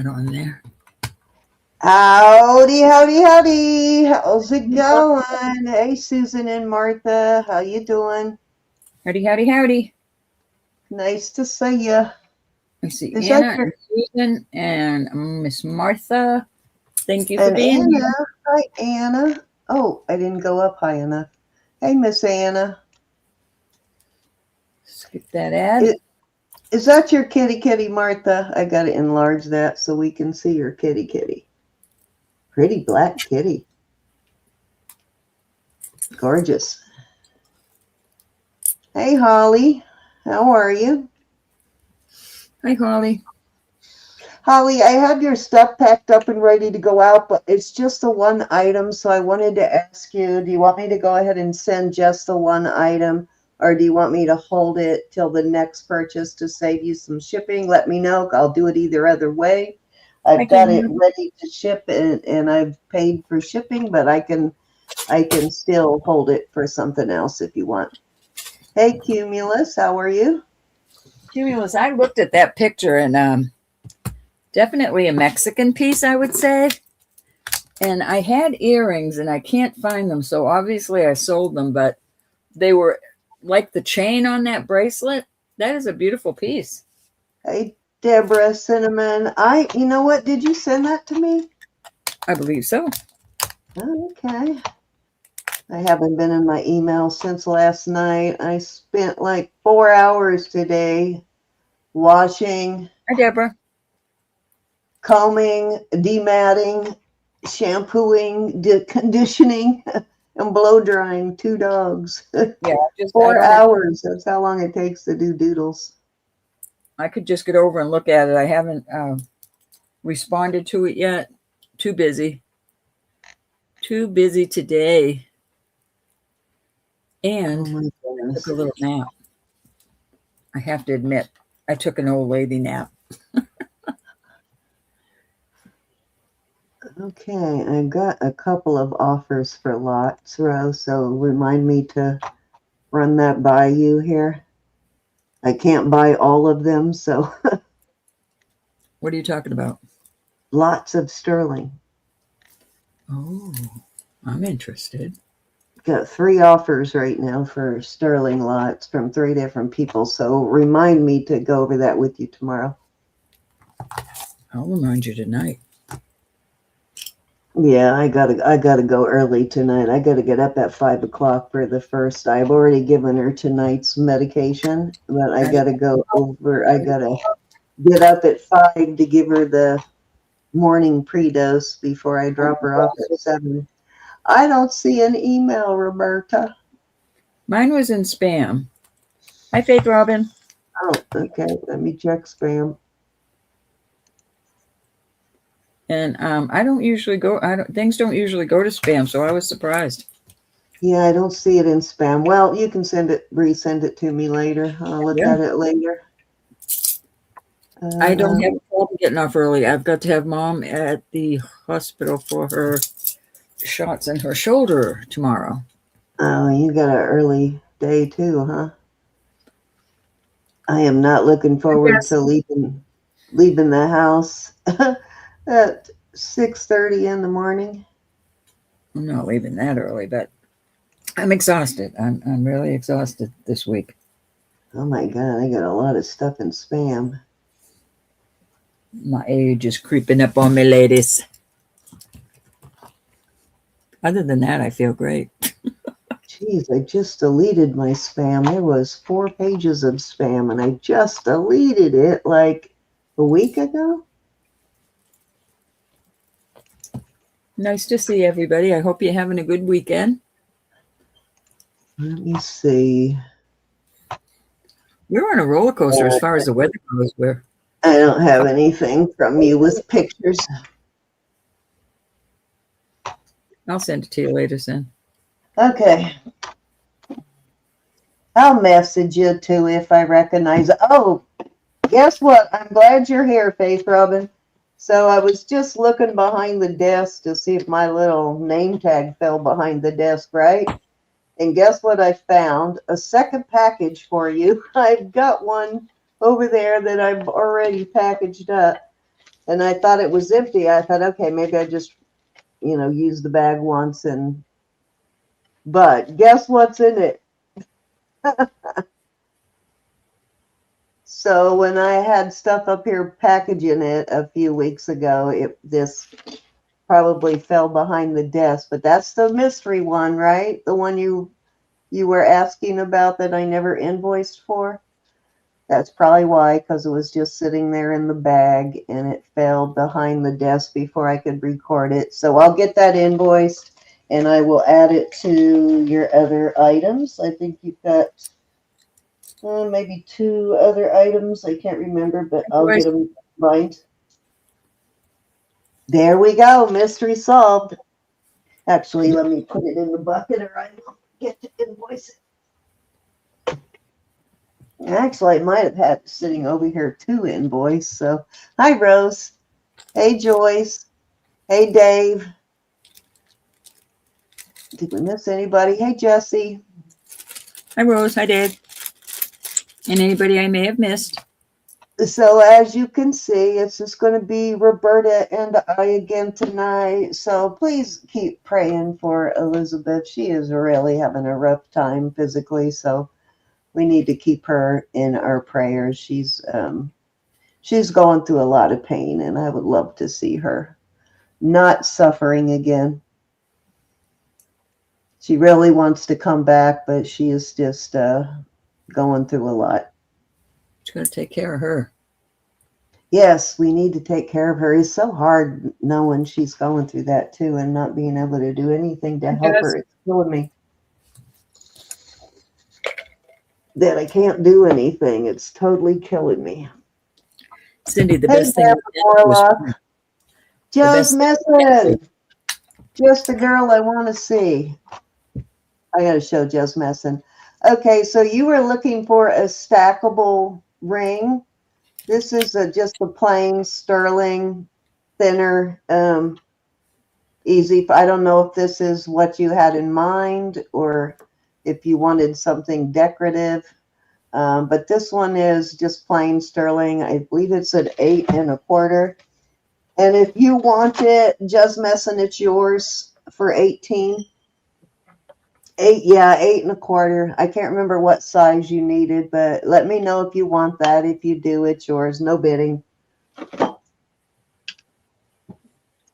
On there. Howdy, howdy, howdy. How's it going? Hey, Susan and Martha. How you doing? Howdy, howdy, howdy. Nice to see you. I see Is Anna that your... and Susan and Miss Martha. Thank you for And being Anna. here. Hi, Anna. Oh, I didn't go up high enough. Hey, Miss Anna. Skip that ad. Is that your kitty, Martha? I got to enlarge that so we can see your kitty. Pretty black kitty. Gorgeous. Hey, Holly. How are you? Hi, Holly. Holly, I have your stuff packed up and ready to go out, but it's just the one item. So I wanted to ask you, do you want me to go ahead and send just the one item, or do you want me to hold it till the next purchase to save you some shipping? Let me know. I'll do it either way. I've got it ready to ship and I've paid for shipping, but I can still hold it for something else if you want. Hey, Cumulus, how are you? Cumulus, I looked at that picture and definitely a Mexican piece, I would say. And I had earrings and I can't find them. So obviously I sold them, but they were like the chain on that bracelet. That is a beautiful piece. Hey, Deborah Cinnamon. You know what? Did you send that to me? I believe so. Oh, okay. I haven't been in my email since last night. I spent like 4 hours today washing. Hi, Deborah. Combing, dematting, shampooing, conditioning, and blow drying 2 dogs. Yeah, 4 hours. That's how long it takes to do doodles. I could just get over and look at it. I haven't responded to it yet. Too busy. Too busy today. And I took a little nap. I have to admit, I took an old lady nap. Okay, I got a couple of offers for lots, Rose, so remind me to run that by you here. I can't buy all of them, so. What are you talking about? Lots of sterling. Oh, I'm interested. Got 3 offers right now for sterling lots from 3 different people, so remind me to go over that with you tomorrow. I'll remind you tonight. Yeah, I gotta go early tonight. I gotta get up at 5 o'clock for the first. I've already given her tonight's medication, but I gotta go over. I gotta get up at 5 to give her the morning pre-dose before I drop her off at 7. I don't see an email, Roberta. Mine was in spam. Hi, Faith Robin. Oh, okay. Let me check spam. And I don't usually go. Things don't usually go to spam, so I was surprised. Yeah, I don't see it in spam. Well, you can resend it to me later. I'll look at it later. I don't have a problem getting off early. I've got to have Mom at the hospital for her shots in her shoulder tomorrow. Oh, you got an early day too, huh? I am not looking forward to leaving the house at 6:30 in the morning. I'm not leaving that early, but I'm exhausted. I'm really exhausted this week. Oh my God, I got a lot of stuff in spam. My age is creeping up on me, ladies. Other than that, I feel great. Jeez, I just deleted my spam. There was 4 pages of spam, and I just deleted it like a week ago. Nice to see everybody. I hope you're having a good weekend. Let me see. We're on a roller coaster as far as the weather goes. I don't have anything from you with pictures. I'll send it to you later, Sin. Okay. I'll message you too if I recognize it. Oh, guess what? I'm glad you're here, Faith Robin. So I was just looking behind the desk to see if my little name tag fell behind the desk, right? And guess what I found? A second package for you. I've got one over there that I've already packaged up. And I thought it was empty. I thought, okay, maybe I just, use the bag once but guess what's in it? So when I had stuff up here packaging it a few weeks ago, this probably fell behind the desk, but that's the mystery one, right? The one you were asking about that I never invoiced for. That's probably why, because it was just sitting there in the bag and it fell behind the desk before I could record it. So I'll get that invoiced and I will add it to your other items. I think you've got maybe 2 other items. I can't remember, but I'll get them combined. There we go. Mystery solved. Actually, let me put it in the bucket or I will get to invoice it. Actually, I might have had sitting over here 2 invoice. So, hi, Rose. Hey, Joyce. Hey, Dave. Did we miss anybody? Hey, Jesse. Hi, Rose. Hi, Dave. And anybody I may have missed. So as you can see, it's just going to be Roberta and I again tonight. So please keep praying for Elizabeth. She is really having a rough time physically. So we need to keep her in our prayers. She's going through a lot of pain and I would love to see her not suffering again. She really wants to come back, but she is just going through a lot. She's going to take care of her. Yes, we need to take care of her. It's so hard knowing she's going through that too and not being able to do anything to help her. It's killing me that I can't do anything. It's totally killing me. Cindy, the best thing was Joe's messing. Just the girl I want to see. I got to show Joe's messing. Okay, so you were looking for a stackable ring. This is just a plain sterling, thinner, easy. I don't know if this is what you had in mind or if you wanted something decorative. But this one is just plain sterling. I believe it's at 8 1/4. And if you want it, just messing, it's yours for 18. 8 1/4. I can't remember what size you needed, but let me know if you want that. If you do, it's yours. No bidding.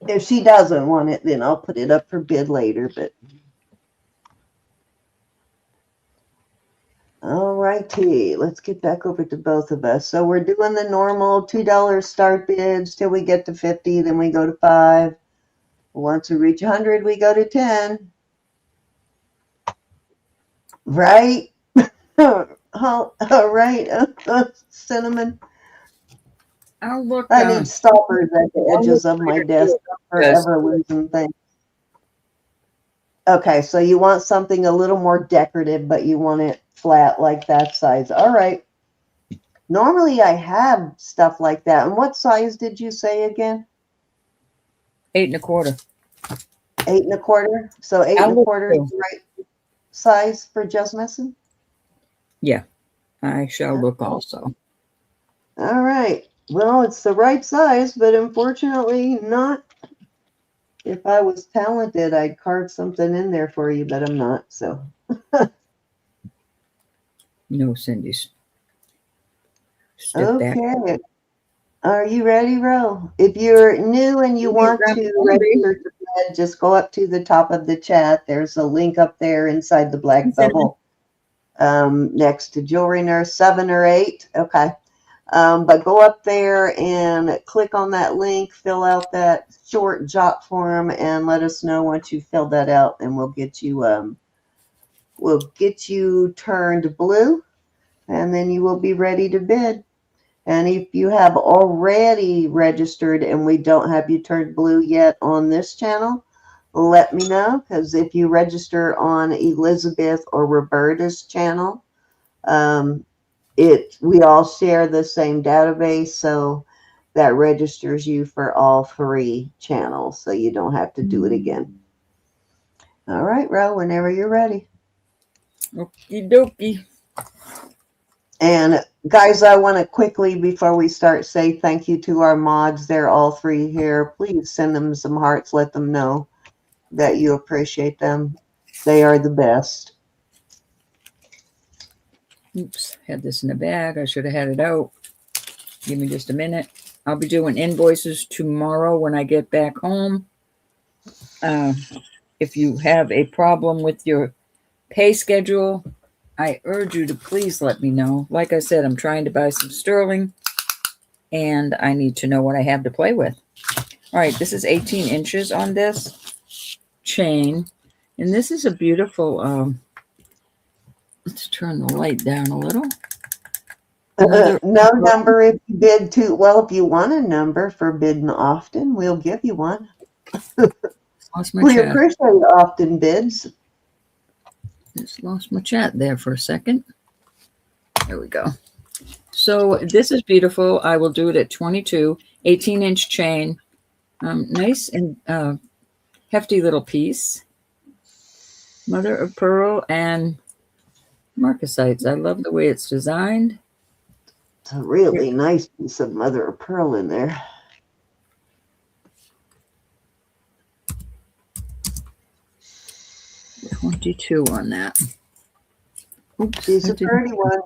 If she doesn't want it, then I'll put it up for bid later. But all righty, let's get back over to both of us. So we're doing the normal $2 start bids till we get to 50, then we go to 5. Once we reach 100, we go to 10. Right? All right, Cinnamon. I'll look. I need stoppers at the edges of my desk. Forever losing things. Okay, so you want something a little more decorative, but you want it flat like that size. All right. Normally I have stuff like that. And what size did you say again? 8 1/4. 8 1/4. So 8 1/4 is the right size for just messing? Yeah, I shall look also. All right. Well, it's the right size, but unfortunately not. If I was talented, I'd carve something in there for you, but I'm not. So. No, Cindy's. Okay. Are you ready, Ro? If you're new and you want to register to bed, just go up to the top of the chat. There's a link up there inside the black bubble next to Jewelry Nurse 7 or 8. Okay. But go up there and click on that link, fill out that short jot form, and let us know once you fill that out, and we'll get you turned blue, and then you will be ready to bid. And if you have already registered and we don't have you turned blue yet on this channel, let me know, because if you register on Elizabeth or Roberta's channel, we all share the same database, so that registers you for all 3 channels, so you don't have to do it again. All right, Ro, whenever you're ready. Okie dokie. And guys, I want to quickly, before we start, say thank you to our mods. They're all three here. Please send them some hearts. Let them know that you appreciate them. They are the best. Oops, had this in a bag. I should have had it out. Give me just a minute. I'll be doing invoices tomorrow when I get back home. If you have a problem with your pay schedule, I urge you to please let me know. Like I said, I'm trying to buy some sterling, and I need to know what I have to play with. All right, this is 18 inches on this chain, and this is a beautiful, let's turn the light down a little. No number if you bid too. Well, if you want a number for bidding often, we'll give you one. We appreciate often bids. Just lost my chat there for a second. There we go. So this is beautiful. I will do it at 22, 18-inch chain. Nice and hefty little piece. Mother of pearl and marcasites. I love the way it's designed. It's a really nice piece of mother of pearl in there. $22 on that. Oops, she's a pretty one.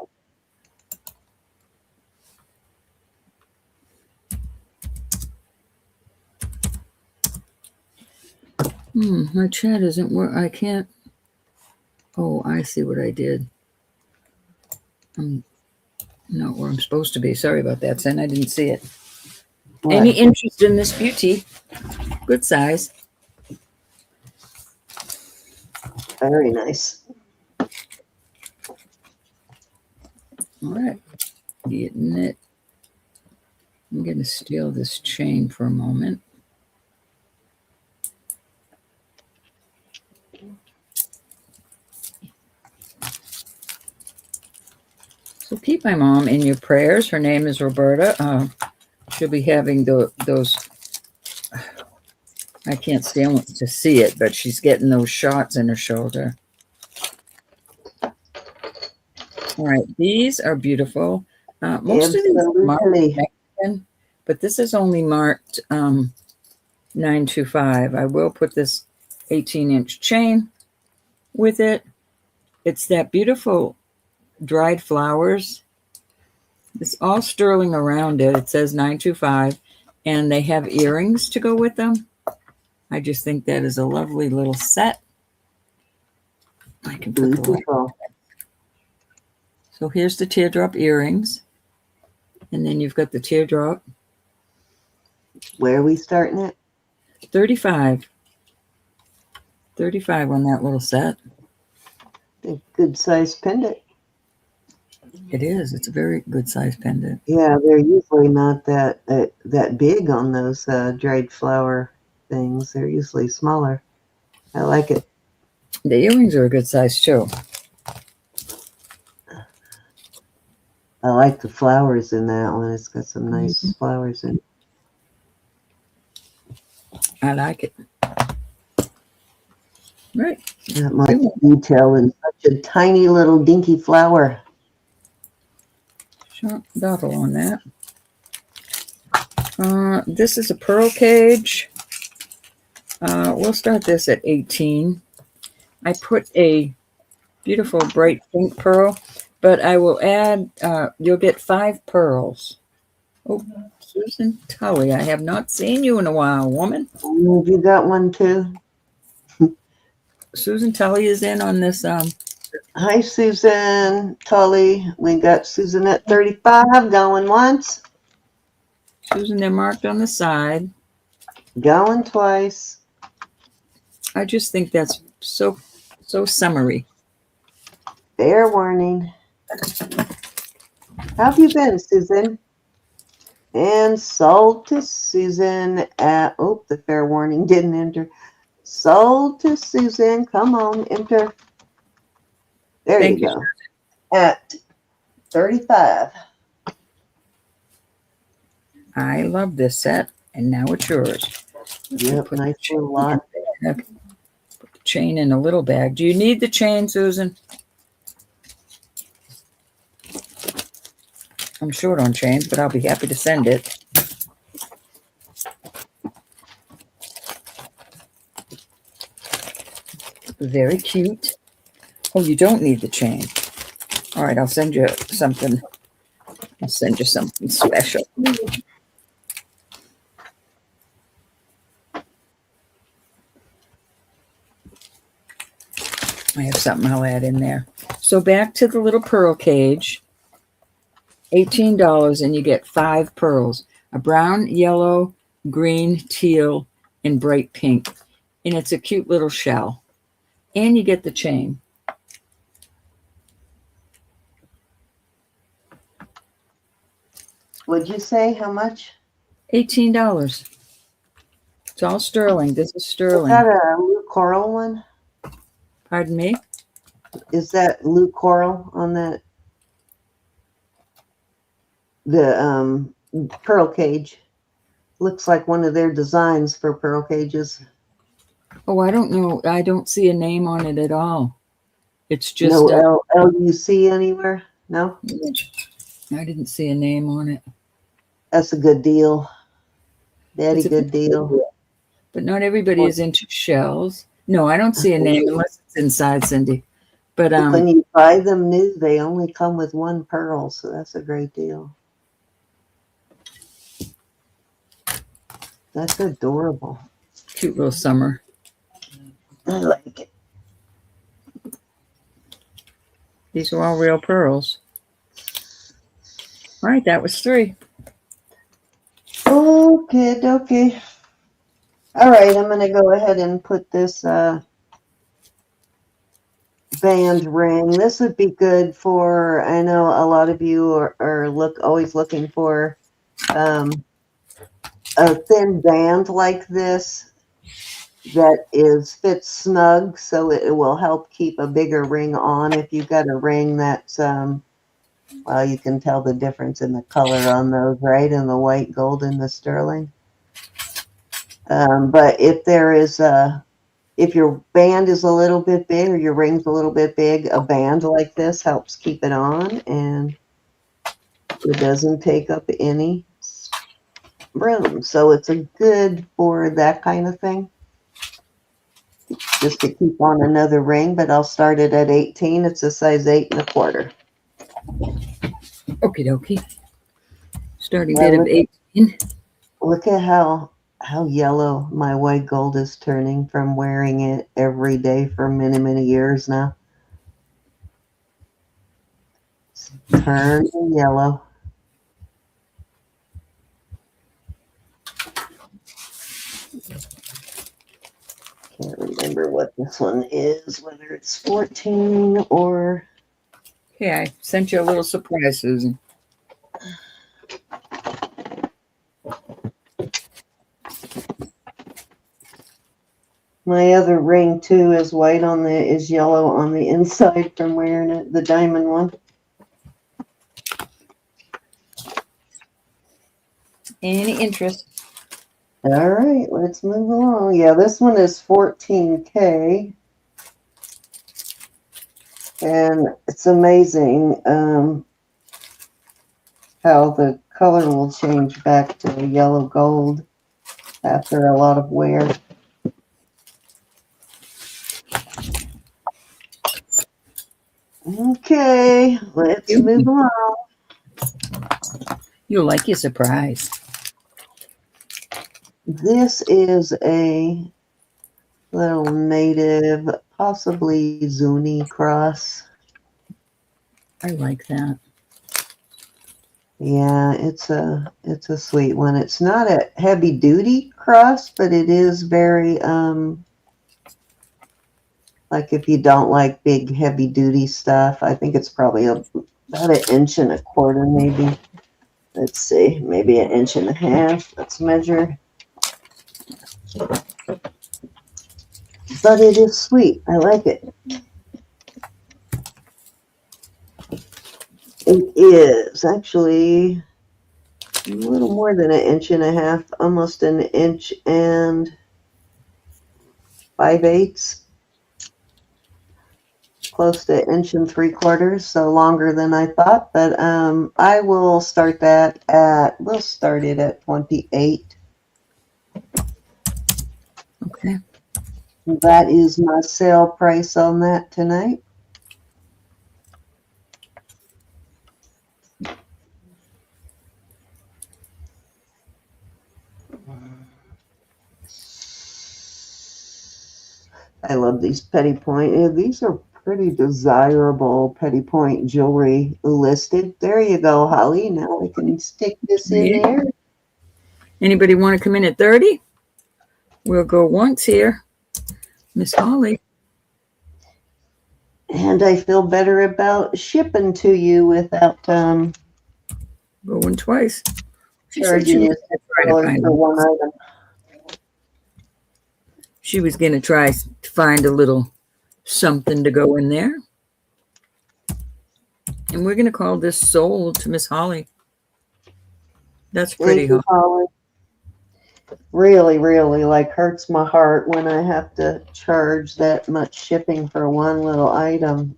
My chat isn't where I can't. Oh, I see what I did. I'm not where I'm supposed to be. Sorry about that, Sen. I didn't see it. What? Any interest in this beauty? Good size. Very nice. All right. Getting it. I'm going to steal this chain for a moment. So keep my mom in your prayers. Her name is Roberta. She'll be having those, I can't stand to see it, but she's getting those shots in her shoulder. All right, these are beautiful. Most of these are marked Mexican, but this is only marked 925. I will put this 18-inch chain with it. It's that beautiful dried flowers. It's all sterling around it. It says 925, and they have earrings to go with them. I just think that is a lovely little set. I can put the light. So here's the teardrop earrings, and then you've got the teardrop. Where are we starting at? 35. 35 on that little set. A good size pendant. It is. It's a very good size pendant. Yeah, they're usually not that big on those dried flower things. They're usually smaller. I like it. The earrings are a good size too. I like the flowers in that one. It's got some nice flowers in it. I like it. Right. That much detail in such a tiny little dinky flower. Sharp dottle on that. This is a pearl cage. We'll start this at 18. I put a beautiful bright pink pearl, but I will add, you'll get 5 pearls. Oh, Susan Tully, I have not seen you in a while, woman. You got one too? Susan Tully is in on this. Hi, Susan Tully. We got Susan at 35 going once. Susan, they're marked on the side. Going twice. I just think that's so summery. Fair warning. How have you been, Susan? And sold to Susan at, oh, the fair warning didn't enter. Sold to Susan. Come on, enter. There you go. At 35. I love this set, and now it's yours. Yep, nice little lot. Put the chain in a little bag. Do you need the chain, Susan? I'm short on change, but I'll be happy to send it. Very cute. Oh, you don't need the chain. All right, I'll send you something. I'll send you something special. I have something I'll add in there. So back to the little pearl cage. $18 and you get 5 pearls. A brown, yellow, green, teal, and bright pink. And it's a cute little shell. And you get the chain. Would you say how much? $18. It's all sterling. This is Is sterling. that a blue coral one? Pardon me? Is that blue coral on that? The pearl cage. Looks like one of their designs for pearl cages. Oh, I don't know. I don't see a name on it at all. It's just No LUC anywhere? No? I didn't see a name on it. That's a good deal. Daddy, It's a good deal. But not everybody is into shells. No, I don't see a name unless it's inside, Cindy. But When you buy them new, they only come with 1 pearl, so that's a great deal. That's adorable. cute little summer. I like it. These are all real pearls. All right, that was 3. Okay. All right, I'm going to go ahead and put this band ring. This would be good for, I know a lot of you are always looking for a thin band like this that fits snug, so it will help keep a bigger ring on. If you've got a ring that's well, you can tell the difference in the color on those, right? And the white gold and the sterling. But if there is if your band is a little bit big or your ring's a little bit big, a band like this helps keep it on, and it doesn't take up any room. So it's a good for that kind of thing. Just to keep on another ring, but I'll start it at 18. It's a size 8 1/4. Okie dokie. Starting bid of 18. Look at how yellow my white gold is turning from wearing it every day for many, many years now. It's turning yellow. Can't remember what this one is, whether it's 14 or... Okay, I sent you a little surprise, Susan. My other ring too is is yellow on the inside from wearing it, the diamond one. Any interest? All right, let's move along. Yeah, this one is 14K. And it's amazing how the color will change back to yellow gold after a lot of wear. Okay, let's move along. You'll like your surprise. This is a little native, possibly Zuni cross. I like that. Yeah, it's a sweet one. It's not a heavy duty cross, but it is very like if you don't like big heavy duty stuff. I think it's probably about 1.25 inches maybe. Let's see, maybe 1.5 inches. Let's measure. But it is sweet. I like it. It is actually a little more than 1.5 inches, almost 1 inch and 5/8. close to 1.75 inches, so longer than I thought. But I will start that at, we'll start it at 28. Okay. That is my sale price on that tonight. I love these petty point. These are pretty desirable petty point jewelry listed. There you go, Holly. Now I can stick this in there. Anybody want to come in at 30? We'll go once here. Miss Holly. And I feel better about shipping to you without Going twice. charging you $6 for one item. She was going to try to find a little something to go in there. And we're going to call this sold to Miss Holly. That's pretty. Thank you, Holly. Really, really like hurts my heart when I have to charge that much shipping for one little item.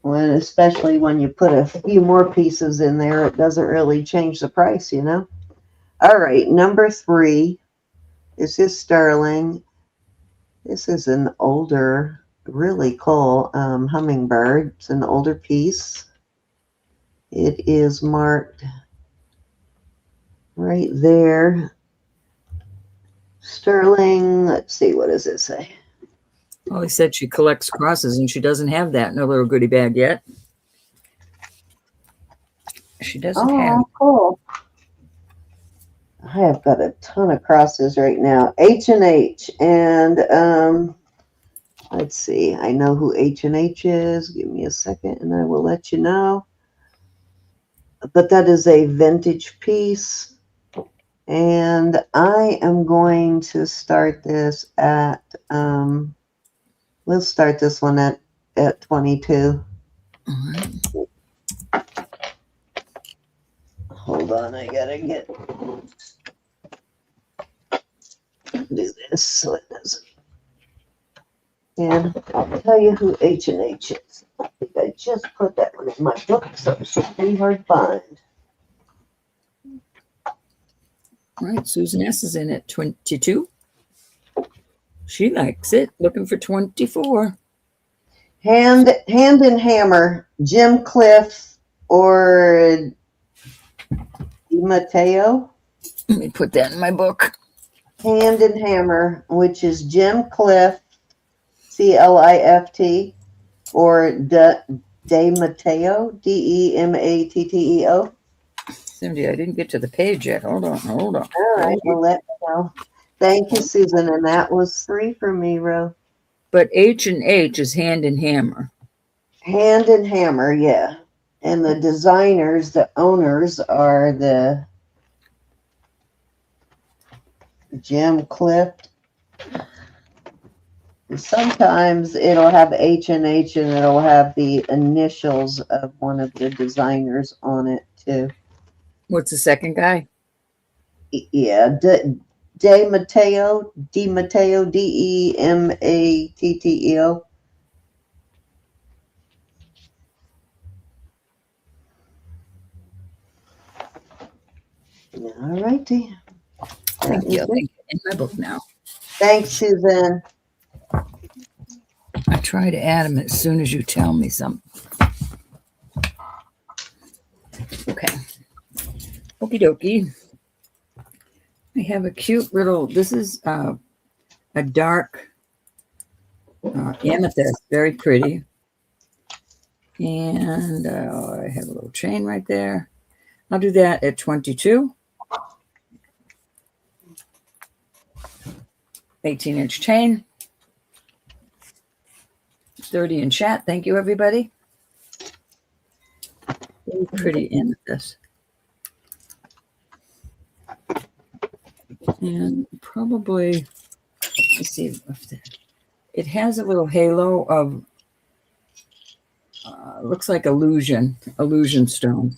Especially when you put a few more pieces in there, it doesn't really change the price, you know? All right, number 3. This is sterling. This is an older, really cool hummingbird. It's an older piece. It is marked right there. Sterling, let's see, what does it say? Holly said she collects crosses and she doesn't have that in her little goodie bag yet. She doesn't have. Oh, cool. I have got a ton of crosses right now. H&H. And let's see. I know who H&H is. Give me a second and I will let you know. But that is a vintage piece. And I am going to start this at, we'll start this one at 22. All right. Hold on, I gotta do this so it doesn't. And I'll tell you who H&H is. I think I just put that one in my book, so it should be hard to find. All right, Susan S. is in at 22. She likes it. Looking for 24. Hand and Hammer, Jim Cliff or Mateo. Let me put that in my book. Hand and Hammer, which is Jim Cliff, Clift, or De Matteo, Dematteo. Cindy, I didn't get to the page yet. Hold on. All right, well, let me know. Thank you, Susan, and that was 3 for me, Ro. But H&H is Hand and Hammer. Hand and Hammer, yeah. And the designers, the owners, are the Jim Clift. Sometimes it'll have H&H and it'll have the initials of one of the designers on it, too. What's the second guy? Yeah, De Matteo, Dematteo. All righty. Thank you. In my book now. Thanks, Susan. I try to add them as soon as you tell me something. Okay. Okie dokie. I have a cute little, this is a dark amethyst, very pretty. And I have a little chain right there. I'll do that at 22. 18-inch chain. 30 in chat. Thank you, everybody. Very pretty amethyst. And probably, let's see, it has a little halo of, looks like illusion stone.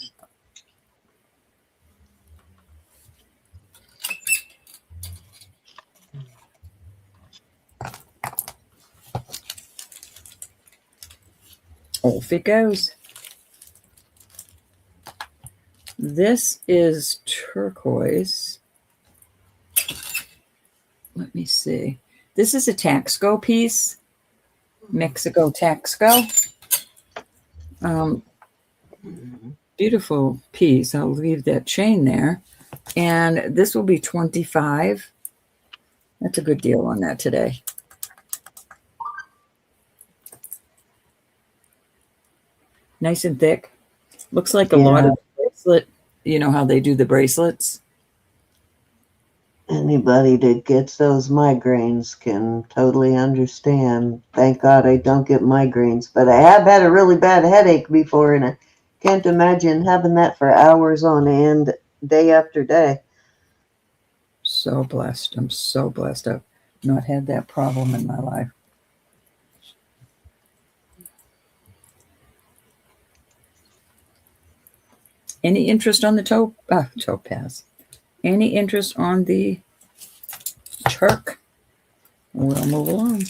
Off it goes. This is turquoise. Let me see. This is a Taxco piece. Mexico Taxco. Beautiful piece. I'll leave that chain there. And this will be $25. That's a good deal on that today. Nice and thick. Looks like a lot of bracelet. You know how they do the bracelets? Anybody that gets those migraines can totally understand. Thank God I don't get migraines, but I have had a really bad headache before, and I can't imagine having that for hours on end, day after day. So blessed. I'm so blessed. I've not had that problem in my life. Any interest on the topaz? Any interest on the Turk? We'll move along.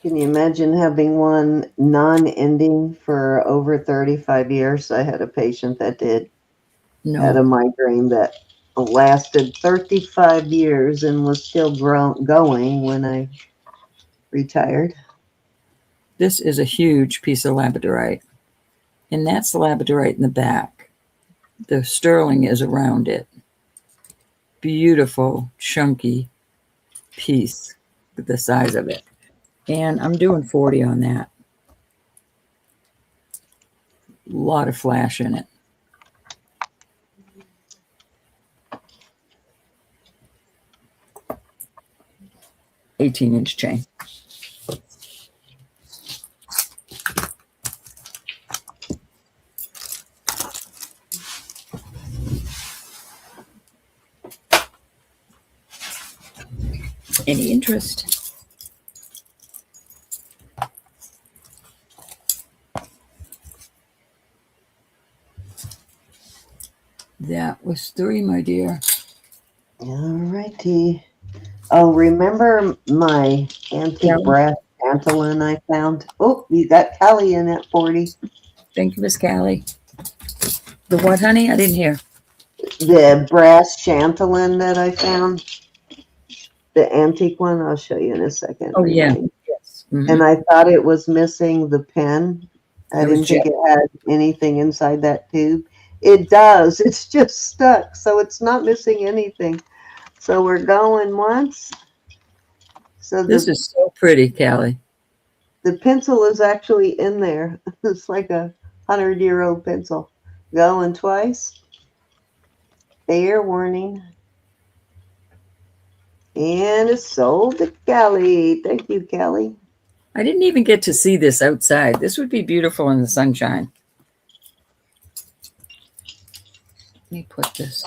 Can you imagine having one non-ending for over 35 years? I had a patient that did. No. Had a migraine that lasted 35 years and was still going when I retired. This is a huge piece of labradorite, and that's the labradorite in the back. The sterling is around it. Beautiful, chunky piece with the size of it. And I'm doing 40 on that. A lot of flash in it. $18-inch chain. Any interest? That was 3, my dear. All righty. Oh, remember my antique brass tantalum I found? Oh, you got Callie in at 40. Thank you, Miss Callie. The what, honey? I didn't hear. The brass chantelin that I found. The antique one, I'll show you in a second. Oh, yeah. Yes. Mm-hmm. And I thought it was missing the pin. I didn't think it had anything inside that tube. It does. It's just stuck. So it's not missing anything. So we're going once. So this is so pretty, Callie. The pencil is actually in there. It's like a 100-year-old pencil. Going twice. Fair warning. And it's sold to Callie. Thank you, Callie. I didn't even get to see this outside. This would be beautiful in the sunshine. Let me put this.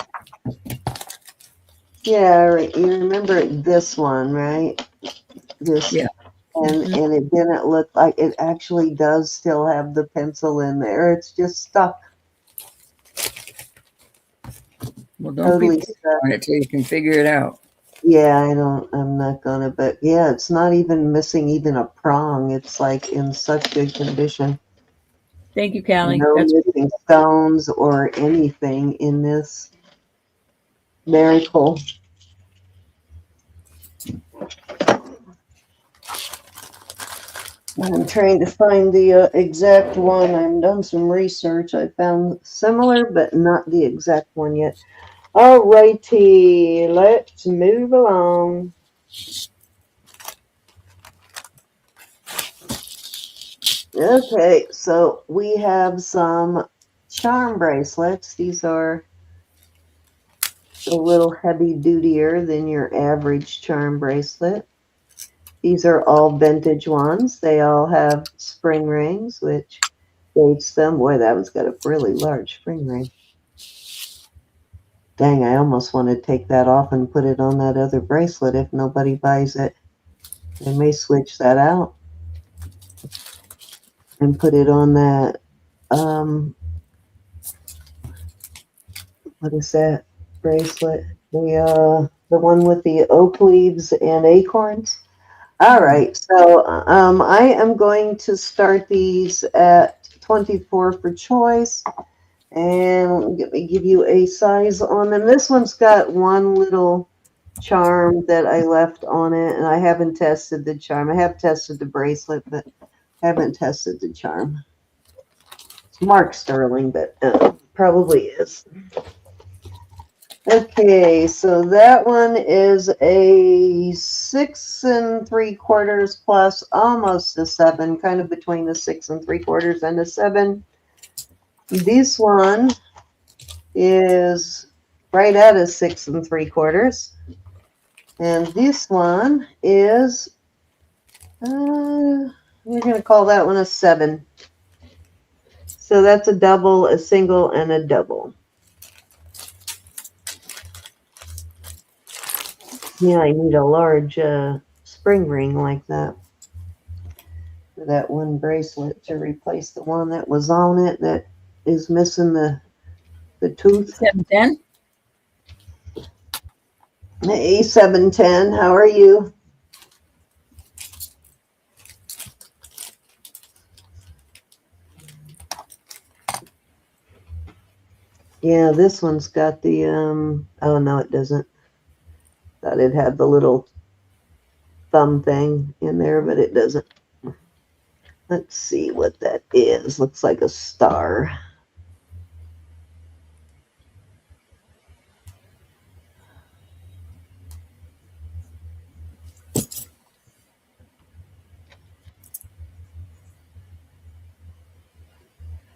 Yeah, right. You remember this one, right? This. Yeah. And it didn't look like it actually does still have the pencil in there. It's just stuck. Well, don't be stuck on it till you can figure it out. Yeah, I'm not gonna, but yeah, it's not even missing even a prong. It's like in such good condition. Thank you, Callie. No missing stones or anything in this. Very cool. I'm trying to find the exact one. I've done some research. I found similar, but not the exact one yet. All righty, let's move along. Okay, so we have some charm bracelets. These are a little heavy dutier than your average charm bracelet. These are all vintage ones. They all have spring rings, which dates them. Boy, that one's got a really large spring ring. Dang, I almost want to take that off and put it on that other bracelet if nobody buys it. I may switch that out and put it on that, what is that bracelet? The one with the oak leaves and acorns. All right, so I am going to start these at 24 for choice. And let me give you a size on them. This one's got one little charm that I left on it, and I haven't tested the charm. I have tested the bracelet, but haven't tested the charm. It's marked sterling, but probably is. Okay, so that one is a 6 3/4 plus, almost a 7, kind of between a 6 3/4 and a 7. This one is right at a 6 3/4, and this one is we're going to call that one a 7. So that's a double, a single, and a double. Yeah, I need a large spring ring like that for that one bracelet to replace the one that was on it that is missing the tooth. 710. Hey, 710, how are you? Yeah, this one's got the oh no, it doesn't. Thought it had the little thumb thing in there, but it doesn't. Let's see what that is. Looks like a star.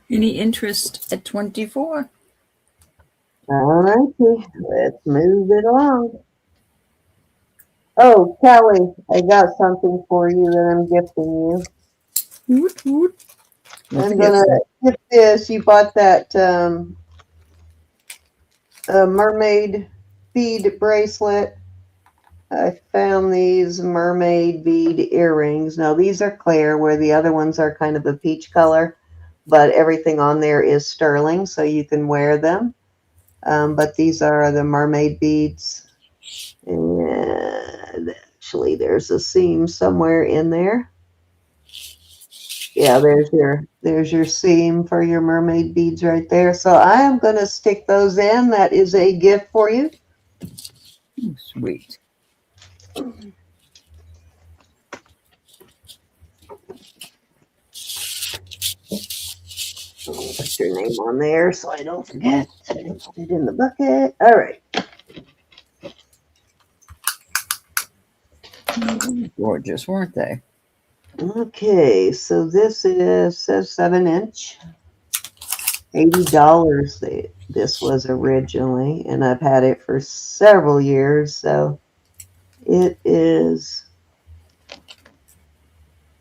Any interest at 24? All righty, let's move it along. Oh, Kelly, I got something for you that I'm gifting you. Woot, woot. I'm gonna gift this. You bought that mermaid bead bracelet. I found these mermaid bead earrings. Now these are clear, where the other ones are kind of a peach color, but everything on there is sterling, so you can wear them. But these are the mermaid beads, and actually there's a seam somewhere in there. Yeah, there's your seam for your mermaid beads right there. So I am going to stick those in. That is a gift for you. Oh, sweet. Put your name on there so I don't forget. Put it in the bucket. All right. Gorgeous, weren't they? Okay, so this says 7-inch. $80 this was originally, and I've had it for several years, so it is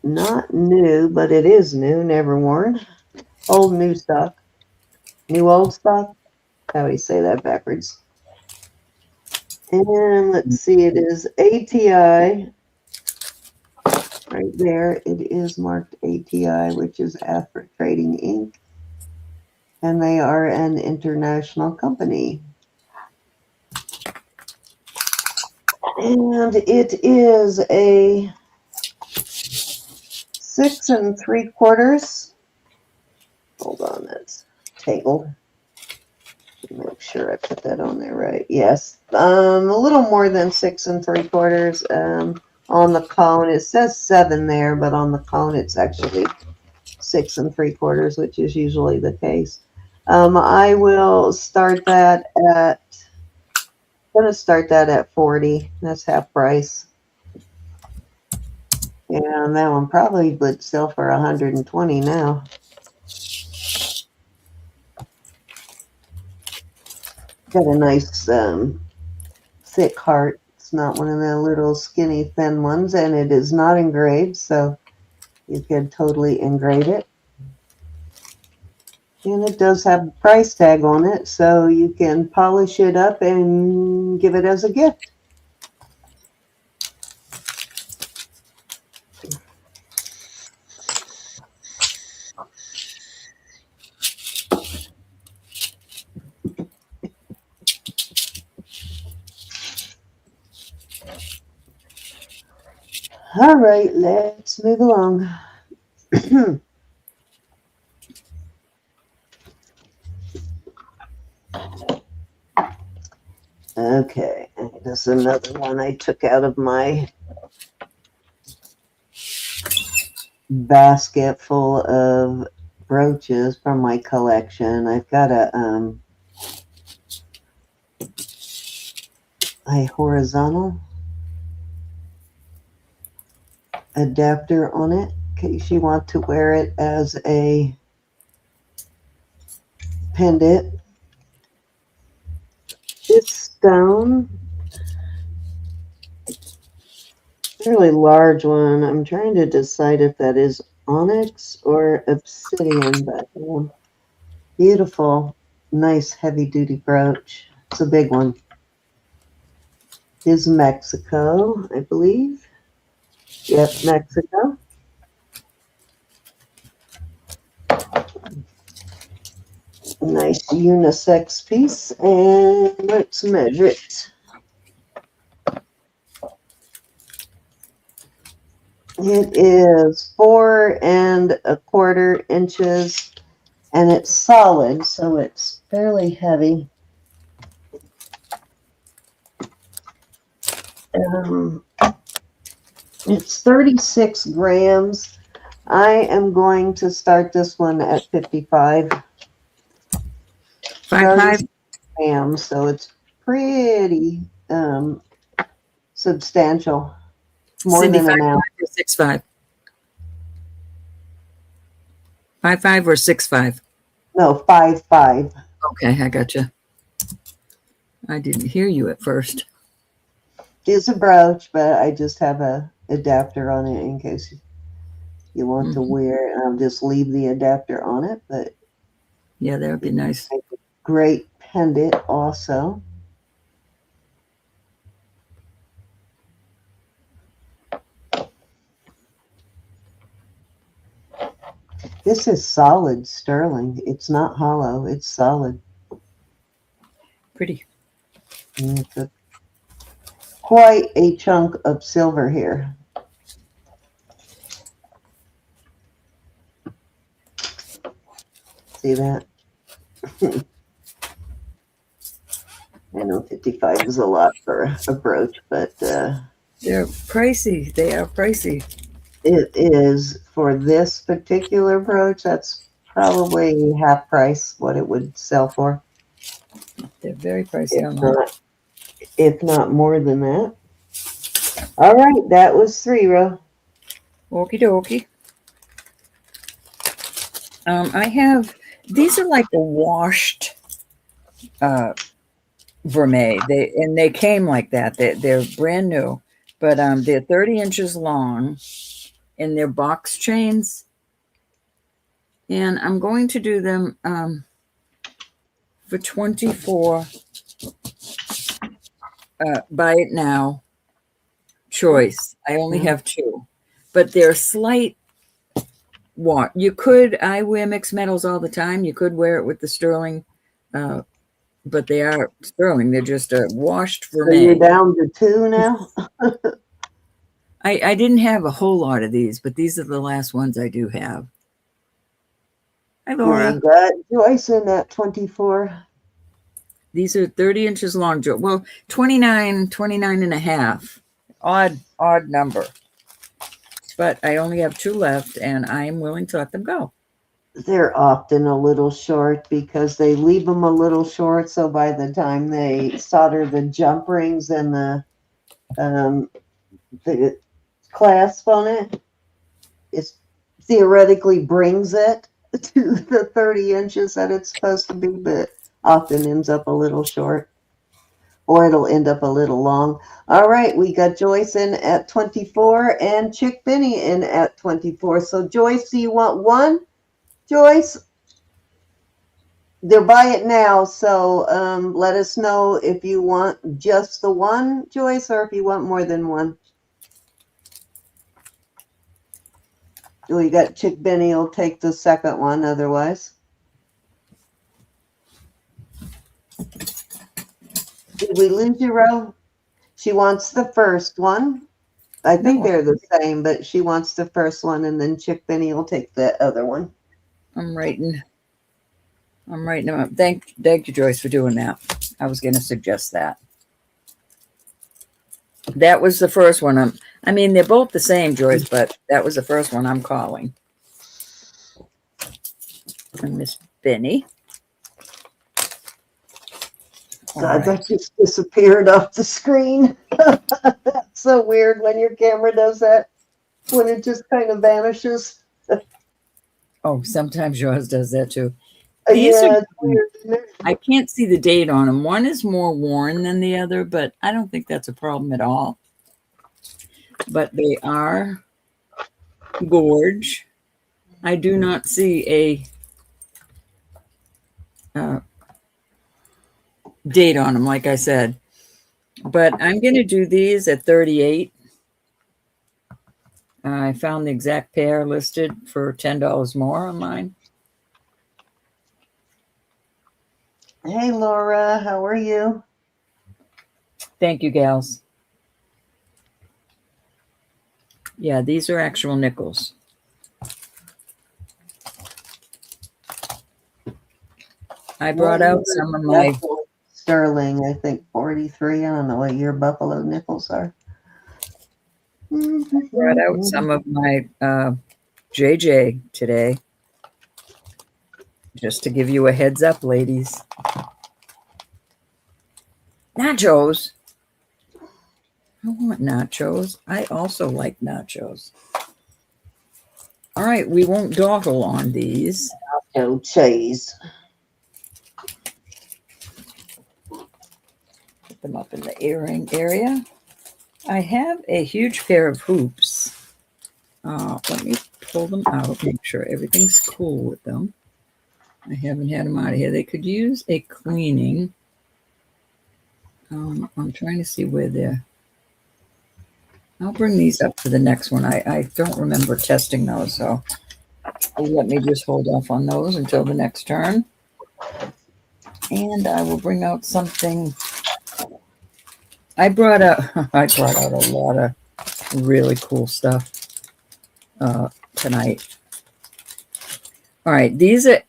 not new, but it is new, never worn. Old new stock. New old stock? How do you say that backwards? And let's see, it is ATI. Right there, it is marked ATI, which is Afro Trading Inc. And they are an international company. And it is a 6 3/4. Hold on, that's tangled. Make sure I put that on there right. Yes, a little more than 6 3/4. On the cone, it says 7 there, but on the cone, it's actually 6 3/4, which is usually the case. I will start that at. I'm going to start that at 40. That's half price. And that one probably would sell for 120 now. Got a nice thick heart. It's not one of the little skinny thin ones, and it is not engraved, so you can totally engrave it. And it does have a price tag on it, so you can polish it up and give it as a gift. All right, let's move along. Okay, this is another one I took out of my basket full of brooches from my collection. I've got a horizontal adapter on it in case you want to wear it as a pendant. This stone, really large one. I'm trying to decide if that is onyx or obsidian, but beautiful, nice heavy duty brooch. It's a big one. Is Mexico, I believe. Yep, Mexico. Nice unisex piece, and let's measure it. It is 4¼ inches, and it's solid, so it's fairly heavy. It's 36 grams. I am going to start this one at 55. 5'5". Grams, so it's pretty substantial. More Cindy, than an 5'5" ounce. or 6'5"? 5'5" or 6'5"? No, 5'5". Okay, I gotcha. I didn't hear you at first. It's a brooch, but I just have a adapter on it in case you want to wear it. I'll just leave the adapter on it, but yeah, that would be nice. Great pendant also. This is solid sterling. It's not hollow. It's solid. Pretty. It's quite a chunk of silver here. See that? I know 55 is a lot for a brooch, but they're pricey. They are pricey. It is for this particular brooch. That's probably half price what it would sell for. They're very pricey online. If not more than that. All right, that was 3, Ro. Okie dokie. I have, these are like a washed vermeil. They came like that. They're brand new, but they're 30 inches long, and they're box chains. And I'm going to do them for 24 buy it now choice. I only have 2, but they're slight wash. I wear mixed metals all the time. You could wear it with the sterling, but they are sterling. They're just a washed vermeil. So you're down to 2 now? I didn't have a whole lot of these, but these are the last ones I do have. Hi, Laura. We got Joyce in at 24. These are 30 inches long. Well, 29 and a half. Odd number. But I only have 2 left, and I am willing to let them go. They're often a little short because they leave them a little short, so by the time they solder the jump rings and the clasp on it, it theoretically brings it to the 30 inches that it's supposed to be, but often ends up a little short, or it'll end up a little long. All right, we got Joyce in at 24 and Chick Benny in at 24. So Joyce, do you want 1? Joyce, they're buy it now, so let us know if you want just the 1, Joyce, or if you want more than 1. We got Chick Benny will take the second one otherwise. Did we lose you, Ro? She wants the first one. I think they're the same, but she wants the first one, and then Chick Benny will take the other one. I'm writing them up. Thank you, Joyce, for doing that. I was going to suggest that. That was the first one. I mean, they're both the same, Joyce, but that was the first one I'm calling. And Miss Benny. God, that just disappeared off the screen. That's so weird when your camera does that, when it just kind of vanishes. Oh, sometimes yours does that too. Yeah, it's weird, isn't it? I can't see the date on them. One is more worn than the other, but I don't think that's a problem at all. But they are gorge. I do not see a date on them, like I said. But I'm going to do these at 38. I found the exact pair listed for $10 more on mine. Hey, Laura, how are you? Thank you, gals. Yeah, these are actual nickels. I brought out some of my sterling, I think 43. I don't know what your buffalo nickels are. Brought out some of my JJ today. Just to give you a heads up, ladies. Nachos. I want nachos. I also like nachos. All right, we won't dawdle on these. Nacho cheese. Put them up in the earring area. I have a huge pair of hoops. Let me pull them out, make sure everything's cool with them. I haven't had them out of here. They could use a cleaning. I'm trying to see where they're. I'll bring these up for the next one. I don't remember testing those, so let me just hold off on those until the next turn. And I will bring out something. I brought out a lot of really cool stuff tonight. All right, these are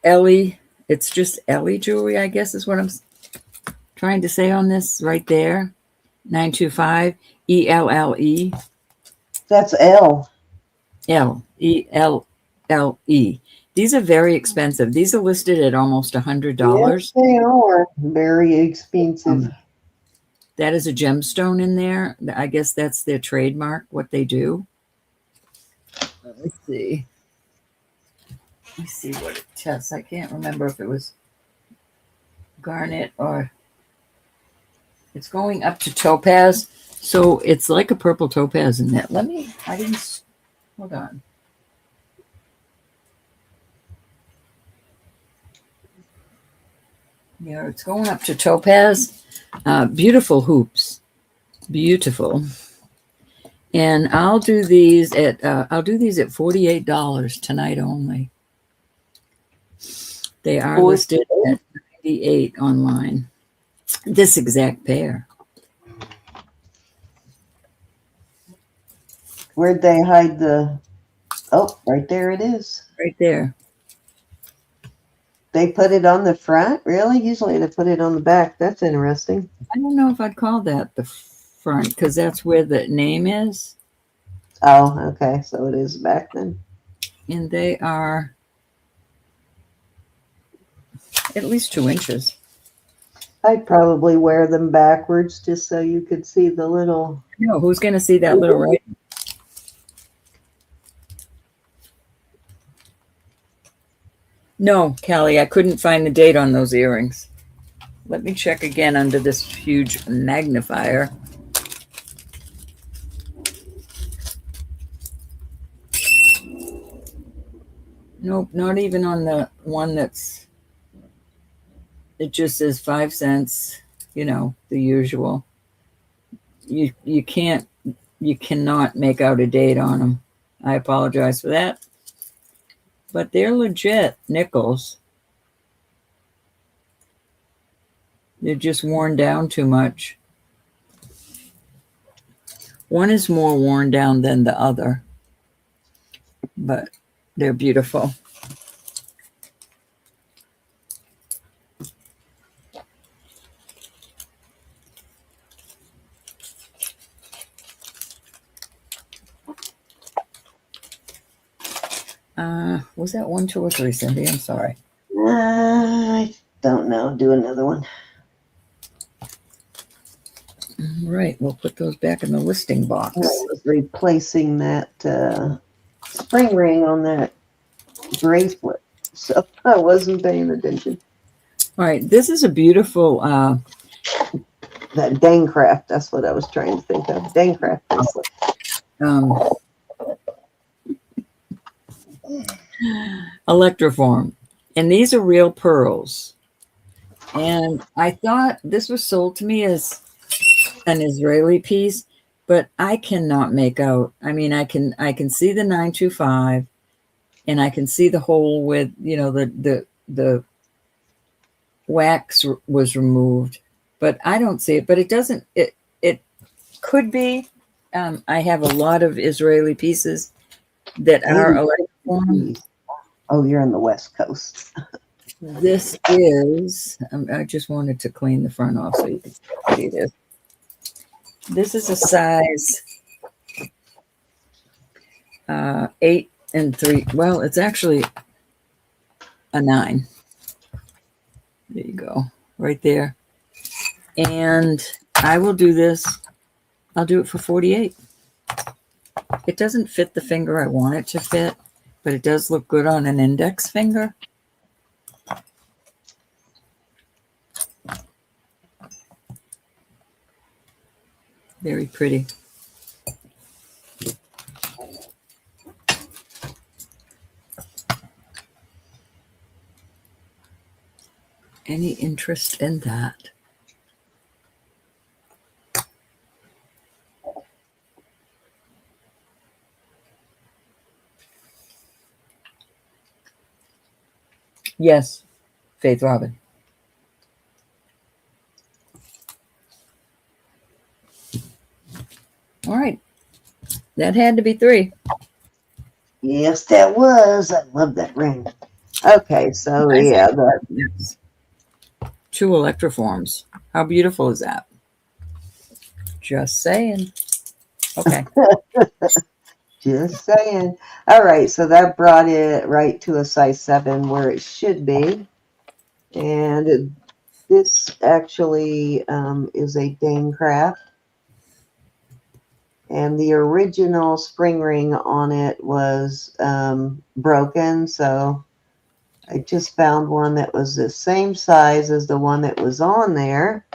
Ellie. It's just Ellie jewelry, I guess is what I'm trying to say on this right there. 925 ELLE. That's L. ELLE. These are very expensive. These are listed at almost $100. Yes, they are very expensive. That is a gemstone in there. I guess that's their trademark, what they do. Let's see. Let's see what it tests. I can't remember if it was garnet or it's going up to topaz. So it's like a purple topaz in that. Hold on. Yeah, it's going up to topaz. Beautiful hoops. Beautiful. And I'll do these at $48 tonight only. They are listed at $98 online. This exact pair. Where'd they hide the? Oh, right there it is. Right there. They put it on the front? Really? Usually they put it on the back. That's interesting. I don't know if I'd call that the front because that's where the name is. Oh, okay. So it is back then. And they are at least 2 inches. I'd probably wear them backwards just so you could see the little. No, who's going to see that little right? No, Callie, I couldn't find the date on those earrings. Let me check again under this huge magnifier. Nope, not even on the one that's, it just says 5 cents, the usual. You cannot make out a date on them. I apologize for that. But they're legit nickels. They're just worn down too much. One is more worn down than the other, but they're beautiful. Was that 1, 2, or 3, Cindy? I'm sorry. I don't know. Do another one. Right. We'll put those back in the listing box. I was replacing that spring ring on that bracelet, so I wasn't paying attention. All right. This is a beautiful. That Dangcraft. That's what I was trying to think of. Dangcraft bracelet. Electroform. And these are real pearls. And I thought this was sold to me as an Israeli piece, but I cannot make out. I mean, I can see the 925, and I can see the hole with, the wax was removed, but I don't see it. But it doesn't. It could be. I have a lot of Israeli pieces that are electroform. Oh, you're on the West Coast. This is. I just wanted to clean the front off so you can see this. This is a size 8 and 3. Well, it's actually a 9. There you go, right there. And I will do this. I'll do it for $48. It doesn't fit the finger I want it to fit, but it does look good on an index finger. Very pretty. Any interest in that? Yes, Faith Robin. All right. That had to be 3. Yes, that was. I love that ring. Okay, so yeah. Yes. 2 electroforms. How beautiful is that? Just saying. Okay. Just saying. All right, so that brought it right to a size 7 where it should be. And this actually is a Dangcraft. And the original spring ring on it was broken, so I just found one that was the same size as the one that was on there.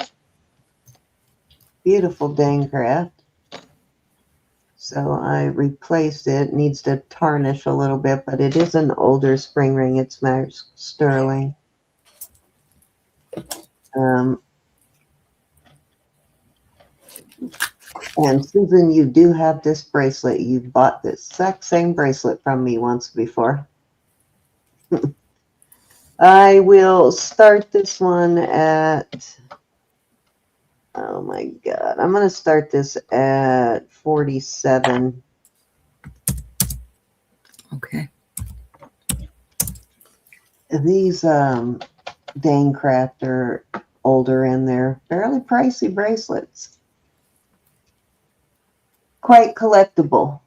Beautiful Dangcraft. So I replaced it. It needs to tarnish a little bit, but it is an older spring ring. It's sterling. And Susan, you do have this bracelet. You've bought the exact same bracelet from me once before. I will start this one at, oh my God, I'm going to start this at 47. Okay. These Dangcraft are older and they're fairly pricey bracelets. Quite collectible.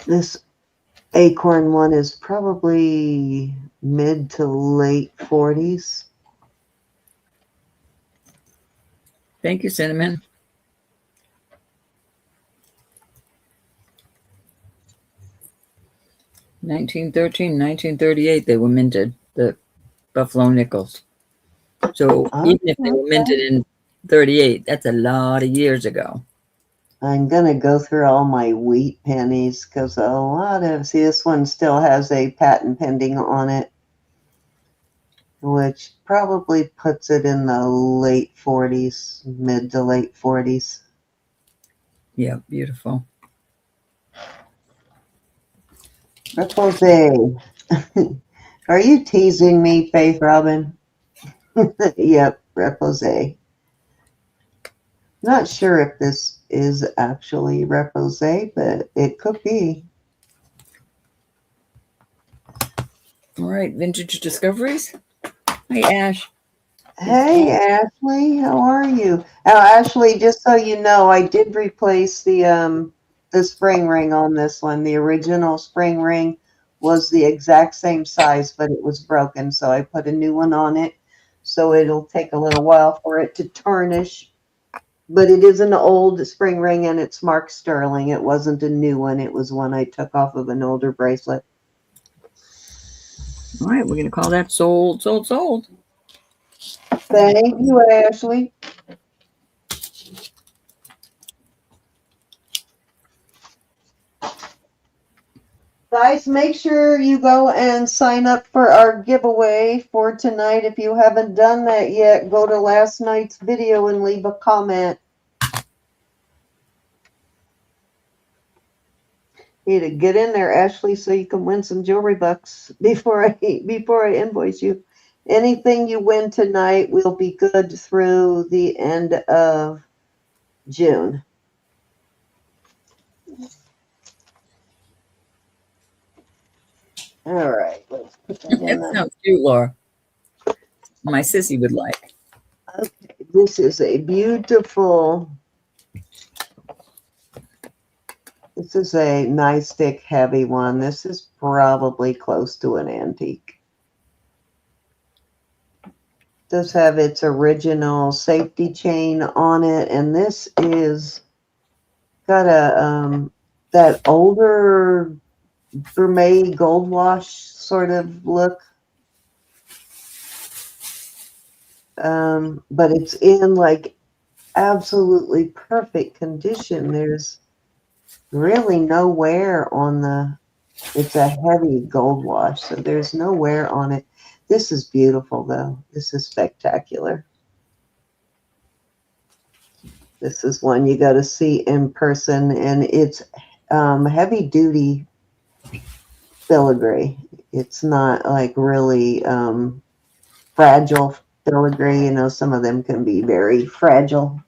This acorn one is probably mid to late 40s. Thank you, Cinnamon. (1913, 1938), they were minted, the Buffalo nickels. So even if they were minted in 38, that's a lot of years ago. I'm going to go through all my wheat pennies because a lot of, see, this one still has a patent pending on it, which probably puts it in the late 40s, mid to late 40s. Yeah, beautiful. Repose. Are you teasing me, Faith Robin? Yep, Repose. Not sure if this is actually Repose, but it could be. All right, Vintage Discoveries. Hi, Ash. Hey, Ashley, how are you? Now, Ashley, just so you know, I did replace the spring ring on this one. The original spring ring was the exact same size, but it was broken, so I put a new one on it. So it'll take a little while for it to tarnish. But it is an old spring ring and it's marked sterling. It wasn't a new one. It was one I took off of an older bracelet. All right, we're going to call that sold, sold, sold. Thank you, Ashley. Guys, make sure you go and sign up for our giveaway for tonight. If you haven't done that yet, go to last night's video and leave a comment. Need to get in there, Ashley, so you can win some jewelry bucks before I invoice you. Anything you win tonight will be good through the end of June. All right, let's put that in That there. sounds cute, Laura. My sissy would like. Okay, this is a beautiful. This is a nice, thick, heavy one. This is probably close to an antique. Does have its original safety chain on it, and this is got a that older gourmet gold wash sort of look. But it's in like absolutely perfect condition. There's really no wear on the, it's a heavy gold wash, so there's no wear on it. This is beautiful though. This is spectacular. This is one you got to see in person, and it's heavy duty filigree. It's not like really fragile filigree. You know, some of them can be very fragile.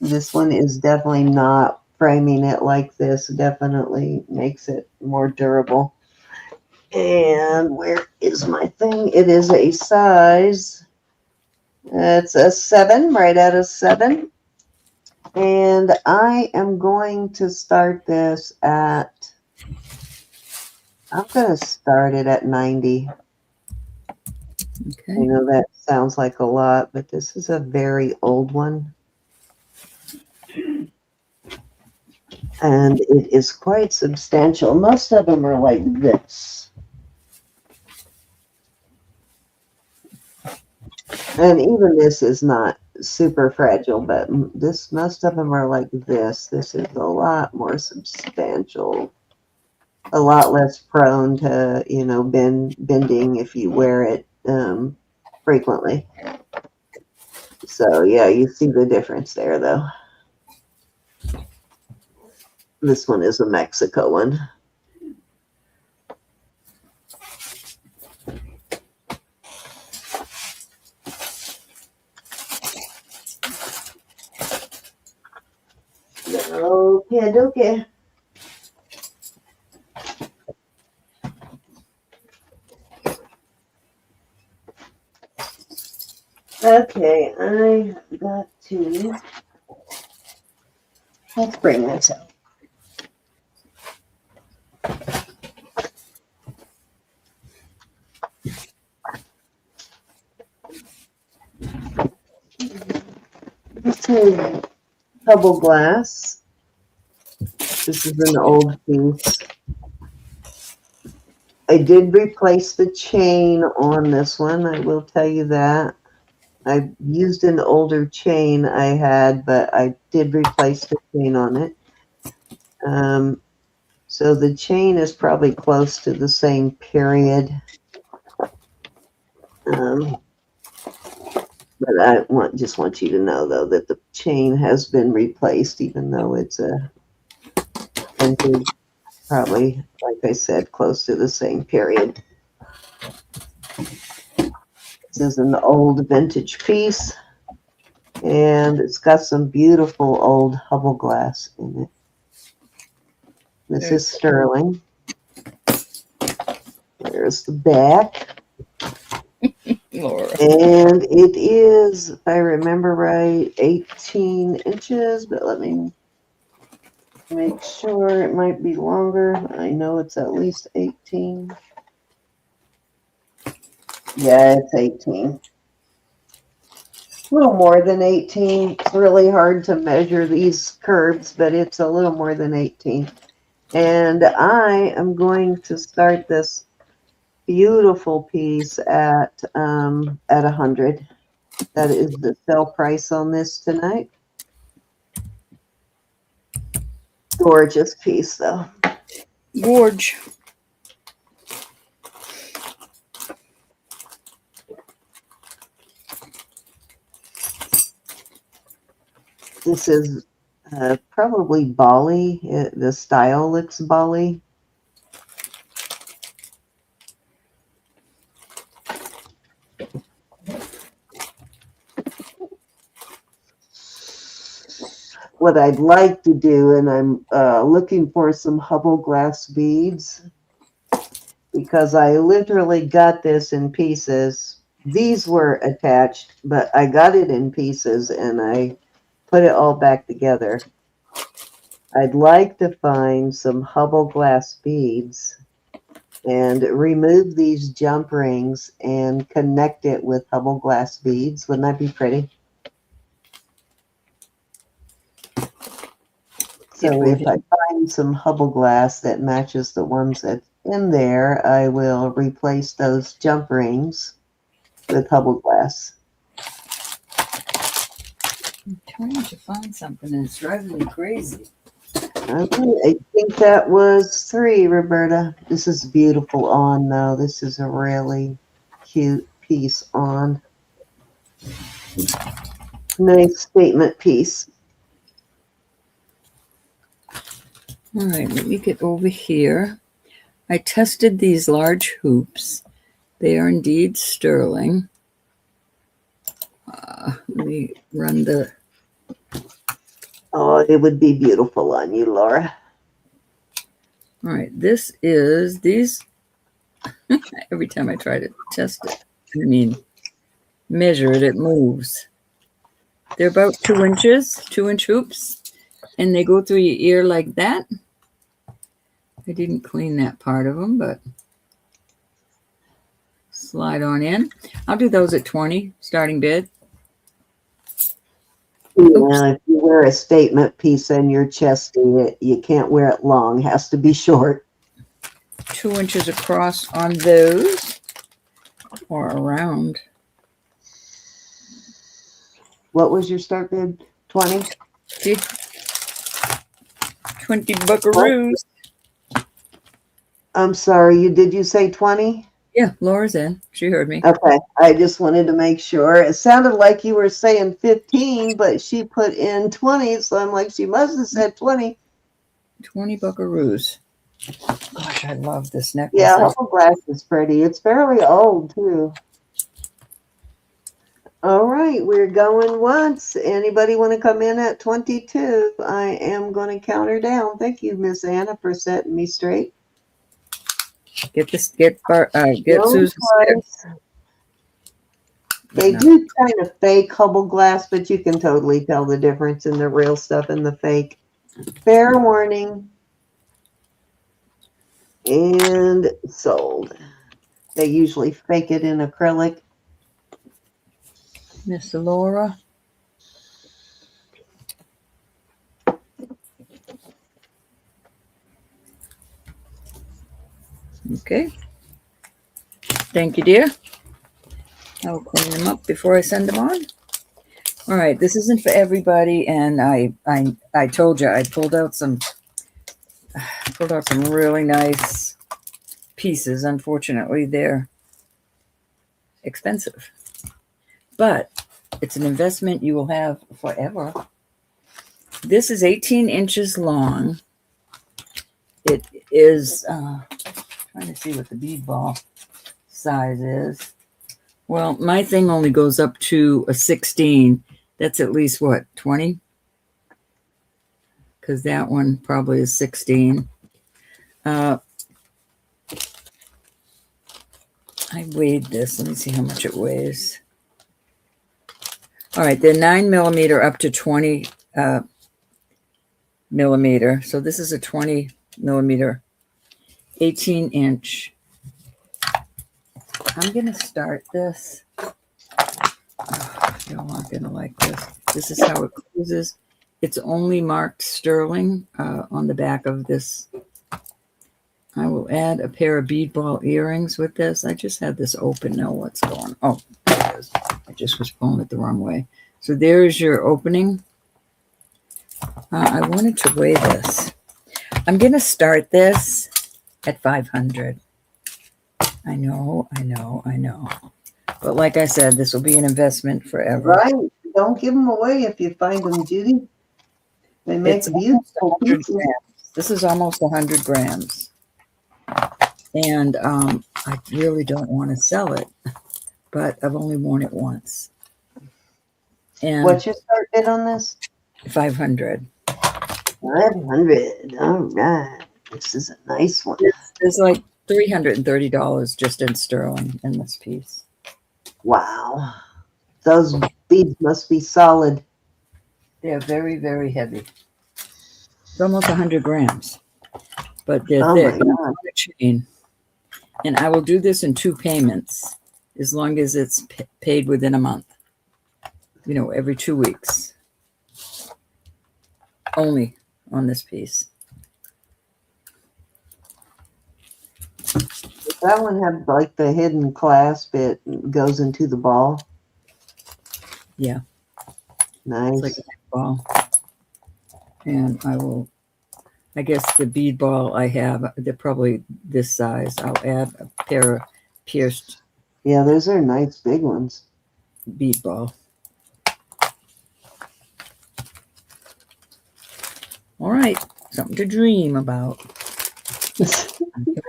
This one is definitely not. Framing it like this definitely makes it more durable. And where is my thing? It is a size. It's a 7, right out of 7. And I am going to start this at, I'm going to start it at 90. Okay. I know that sounds like a lot, but this is a very old one. And it is quite substantial. Most of them are like this. And even this is not super fragile, but this, most of them are like this. This is a lot more substantial, a lot less prone to, you know, bending if you wear it frequently. So yeah, you see the difference there though. This one is a Mexico one. Okay, okay. Okay, I got to, let's bring this out. This is double glass. This is an old piece. I did replace the chain on this one, I will tell you that. I used an older chain I had, but I did replace the chain on it. So the chain is probably close to the same period. But I just want you to know, though, that the chain has been replaced, even though it's a vintage, probably, like I said, close to the same period. This is an old vintage piece, and it's got some beautiful old Hubble glass in it. This is sterling. There's the back. Laura. And it is, if I remember right, 18 inches, but let me make sure. It might be longer. I know it's at least 18. Yeah, it's 18. A little more than 18. It's really hard to measure these curves, but it's a little more than 18. And I am going to start this beautiful piece at 100. That is the sell price on this tonight. Gorgeous piece, though. Gorge. This is probably Bali. The style looks Bali. What I'd like to do, and I'm looking for some Hubble glass beads, because I literally got this in pieces. These were attached, but I got it in pieces and I put it all back together. I'd like to find some Hubble glass beads and remove these jump rings and connect it with Hubble glass beads. Wouldn't that be pretty? So if I find some Hubble glass that matches the ones that's in there, I will replace those jump rings with Hubble glass. I'm trying to find something and it's driving me crazy. Okay, I think that was 3, Roberta. This is beautiful on, though. This is a really cute piece on. Nice statement piece. All right, let me get over here. I tested these large hoops. They are indeed sterling. Let me run the... Oh, it would be beautiful on you, Laura. All right, this is these. Every time I try to test it, measure it, it moves. They're about 2 inches, 2-inch hoops, and they go through your ear like that. I didn't clean that part of them, but slide on in. I'll do those at 20, starting bid. Yeah, if you wear a statement piece in your chest, you can't wear it long. It has to be short. 2 inches across on those, or around. What was your start bid? 20? 20 buckaroos. I'm sorry, did you say 20? Yeah, Laura's in. She heard me. Okay, I just wanted to make sure. It sounded like you were saying 15, but she put in 20, so I'm like, she must have said 20. 20 buckaroos. Gosh, I love this necklace. Yeah, Hubble glass is pretty. It's fairly old, too. All right, we're going once. Anybody want to come in at 22? I am going to count her down. Thank you, Miss Anna, for setting me straight. Get Susan. They do kind of fake Hubble glass, but you can totally tell the difference in the real stuff and the fake. Fair warning. And sold. They usually fake it in acrylic. Miss Laura. Okay. Thank you, dear. I'll clean them up before I send them on. All right, this isn't for everybody, and I told you I pulled out some really nice pieces. Unfortunately, they're expensive, but it's an investment you will have forever. This is 18 inches long. It is trying to see what the bead ball size is. Well, my thing only goes up to a 16. That's at least what, 20? Because that one probably is 16. I weighed this. Let me see how much it weighs. All right, they're 9mm up to 20 millimeter. So this is a 20mm, 18-inch. I'm going to start this. Oh, you're not going to like this. This is how it closes. It's only marked sterling on the back of this. I will add a pair of bead ball earrings with this. I just had this open. Now what's going on? Oh, there it is. I just was pulling it the wrong way. So there's your opening. I wanted to weigh this. I'm going to start this at 500. I know. But like I said, this will be an investment forever. Right. Don't give them away if you find them, Judy. They make beautiful pieces. This is almost 100 grams. And I really don't want to sell it, but I've only worn it once. And what's your start bid on this? 500. 500. All right. This is a nice one. There's like $330 just in sterling in this piece. Wow. Those beads must be solid. They're very, very heavy. It's almost 100 grams, but they're thick. Chain. And I will do this in 2 payments as long as it's paid within a month. You know, every 2 weeks. Only on this piece. Does that one have like the hidden clasp? It goes into the ball. Yeah. Nice. It's like a ball. And I guess the bead ball I have, they're probably this size. I'll add a pair of pierced. Yeah, those are nice big ones. Bead ball. All right. Something to dream about.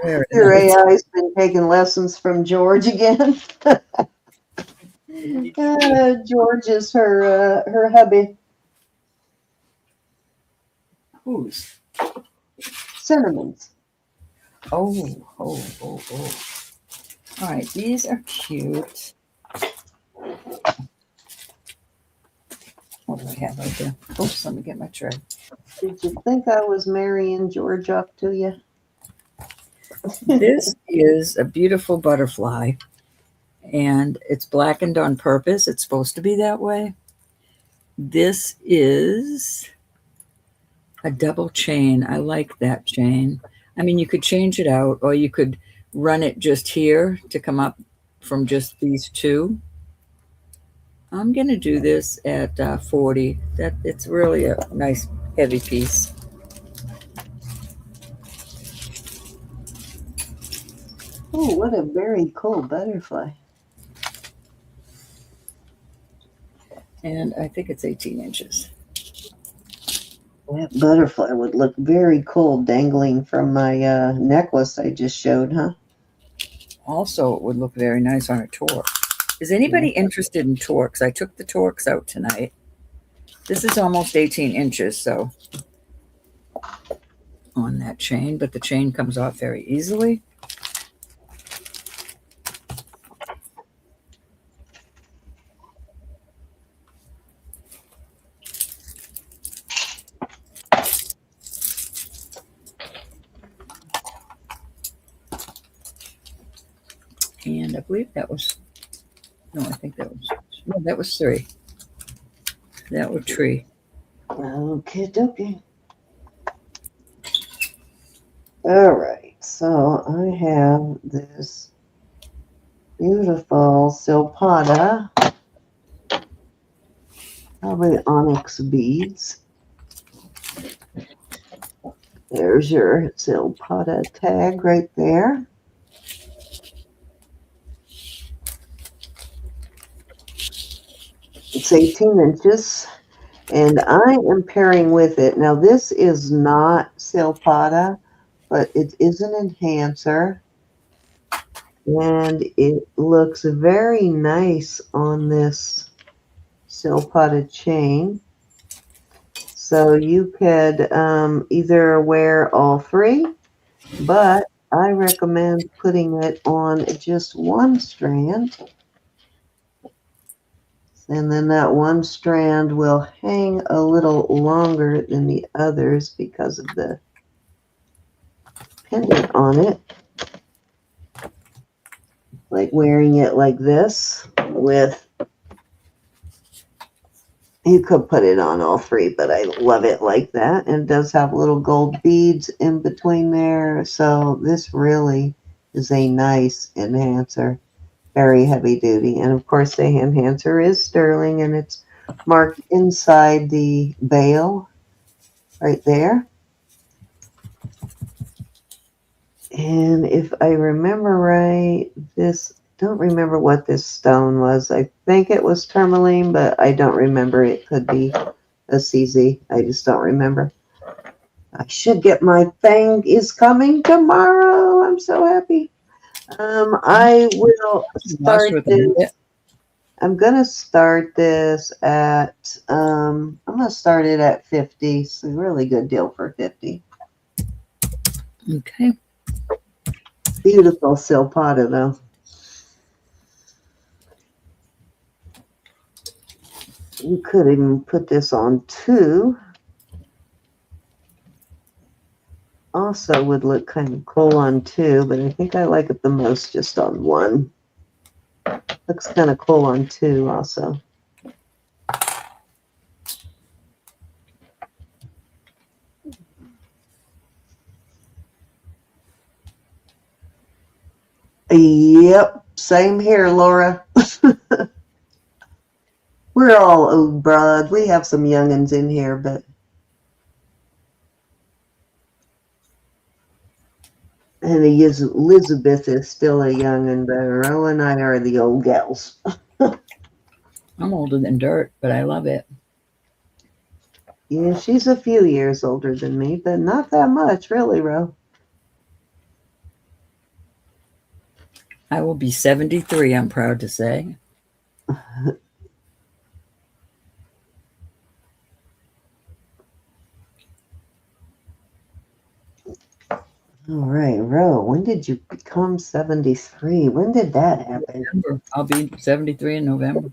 Your AI's been taking lessons from George again. George is her hubby. Whose? Cinnamon's. Oh. All right, these are cute. What do I have right there? Oops, let me get my tray. Did you think I was marrying George up to you? This is a beautiful butterfly, and it's blackened on purpose. It's supposed to be that way. This is a double chain. I like that chain. I mean, you could change it out, or you could run it just here to come up from just these 2. I'm going to do this at 40. It's really a nice heavy piece. Oh, what a very cool butterfly. And I think it's 18 inches. That butterfly would look very cool dangling from my necklace I just showed, huh? Also, it would look very nice on a torque. Is anybody interested in torques? I took the torques out tonight. This is almost 18 inches, so on that chain, but the chain comes off very easily. And I believe that was, no, I think that was, no, that was 3. That was tree. Okay, dokie. All right, so I have this beautiful silpada, probably onyx beads. There's your silpada tag right there. It's 18 inches, and I am pairing with it. Now, this is not silpada, but it is an enhancer, and it looks very nice on this silpada chain. So you could either wear all 3, but I recommend putting it on just one strand. And then that one strand will hang a little longer than the others because of the pendant on it. Like wearing it like this with, you could put it on all three, but I love it like that. And it does have little gold beads in between there. So this really is a nice enhancer. Very heavy duty. And of course the enhancer is sterling and it's marked inside the bail right there. And if I remember right, don't remember what this stone was. I think it was tourmaline, but I don't remember. It could be a CZ. I just don't remember. I should get my thing is coming tomorrow. I'm so happy. I will start this. I'm going to start this at, I'm going to start it at 50. It's a really good deal for 50. Okay. Beautiful silpada though. You could even put this on 2. Also would look kind of cool on 2, but I think I like it the most just on 1. Looks kind of cool on 2 also. Yep, same here, Laura. We're all old broad. We have some youngins in here, but and Elizabeth is still a youngin', but Ro and I are the old gals. I'm older than dirt, but I love it. Yeah, she's a few years older than me, but not that much, really, Ro. I will be 73, I'm proud to say. All right, Ro, when did you become 73? When did that happen? November. I'll be 73 in November.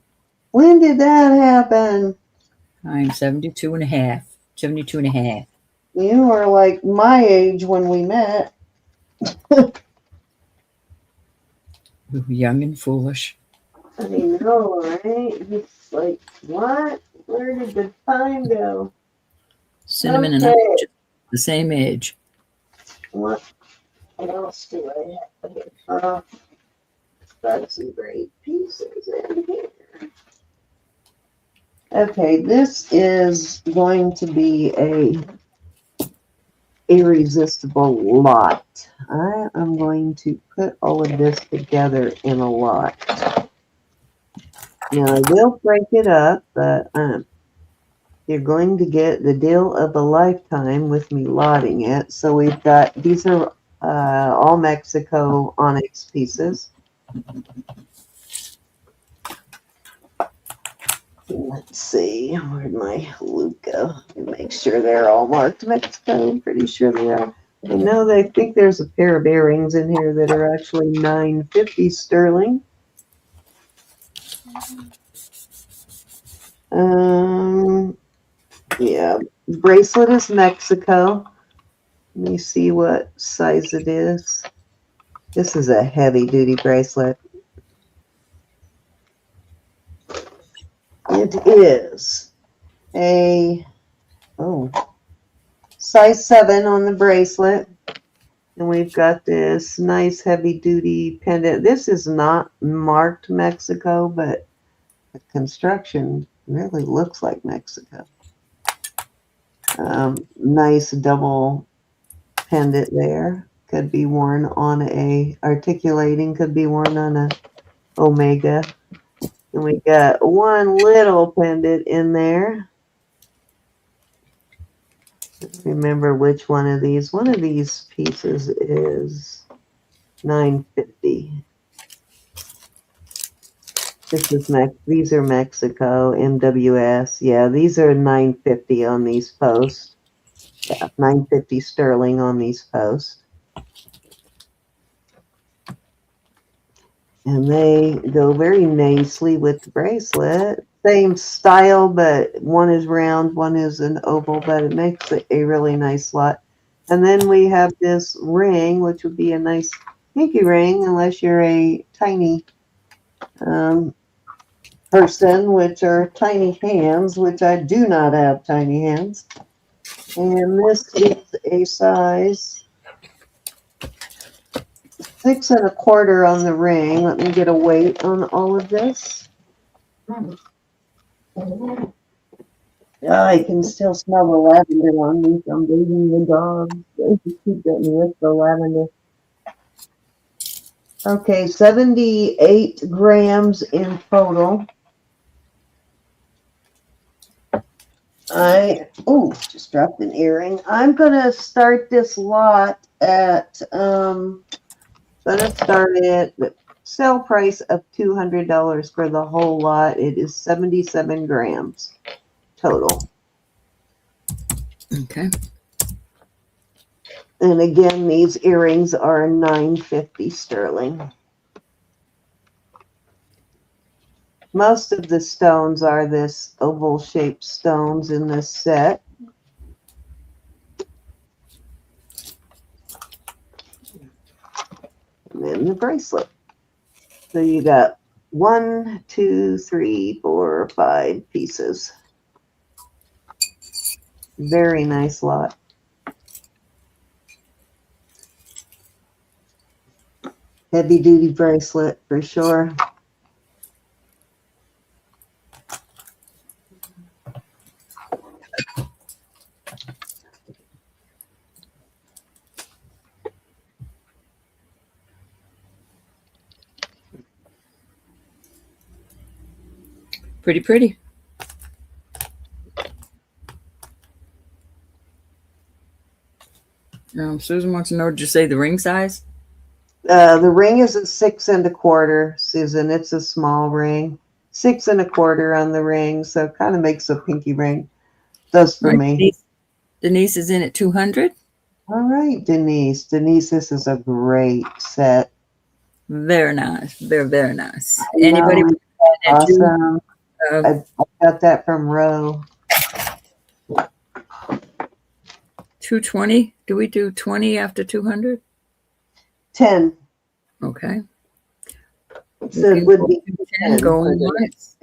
When did that happen? I'm 72 and a half. 72 and a half. You were like my age when we met. Young and foolish. I know, right? It's like, what? Where did the time go? Cinnamon and I are the same age. What else do I have here? Got some great pieces in here. Okay, this is going to be a irresistible lot. I am going to put all of this together in a lot. Now I will break it up, but you're going to get the deal of a lifetime with me lotting it. So we've got, these are all Mexico onyx pieces. Let's see, where'd my loop go? Make sure they're all marked Mexico. I'm pretty sure they are. I know they think there's a pair of earrings in here that are actually $9.50 sterling. Yeah, bracelet is Mexico. Let me see what size it is. This is a heavy duty bracelet. It is a size 7 on the bracelet. And we've got this nice heavy duty pendant. This is not marked Mexico, but the construction really looks like Mexico. Nice double pendant there. Could be worn on a articulating, could be worn on a omega. And we got one little pendant in there. Remember which one of these. One of these pieces is $9.50. This is these are Mexico, MWS. Yeah, these are $9.50 on these posts. Yeah, $9.50 sterling on these posts. And they go very nicely with the bracelet. Same style, but one is round, one is an oval, but it makes it a really nice lot. And then we have this ring, which would be a nice pinky ring, unless you're a tiny person, which are tiny hands, which I do not have tiny hands. And this is a size 6 1/4 on the ring. Let me get a weight on all of this. I can still smell the lavender on me from bathing the dog. They keep getting with the lavender. Okay, 78 grams in total. Just dropped an earring. I'm gonna start this lot at start it with sale price of $200 for the whole lot. It is 77 grams total. Okay. And again, these earrings are $9.50 sterling. Most of the stones are this oval shaped stones in this set. And then the bracelet. So you got 1, 2, 3, 4, 5 pieces. Very nice lot. Heavy duty bracelet for sure. Pretty, pretty. Susan wants to know, did you say the ring size? The ring is a 6 1/4, Susan. It's a small ring. 6 1/4 on the ring, so it kind of makes a pinky ring. Does for me. Denise is in at 200. All right, Denise. Denise, this is a great set. Very nice. Very, very nice. Anybody? Awesome. I got that from Roe. 220. Do we do 20 after 200? 10. Okay. So it would be 10 going once.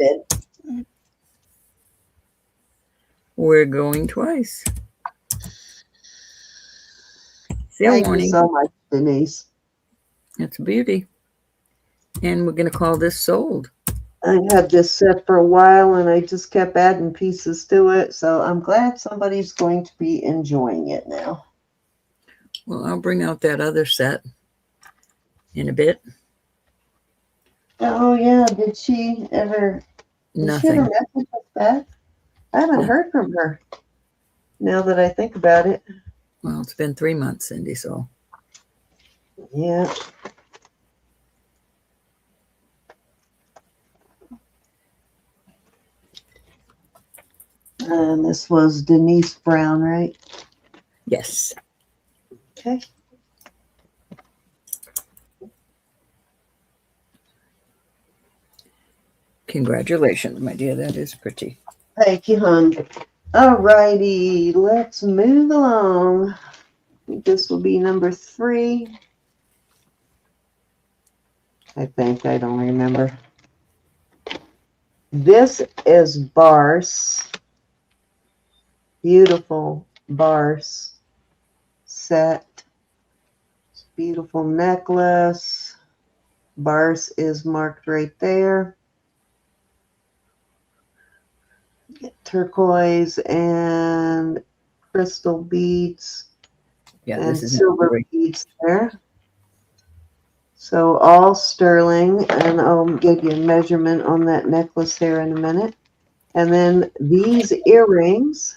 We're going twice. Thank you so much, Denise. It's a beauty. And we're going to call this sold. I had this set for a while and I just kept adding pieces to it. So I'm glad somebody's going to be enjoying it now. Well, I'll bring out that other set in a bit. Oh, yeah. Did she ever? Nothing. Did she ever message us back? I haven't heard from her now that I think about it. Well, it's been 3 months, Cindy, so. Yeah. And this was Denise Brown, right? Yes. Okay. Congratulations, my dear. That is pretty. Thank you, hon. All righty. Let's move along. This will be number 3. I think. I don't remember. This is Barse. Beautiful Barse set. Beautiful necklace. Barse is marked right there. Turquoise and crystal beads. Yeah, and this is silver beads there. So all sterling, and I'll give you a measurement on that necklace here in a minute. And then these earrings,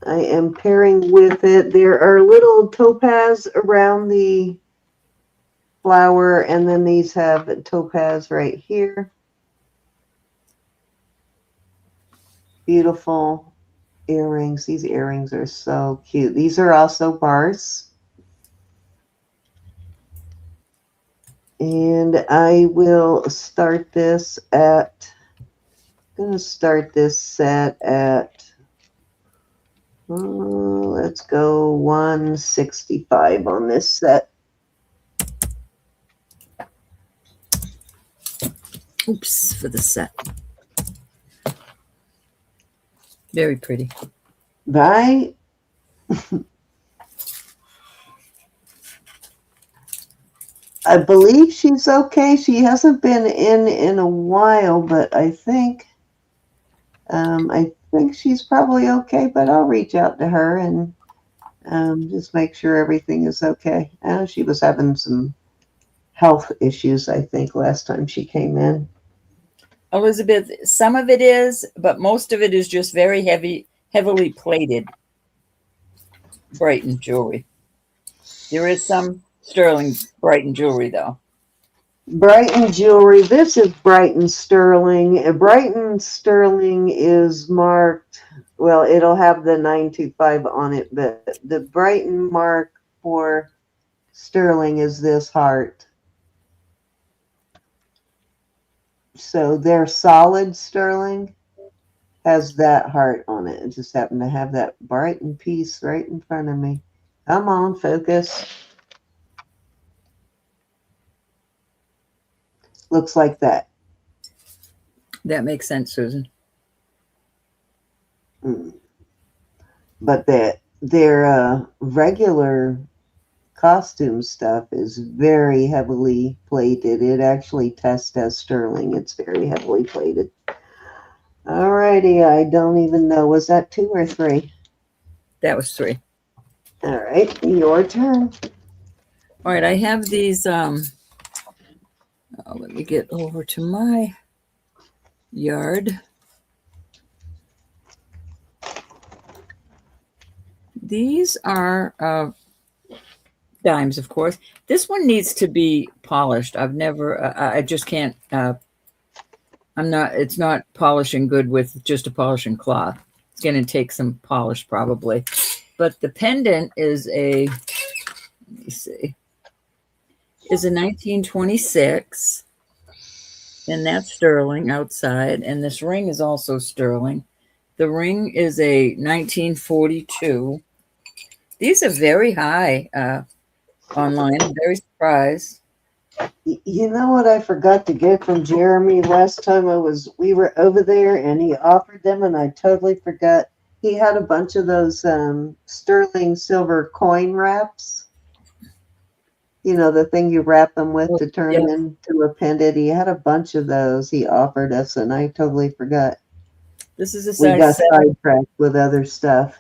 I am pairing with it. There are little topaz around the flower, and then these have topaz right here. Beautiful earrings. These earrings are so cute. These are also Barse. And I will start this at, I'm going to start this set at, let's go 165 on this set. Oops, for the set. Very pretty. Right? I believe she's okay. She hasn't been in a while, but I think she's probably okay. But I'll reach out to her and just make sure everything is okay. She was having some health issues, I think, last time she came in. Elizabeth, some of it is, but most of it is just very heavily plated Brighton jewelry. There is some sterling Brighton jewelry, though. Brighton Jewelry. This is Brighton Sterling. Brighton Sterling is marked, well, it'll have the 925 on it, but the Brighton mark for Sterling is this heart. So their solid sterling has that heart on it. I just happen to have that Brighton piece right in front of me. Come on, focus. Looks like that. That makes sense, Susan. But their regular costume stuff is very heavily plated. It actually tests as sterling. It's very heavily plated. Alrighty, I don't even know. Was that 2 or 3? That was 3. All right, your turn. All right, I have these. Let me get over to my yard. These are dimes, of course. This one needs to be polished. I've never, I just can't, it's not polishing good with just a polishing cloth. It's going to take some polish probably. But the pendant is let me see, is a 1926. And that's sterling outside. And this ring is also sterling. The ring is a 1942. These are very high online. I'm very surprised. You know what I forgot to get from Jeremy last time we were over there and he offered them and I totally forgot. He had a bunch of those sterling silver coin wraps. You know, the thing you wrap them with to turn them into a pendant. He had a bunch of those he offered us and I totally forgot. This is a We got size 7. sidetracked with other stuff.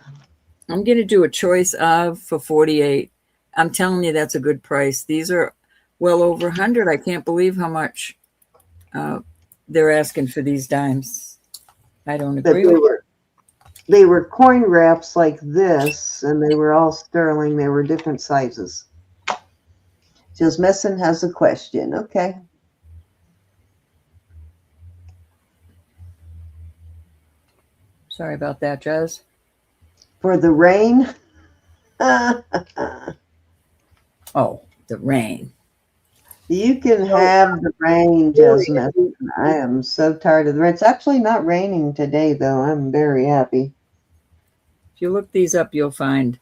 I'm going to do a choice of for 48. I'm telling you, that's a good price. These are well over 100. I can't believe how much they're asking for these dimes. I don't agree with it. They were coin wraps like this, and they were all sterling. They were different sizes. Just Messin has a question. Okay. Sorry about that, Jazz. For the rain? Oh, the rain. You can have the rain, just Messin. I am so tired of the rain. It's actually not raining today, though. I'm very happy. If you look these up, you'll find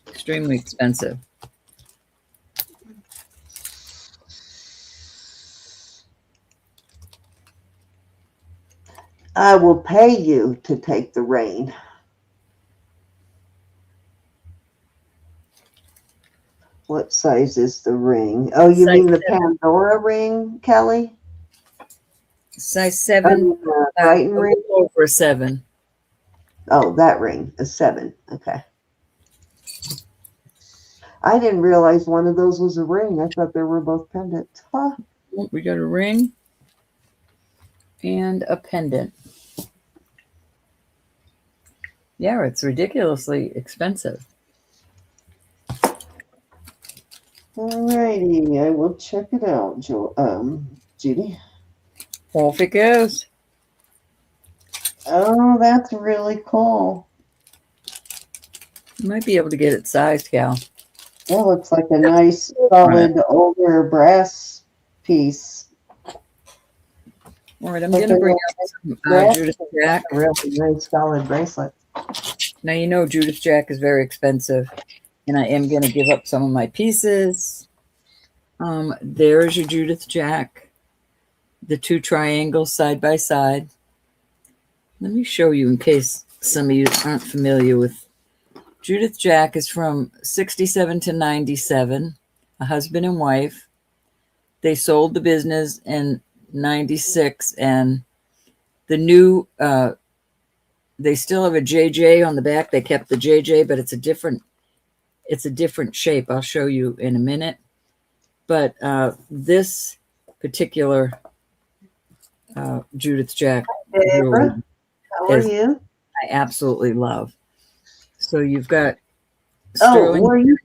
extremely expensive. I will pay you to take the rain. What size is the ring? Oh, you mean the Pandora ring, Kelly? Size 7. Brighton ring? Over a 7. Oh, that ring, a 7. Okay. I didn't realize one of those was a ring. I thought they were both pendants. Huh? We got a ring and a pendant. Yeah, it's ridiculously expensive. Alrighty, I will check it out, Judy. Off it goes. Oh, that's really cool. You might be able to get it sized, Cal. That looks like a nice, solid, older brass piece. All right, I'm Like going to a bring nice out some brass Judith piece. Jack. A really nice, solid bracelet. Now, you know Judith Jack is very expensive, and I am going to give up some of my pieces. There's your Judith Jack, the two triangles side by side. Let me show you in case some of you aren't familiar with Judith Jack. Is from 67 to 97, a husband and wife. They sold the business in 96, and the new they still have a JJ on the back. They kept the JJ, but it's a different shape. I'll show you in a minute. But this particular Judith Jack jewelry Deborah, how are you? I absolutely love. So you've got Oh, sterling were you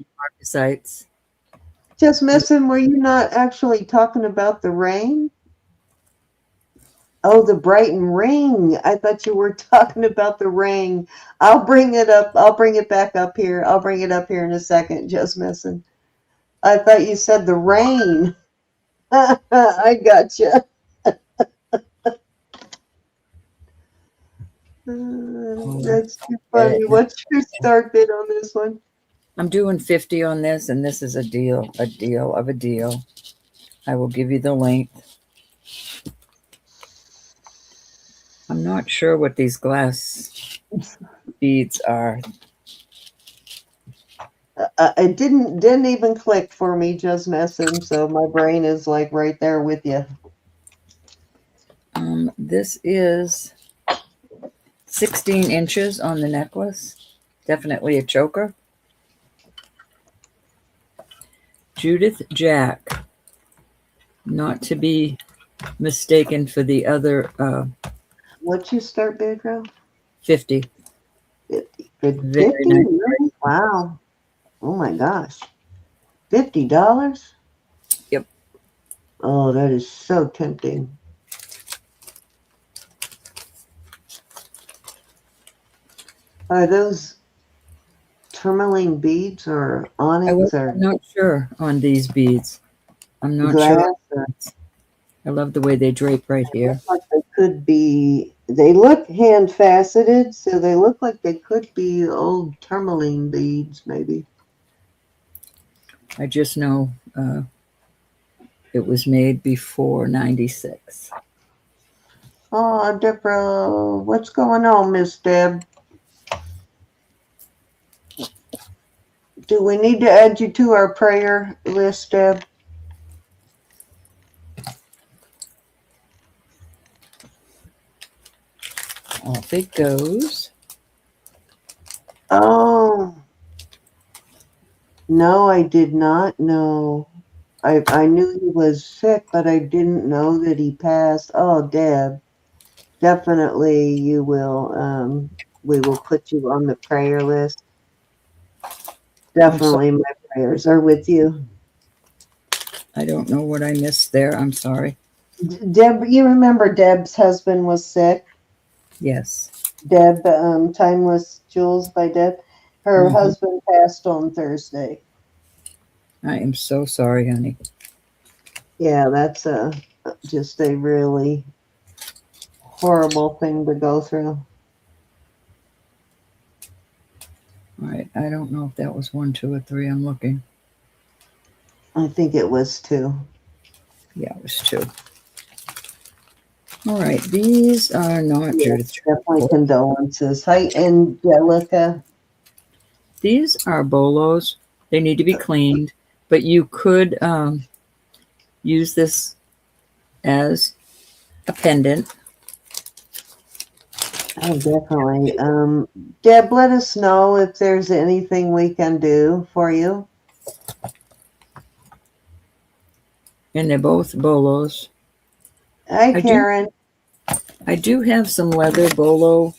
sites. just missing? Were you not actually talking about the rain? Oh, the Brighton ring. I thought you were talking about the ring. I'll bring it up. I'll bring it back up here. I'll bring it up here in a second. Just missing. I thought you said the rain. I gotcha. That's too funny. What's your start bid on this one? I'm doing 50 on this, and this is a deal of a deal. I will give you the link. I'm not sure what these glass beads are. It didn't even click for me, just messing. So my brain is like right there with you. This is 16 inches on the necklace. Definitely a choker. Judith Jack, not to be mistaken for the other What's your start bid, Ro? 50. 50. Very 50? nice. Really? Wow. Oh my gosh. $50? Yep. Oh, that is so tempting. Are those tourmaline beads or onyx or I'm not sure on these beads. I'm not glass? sure. Or, I love the way they drape right here. like they could be. They look hand faceted, so they look like they could be old tourmaline beads, maybe. I just know it was made before 96. Oh, Deborah, what's going on, Miss Deb? Do we need to add you to our prayer list, Deb? Off it goes. Oh, no, I did not know. I knew he was sick, but I didn't know that he passed. Oh, Deb, definitely you will. We will put you on the prayer list. Definitely, my prayers are with you. I don't know what I missed there. I'm sorry. Deb, you remember Deb's husband was sick? Yes. Deb, Timeless Jewels by Deb. Her husband passed on Thursday. I am so sorry, honey. Yeah, that's just a really horrible thing to go through. All right. I don't know if that was 1, 2, or 3. I'm looking. I think it was 2. Yeah, it was 2. All right. These are not Judith. Definitely condolences. Hi, Angelica. These are bolos. They need to be cleaned, but you could use this as a pendant. Oh, definitely. Deb, let us know if there's anything we can do for you. And they're both bolos. Hi, Karen. I do have some leather bolo.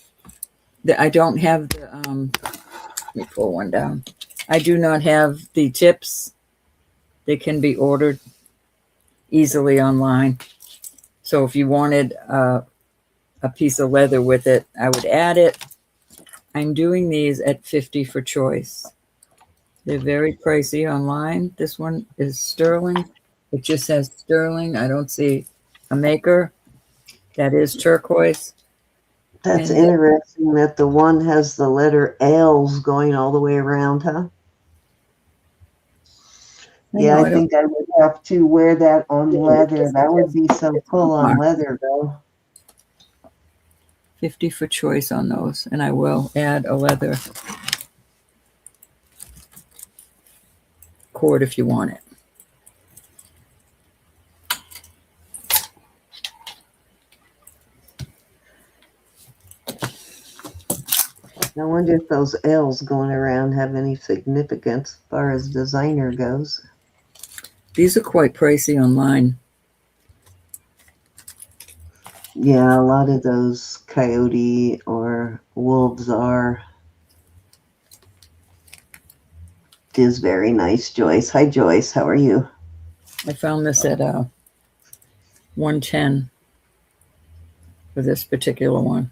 I don't have the, let me pull one down. I do not have the tips. They can be ordered easily online. So if you wanted a piece of leather with it, I would add it. I'm doing these at 50 for choice. They're very pricey online. This one is sterling. It just says sterling. I don't see a maker. That is turquoise. That's And interesting that the one has the letter L's going all the way around, huh? I Yeah, know I I don't think I would have to wear that on it leather. doesn't That would be so it's cool on more. leather, though. 50 for choice on those, and I will add a leather cord if you want it. I wonder if those L's going around have any significance as far as designer goes. These are quite pricey online. Yeah, a lot of those coyote or wolves are. It is very nice, Joyce. Hi, Joyce. How are you? I found this at 110 for this particular one.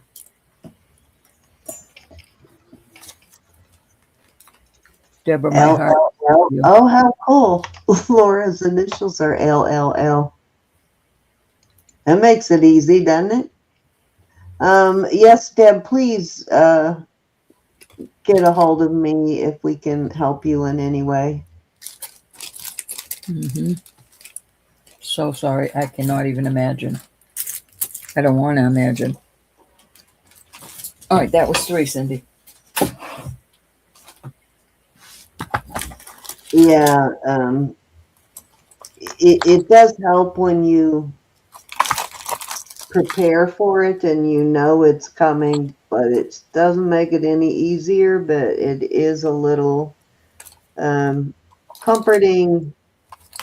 Deborah, my heart. LLL. Oh, how cool. Laura's initials are LLL. That makes it easy, doesn't it? Yes, Deb, please get a hold of me if we can help you in any way. So sorry. I cannot even imagine. I don't want to imagine. All right, that was 3, Cindy. Yeah, it does help when you prepare for it and you know it's coming, but it doesn't make it any easier, but it is a little comforting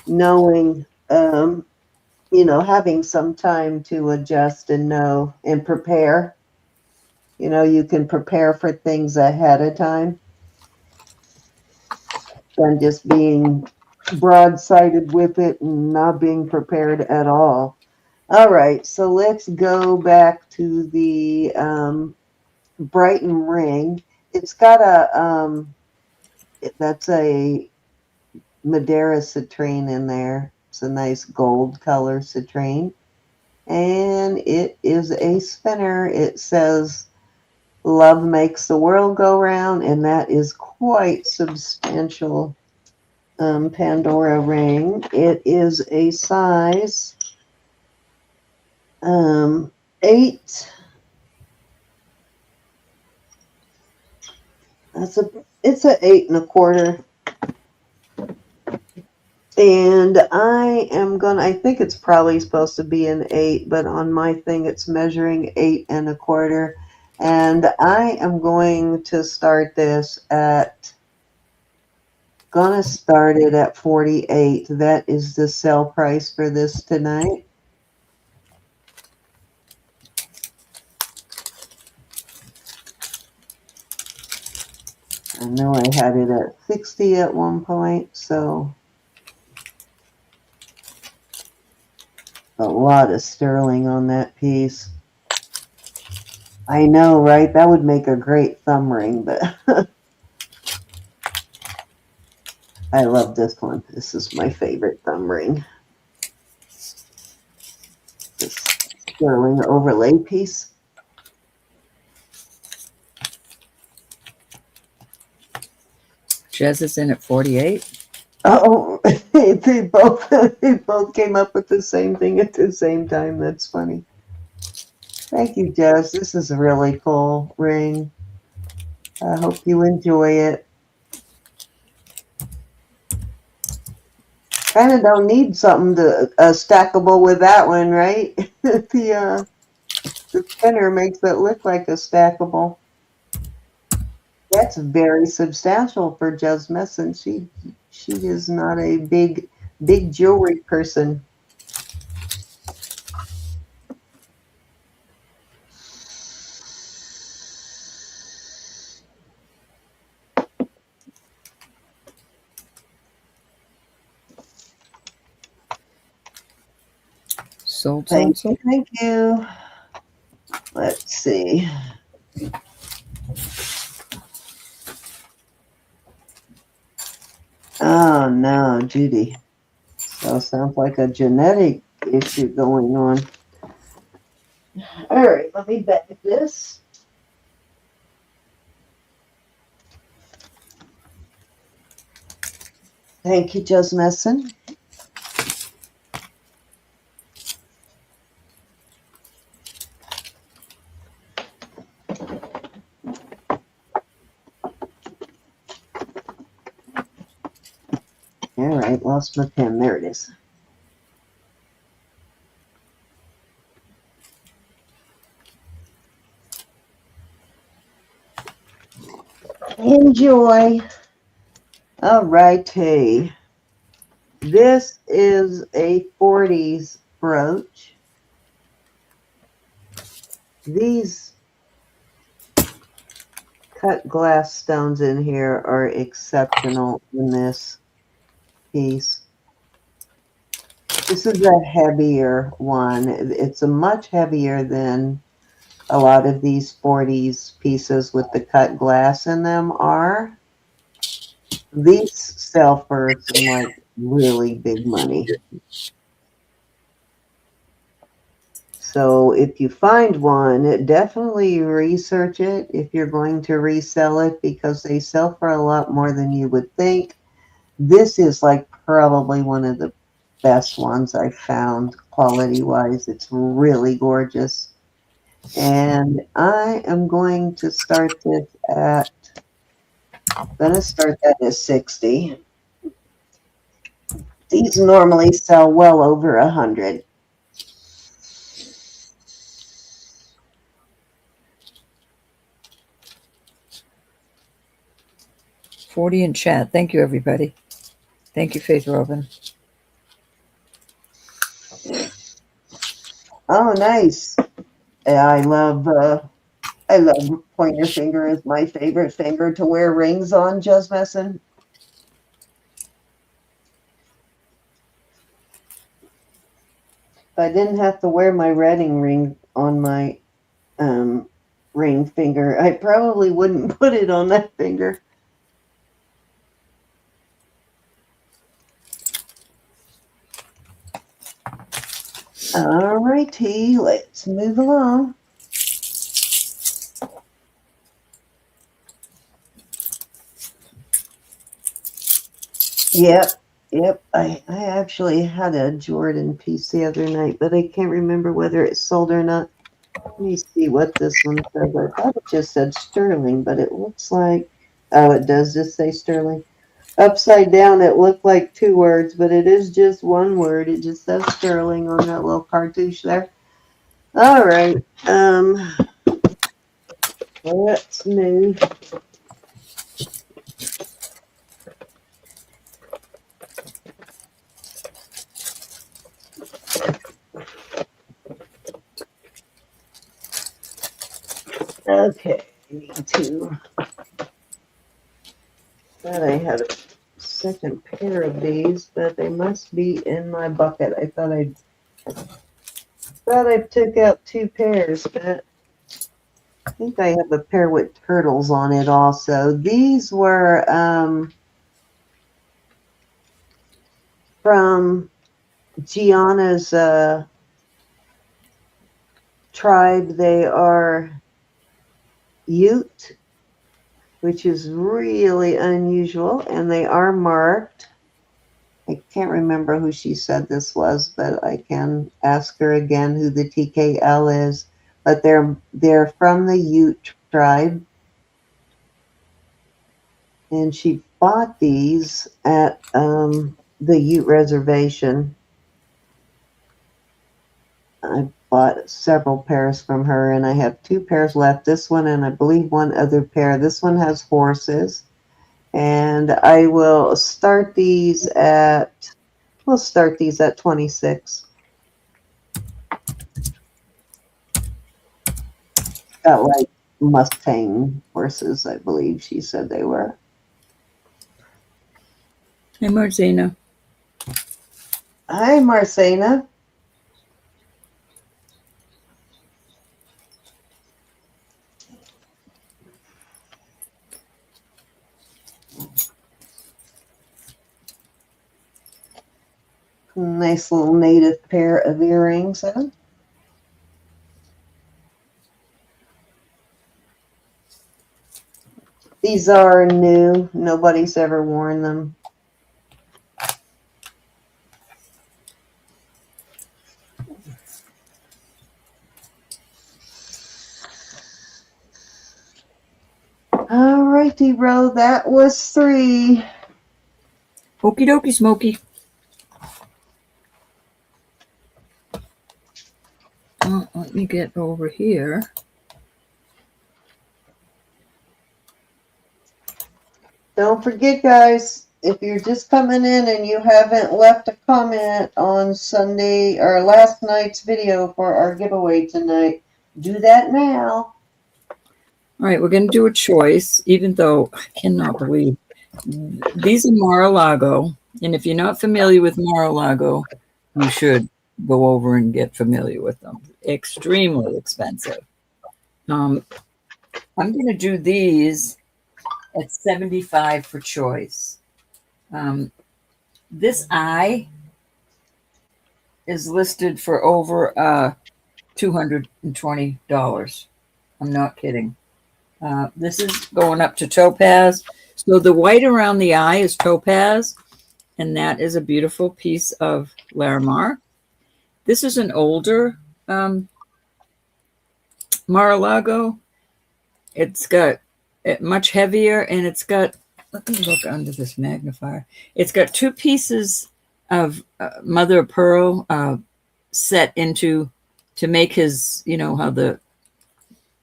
knowing, having some time to adjust and know and prepare. You can prepare for things ahead of time than just being broadsided with it and not being prepared at all. All right, so let's go back to the Brighton ring. It's got that's a Madeira citrine in there. It's a nice gold color citrine. And it is a spinner. It says, "Love makes the world go round," and that is quite substantial Pandora ring. It is a size 8. It's a 8 1/4. And I think it's probably supposed to be an 8, but on my thing it's measuring 8 1/4. And I am going to start this gonna start it at 48. That is the sell price for this tonight. I know I had it at 60 at one point, so a lot of sterling on that piece. I know, right? That would make a great thumb ring, but I love this one. This is my favorite thumb ring. This sterling overlay piece. Jez is in at 48. Oh, they both came up with the same thing at the same time. That's funny. Thank you, Jess. This is a really cool ring. I hope you enjoy it. Kind of don't need something to stackable with that one, right? The spinner makes it look like a stackable. That's very substantial for Jez Messon. She is not a big jewelry person. Sold. Thank you. Let's see. Oh no, Judy. So sounds like a genetic issue going on. All right, let me bag this. Thank you, Just Messin. All right, lost my pen. There it is. Enjoy. All righty. This is a 40s brooch. These cut glass stones in here are exceptional in this piece. This is a heavier one. It's a much heavier than a lot of these 40s pieces with the cut glass in them are. These sell for some like really big money. So if you find one, definitely research it if you're going to resell it, because they sell for a lot more than you would think. This is like probably one of the best ones I've found quality wise. It's really gorgeous. And I am going to start this at, at 60. These normally sell well over 100. $40 in chat. Thank you, everybody. Thank you, Faith Robin. Oh, nice. I love pointer finger is my favorite finger to wear rings on, Just Messin. If I didn't have to wear my wedding ring on my ring finger, I probably wouldn't put it on that finger. All righty, let's move along. Yep. I actually had a Jordan piece the other night, but I can't remember whether it sold or not. Let me see what this one says. I thought it just said sterling, but it looks like, oh, it does just say sterling. Upside down, it looked like 2 words, but it is just 1 word. It just says sterling on that little cartouche there. All right. Let's move. Okay, me too. Thought I had a second pair of these, but they must be in my bucket. I thought I took out 2 pairs, but I think I have a pair with turtles on it also. These were from Gianna's tribe. They are Ute, which is really unusual, and they are marked. I can't remember who she said this was, but I can ask her again who the TKL is. But they're from the Ute tribe, and she bought these at the Ute reservation. I bought several pairs from her, and I have 2 pairs left. This one and I believe 1 other pair. This one has horses, and I will start these at. We'll start these at 26. Got like Mustang horses, I believe she said they were. Hey, Marcina. Hi, Marcena. Nice little native pair of earrings, huh? These are new. Nobody's ever worn them. All righty, Ro. That was 3. Okie dokie, Smokey. Let me get over here. Don't forget, guys, if you're just coming in and you haven't left a comment on Sunday or last night's video for our giveaway tonight, do that now. All right, we're going to do a choice, even though I cannot believe these are Mar-a-Lago. And if you're not familiar with Mar-a-Lago, you should go over and get familiar with them. Extremely expensive. I'm going to do these at $75 for choice. This eye is listed for over $220. I'm not kidding. This is going up to topaz. So the white around the eye is topaz, and that is a beautiful piece of Larimar. This is an older Mar-a-Lago. It's got it much heavier, and it's got, let me look under this magnifier. It's got 2 pieces of mother of pearl set into to make his, you know how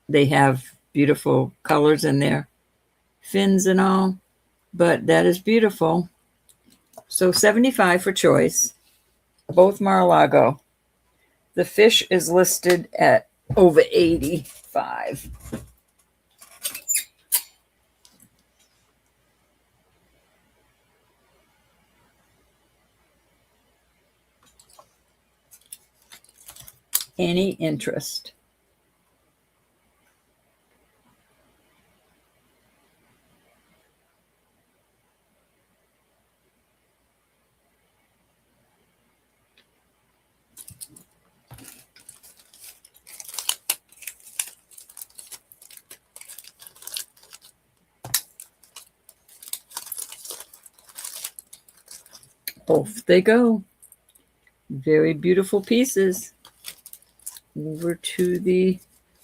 they have beautiful colors in their fins and all, but that is beautiful. So $75 for choice, both Mar-a-Lago. The fish is listed at over $85. Any interest? Off they go. Very beautiful pieces. Over to the,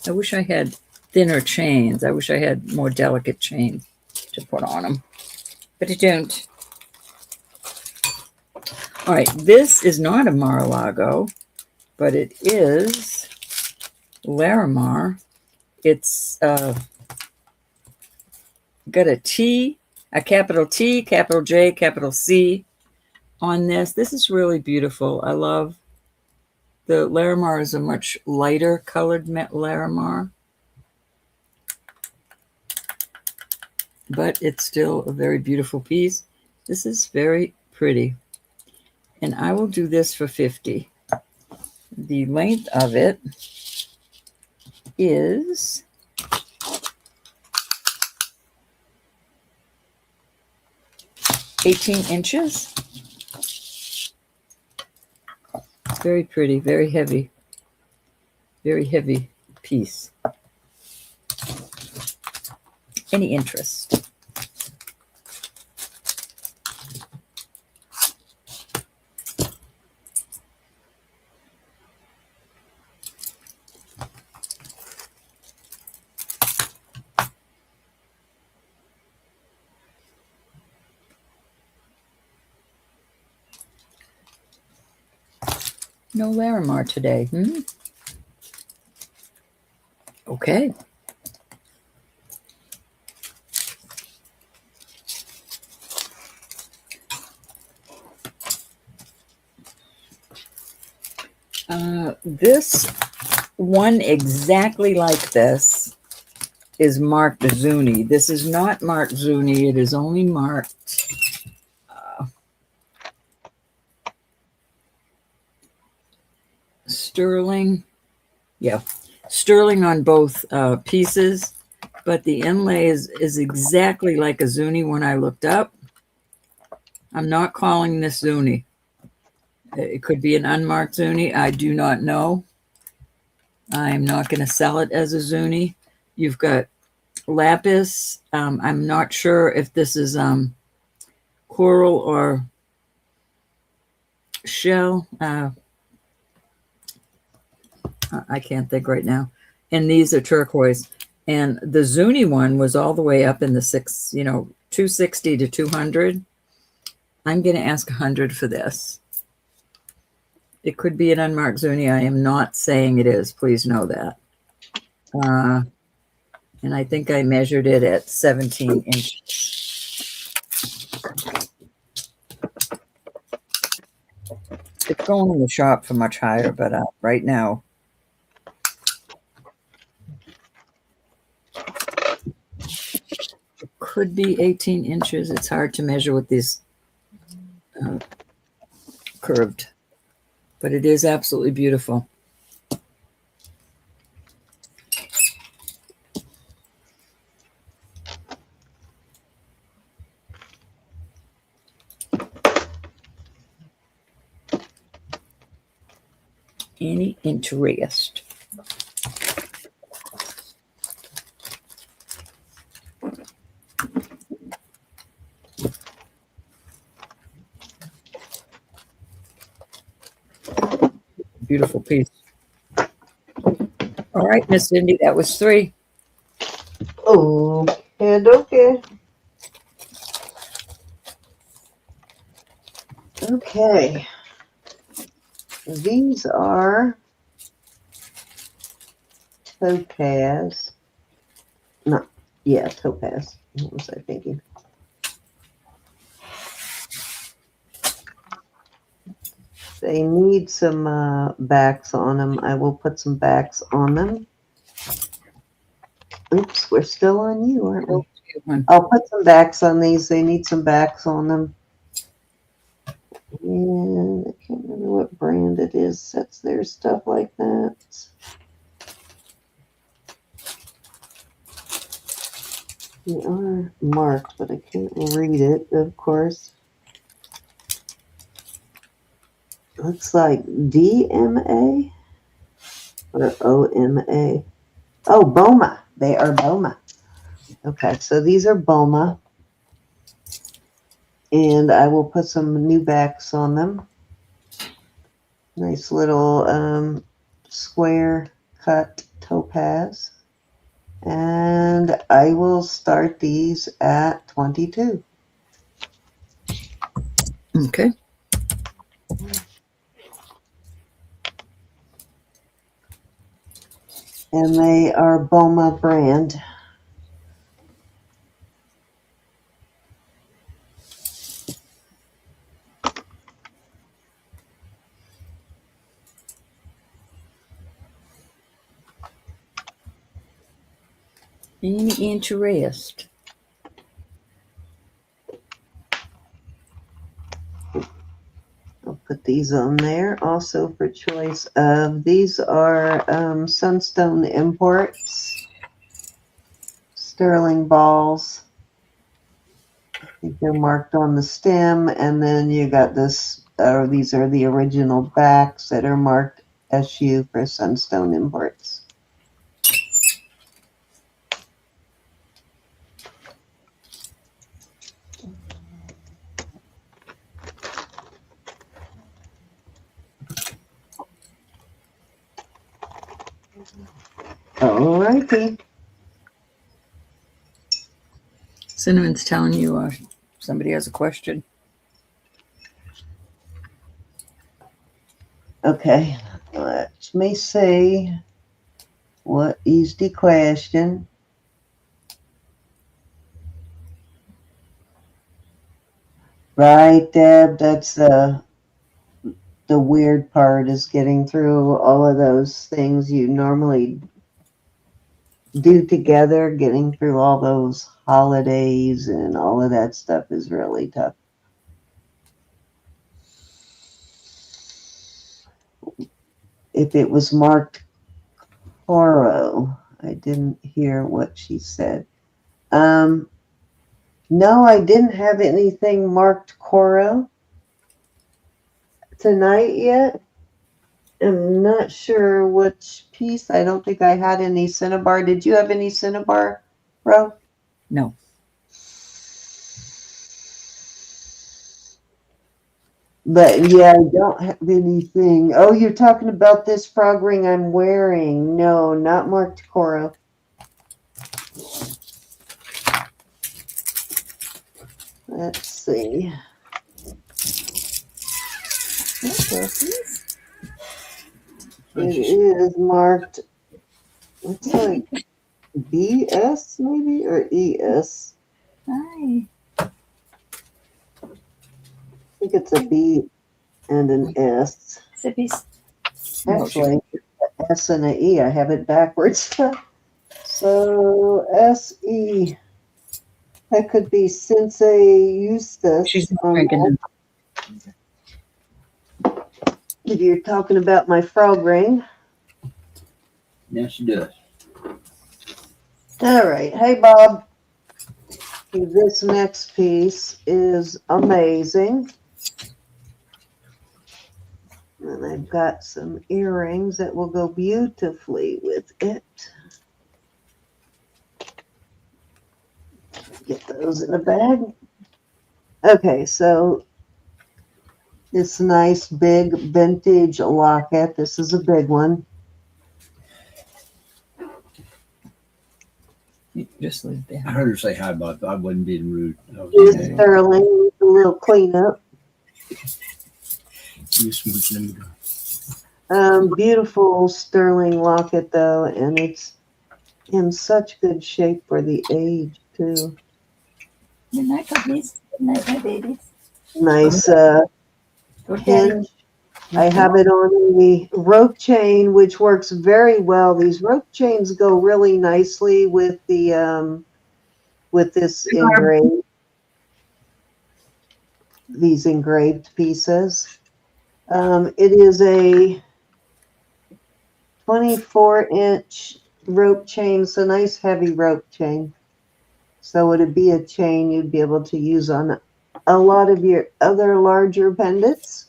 I wish I had thinner chains. I wish I had more delicate chains to put on them, but I don't. All right, this is not a Mar-a-Lago, but it is Larimar. It's got a T, a capital T, capital J, capital C on this. This is really beautiful. I love the Larimar is a much lighter colored Larimar, but it's still a very beautiful piece. This is very pretty. And I will do this for $50. The length of it is 18 inches. Very pretty, very heavy piece. Any interest? No Larimar today, Okay. This one exactly like this is marked Zuni. This is not marked Zuni. It is only marked sterling. Yeah, sterling on both pieces, but the inlay is exactly like a Zuni when I looked up. I'm not calling this Zuni. It could be an unmarked Zuni. I do not know. I'm not going to sell it as a Zuni. You've got lapis. I'm not sure if this is coral or shell. I can't think right now. And these are turquoise. And the Zuni one was all the way up in the 260 to 200. I'm going to ask 100 for this. It could be an unmarked Zuni. I am not saying it is. Please know that. And I think I measured it at 17 inches. It's going in the shop for much higher, but right now, it could be 18 inches. It's hard to measure with these curved, but it is absolutely beautiful. Any interest? Beautiful piece. All right, Miss Cindy, that was 3. Oh, and okay. Okay. These are topaz. Topaz. What was I thinking? They need some backs on them. I will put some backs on them. Oops, we're still on you, aren't we? I'll put some backs on these. They need some backs on them. And I can't remember what brand it is. That's their stuff like that. They are marked, but I can't read it, of course. Looks like DMA or OMA. Oh, BOMA. They are BOMA. Okay, so these are BOMA. And I will put some new backs on them. Nice little square cut topaz. And I will start these at 22. Okay. And they are BOMA brand. Any interest? I'll put these on there also for choice of. These are Sunstone Imports. Sterling balls. I think they're marked on the stem. And then you got this, these are the original backs that are marked SU for Sunstone Imports. All righty. Cinnamon's telling you somebody has a question. Okay, let me see. What is the question? Right, Deb, that's the weird part, is getting through all of those things you normally do together. Getting through all those holidays and all of that stuff is really tough. If it was marked Coro, I didn't hear what she said. No, I didn't have anything marked Coro. tonight yet. I'm not sure which piece. I don't think I had any cinnabar. Did you have any cinnabar, Ro? No. But yeah, I don't have anything. Oh, you're talking about this frog ring I'm wearing. No, not marked coral. Let's see. It is marked, looks like BS maybe, or ES. Hi. I think it's a B and an S. Sippies. Actually, S and an E. I have it backwards. So SE. That could be Sensei Eustace. She's drinking. If you're talking about my frog ring. Yes, she does. All right. Hey, Bob. This next piece is amazing. And I've got some earrings that will go beautifully with it. Get those in a bag. Okay, so this nice big vintage locket. This is a big one. Just leave it I there. heard her say hi, but I wasn't being rude. I was It's okay. sterling, a little cleanup. You smooch them go. Beautiful sterling locket though, and it's in such good shape for the age too. Good night, puppies. Good night, my babies. Nice Go hinge. I have it on the rope chain, which works very well. These rope chains go really nicely with the with this engraved, these engraved pieces. It is a 24-inch rope chain, so nice heavy rope chain. So it'd be a chain you'd be able to use on a lot of your other larger pendants.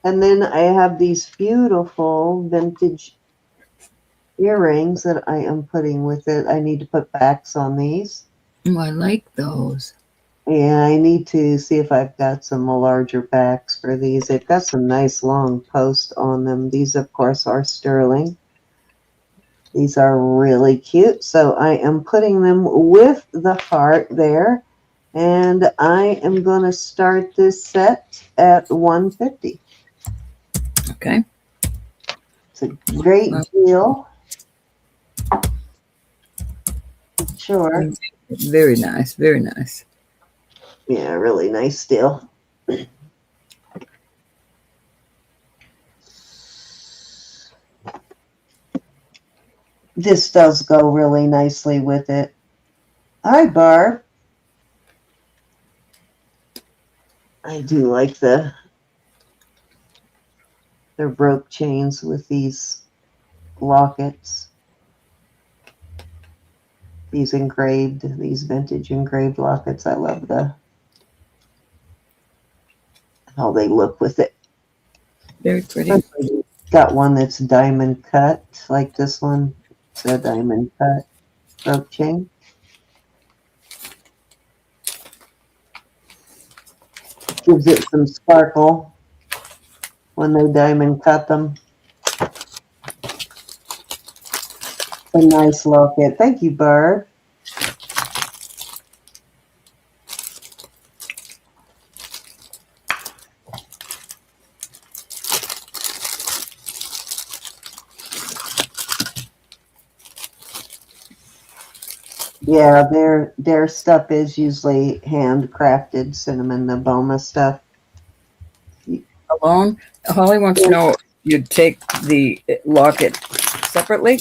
And then I have these beautiful vintage earrings that I am putting with it. I need to put backs on these. Oh, I like those. Yeah, I need to see if I've got some larger backs for these. They've got some nice long posts on them. These, of course, are sterling. These are really cute. So I am putting them with the heart there. And I am going to start this set at $150. Okay. It's a great deal. Sure. Very nice. Very nice. Yeah, really nice deal. This does go really nicely with it. Hi, Barb. I do like the rope chains with these lockets. These vintage engraved lockets. I love how they look with it. Very pretty. Got one that's diamond cut, like this one. It's a diamond cut rope chain. Gives it some sparkle when they diamond cut them. A nice locket. Thank you, Barb. Yeah, their stuff is usually handcrafted cinnamon, the Boma stuff. Alone. Holly wants to know if you'd take the locket separately.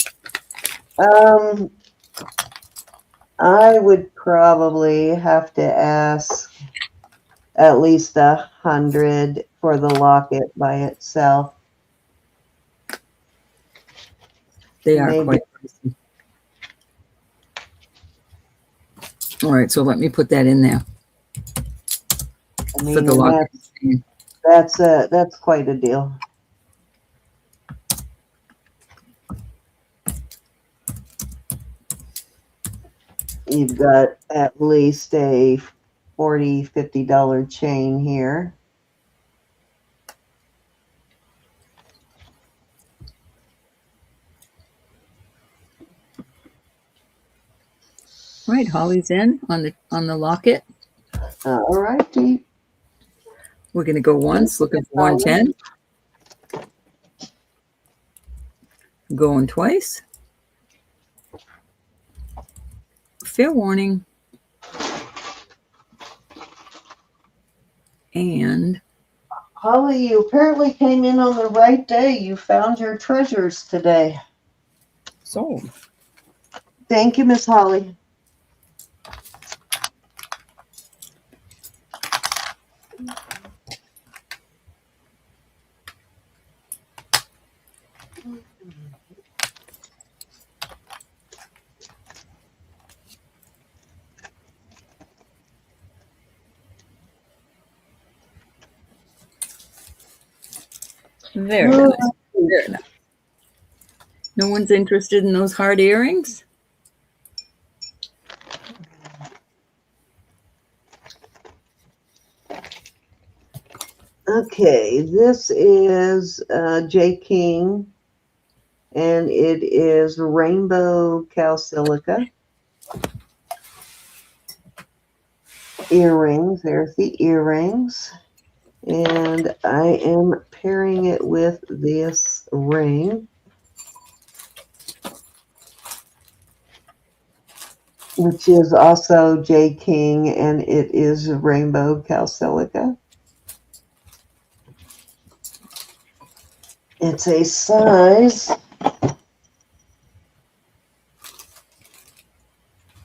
I would probably have to ask at least 100 for the locket by itself. They are Maybe. quite pricey. All right, so let me put that in there I mean, for the and locket. That's quite a deal. You've got at least a $40-50 chain here. Right, Holly's in on the locket. All righty. We're gonna go once, looking for 110. Going twice. Fair warning. And Holly, you apparently came in on the right day. You found your treasures today. sold. Thank you, Miss Holly. Very nice. Very nice. No one's interested in those hard earrings? Okay, this is J. King, and it is rainbow calsilica earrings. There's the earrings, and I am pairing it with this ring, which is also J. King, and it is rainbow calsilica. It's a size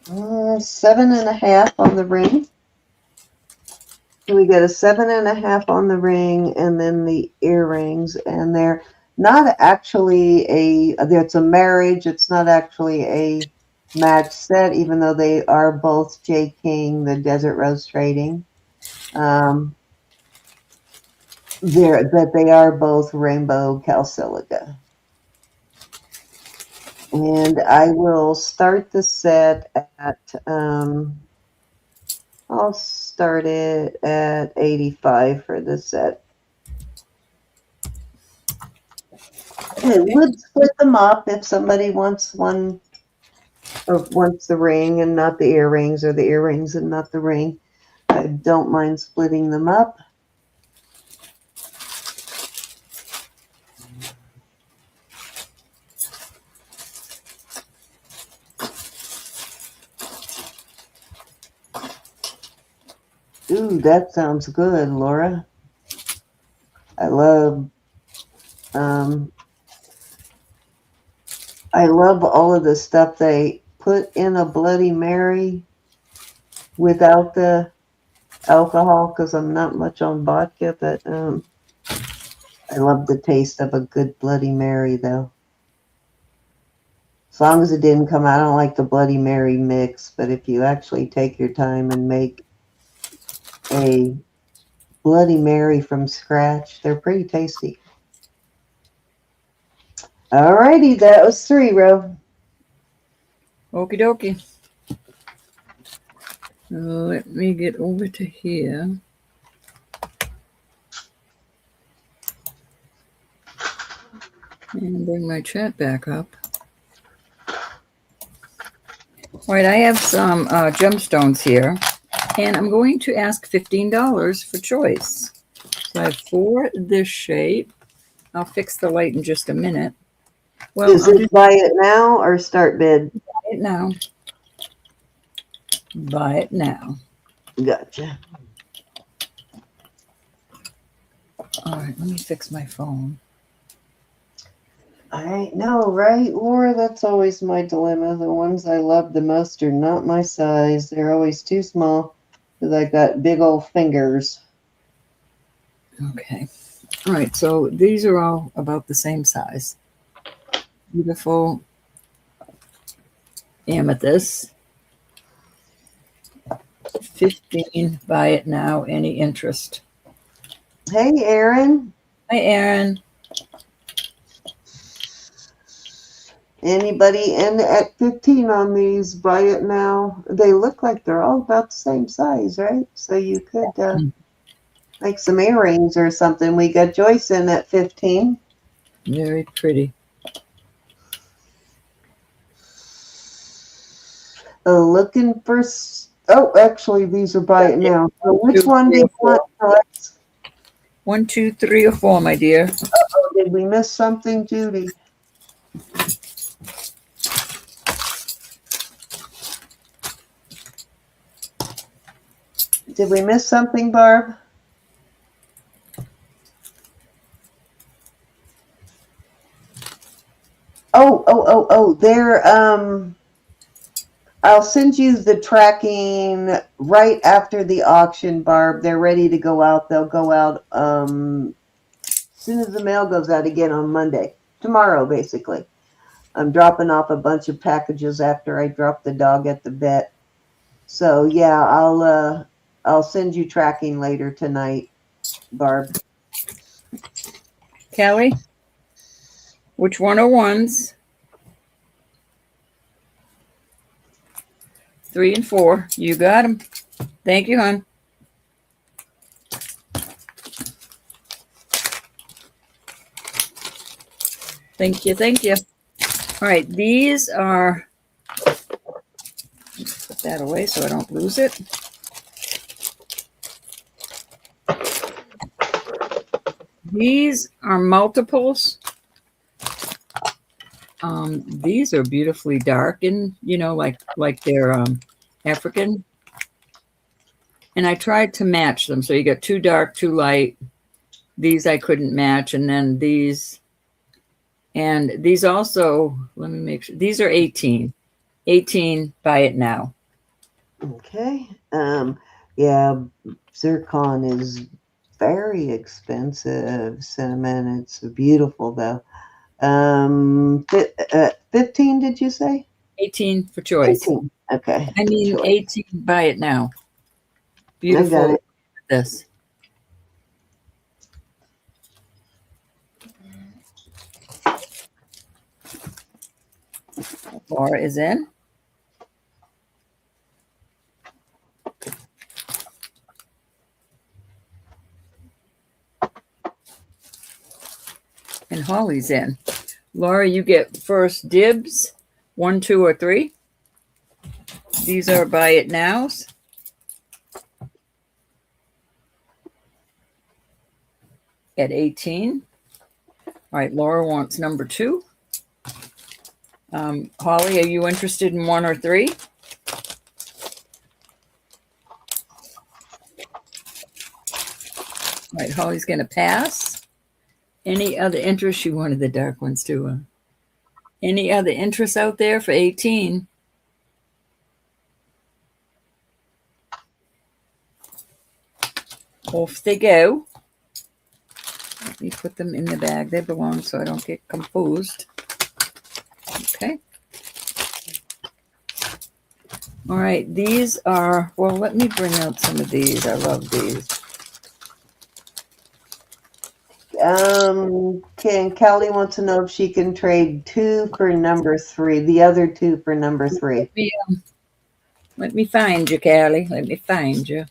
7.5 on the ring. So we get a 7.5 on the ring, and then the earrings, and they're not actually it's a marriage. It's not actually a match set, even though they are both J. King, the Desert Rose Trading. But they are both rainbow calsilica. And I will start the set at, I'll start it at 85 for the set. I would split them up if somebody wants one, or wants the ring and not the earrings, or the earrings and not the ring. I don't mind splitting them up. Ooh, that sounds good, Laura. I love all of the stuff they put in a Bloody Mary without the alcohol, because I'm not much on vodka, but I love the taste of a good Bloody Mary, though. As long as it didn't come out, I don't like the Bloody Mary mix, but if you actually take your time and make a Bloody Mary from scratch, they're pretty tasty. Alrighty, that was 3, Ro. Okie dokie. Let me get over to here. And bring my chat back up. All right, I have some gemstones here, and I'm going to ask $15 for choice. So I have 4 this shape. I'll fix the light in just a minute. Well, Is it buy it now or start bid? Buy it now. Buy it now. Gotcha. All right, let me fix my phone. I know, right, Laura? That's always my dilemma. The ones I love the most are not my size. They're always too small because I got big old fingers. Okay. All right, so these are all about the same size. Beautiful amethyst. 15, buy it now, any interest. Hey, Aaron. Hi, Aaron. Anybody in at 15 on these? Buy it now. They look like they're all about the same size, right? So you could make some earrings or something. We got Joyce in at 15. Very pretty. Looking for. Oh, actually, these are buy it now. So which Two, one do three, you or want, Alex? 1, 2, 3, or 4, my dear. Oh, did we miss something, Judy? Did we miss something, Barb? Oh, they're I'll send you the tracking right after the auction, Barb. They're ready to go out. They'll go out as soon as the mail goes out again on Monday. Tomorrow, basically. I'm dropping off a bunch of packages after I drop the dog at the vet. So yeah, I'll send you tracking later tonight, Barb. Kelly, which one are ones? 3 and 4. You got them. Thank you, hon. Thank you. Thank you. All right. These are, let's put that away so I don't lose it. These are multiples. These are beautifully dark and, like they're African. And I tried to match them. So you got 2 dark, 2 light. These I couldn't match. And then these. And these also, let me make sure. These are 18. 18, buy it now. Okay. Yeah, zircon is very expensive. Cinnamon, it's beautiful though. 15, did you say? 18 for choice. 18. Okay. I mean, Choice. 18, buy it now. I Beautiful. got it. This. Laura is in. And Holly's in. Laura, you get first dibs. 1, 2, or 3. These are buy it nows. At 18. All right, Laura wants number 2. Holly, are you interested in 1 or 3? All right, Holly's going to pass. Any other interest? She wanted the dark ones too. Any other interest out there for 18? Off they go. Let me put them in the bag they belong so I don't get confused. Okay. All right, these are, well, let me bring out some of these. I love these. Kelly wants to know if she can trade 2 for number 3, the other 2 for number 3. Let me find you, Callie. Let me find you.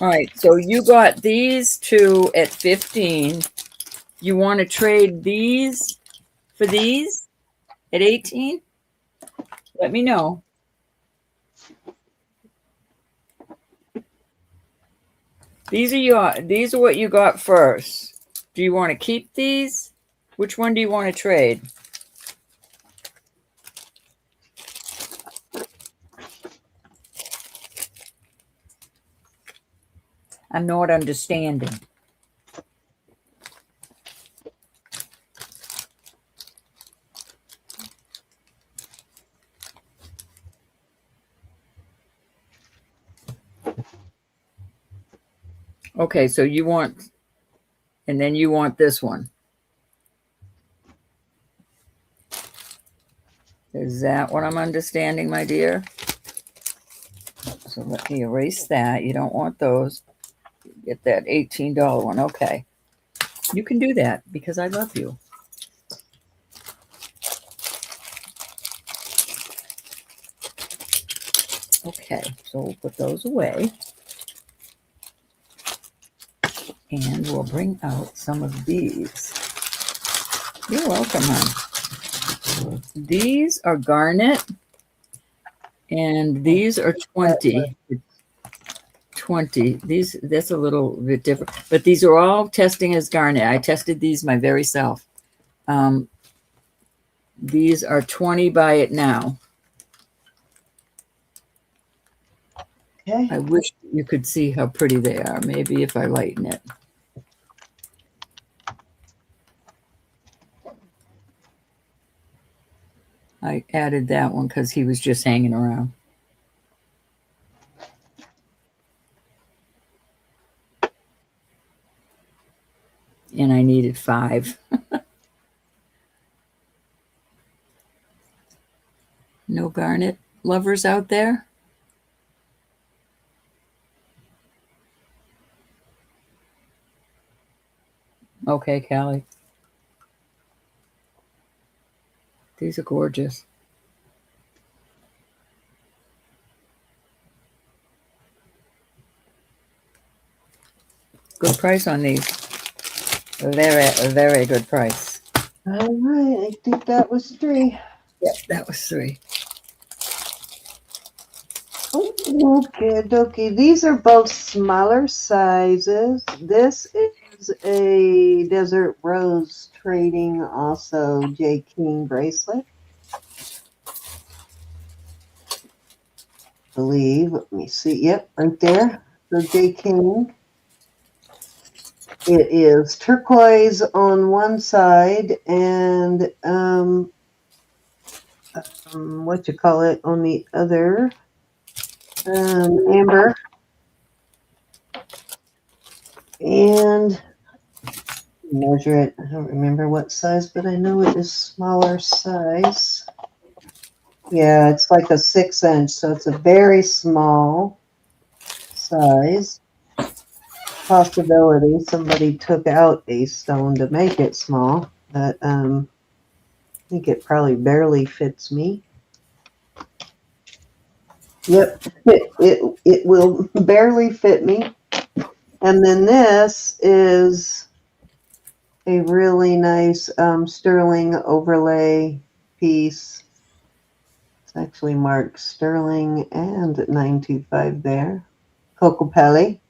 All right, so you got these 2 at 15. You want to trade these for these at 18? Let me know. These are what you got first. Do you want to keep these? Which one do you want to trade? I'm not understanding. Okay, so you want, and then you want this one. Is that what I'm understanding, my dear? So let me erase that. You don't want those. Get that $18 one. Okay. You can do that because I love you. Okay, so we'll put those away. And we'll bring out some of these. You're welcome, hon. These are garnet. And these are 20. 20. These, that's a little bit different. But these are all testing as garnet. I tested these my very self. These are 20 by it now. Okay. I wish you could see how pretty they are. Maybe if I lighten it. I added that one because he was just hanging around. And I needed 5. No garnet lovers out there? Okay, Callie. These are gorgeous. Good price on these. Very good price. All right. I think that was 3. Yep, that was 3. Okay. These are both smaller sizes. This is a Desert Rose trading also J. King bracelet. Believe. Let me see. Yep, right there. So J. King. It is turquoise on one side and what you call it on the other. Amber. And measure it. I don't remember what size, but I know it is smaller size. Yeah, it's like a 6-inch, so it's a very small size. Possibility somebody took out a stone to make it small, but I think it probably barely fits me. Yep, it will barely fit me. And then this is a really nice sterling overlay piece. It's actually marked sterling and 925 there. Cocopelli.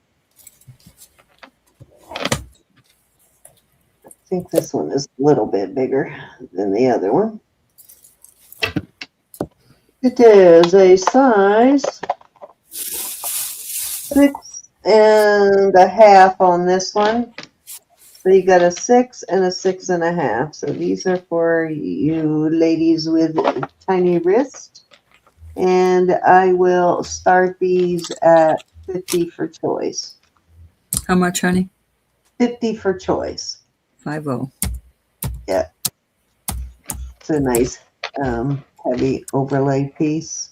I think this one is a little bit bigger than the other one. It is a size 6.5 on this one. So you got a 6 and a 6.5. So these are for you ladies with tiny wrists. And I will start these at 50 for choice. How much, honey? 50 for choice. 50. Yeah. It's a nice heavy overlay piece.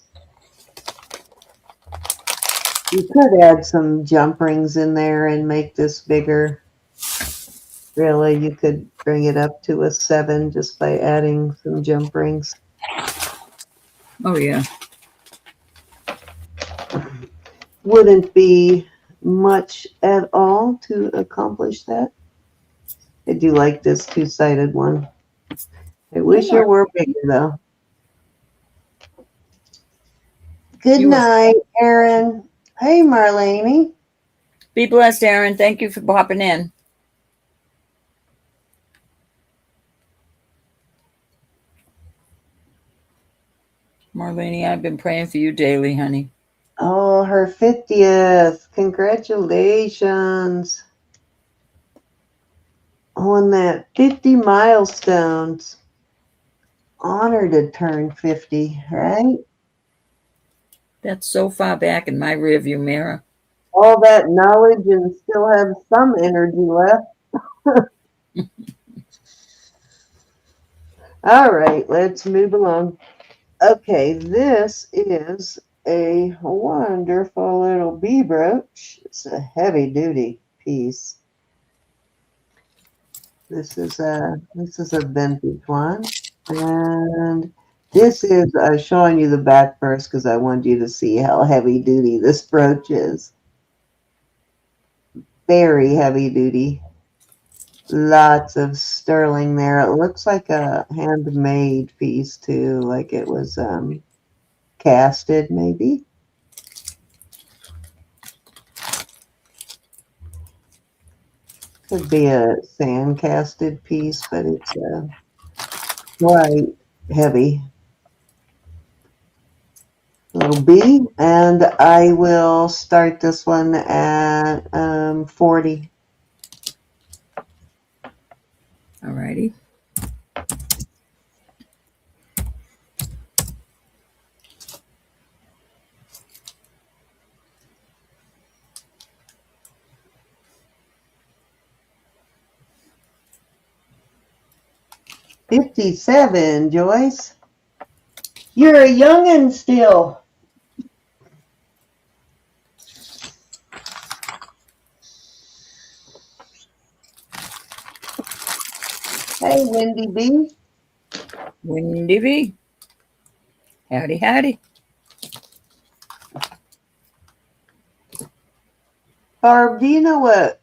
You could add some jump rings in there and make this bigger. Really, you could bring it up to a 7 just by adding some jump rings. Oh, yeah. Wouldn't be much at all to accomplish that. I do like this 2-sided one. I wish it were bigger, though. Good night, Aaron. Hey, Marlene. Be blessed, Aaron. Thank you for popping in. Marlene, I've been praying for you daily, honey. Oh, her 50th. Congratulations on that 50 milestones. Honor to turn 50, right? That's so far back in my rearview mirror. All that knowledge and still have some energy left. All right, let's move along. Okay, this is a wonderful little bee brooch. It's a heavy duty piece. This is a vintage one, and this is showing you the back first because I wanted you to see how heavy duty this brooch is. Very heavy duty. Lots of sterling there. It looks like a handmade piece too, like it was casted maybe. Could be a sand casted piece, but it's quite heavy. Little B, and I will start this one at 40. Alrighty. $57, Joyce. You're a youngin' still. Hey, Wendy B. Wendy B. Howdy, howdy. Barb, do you know what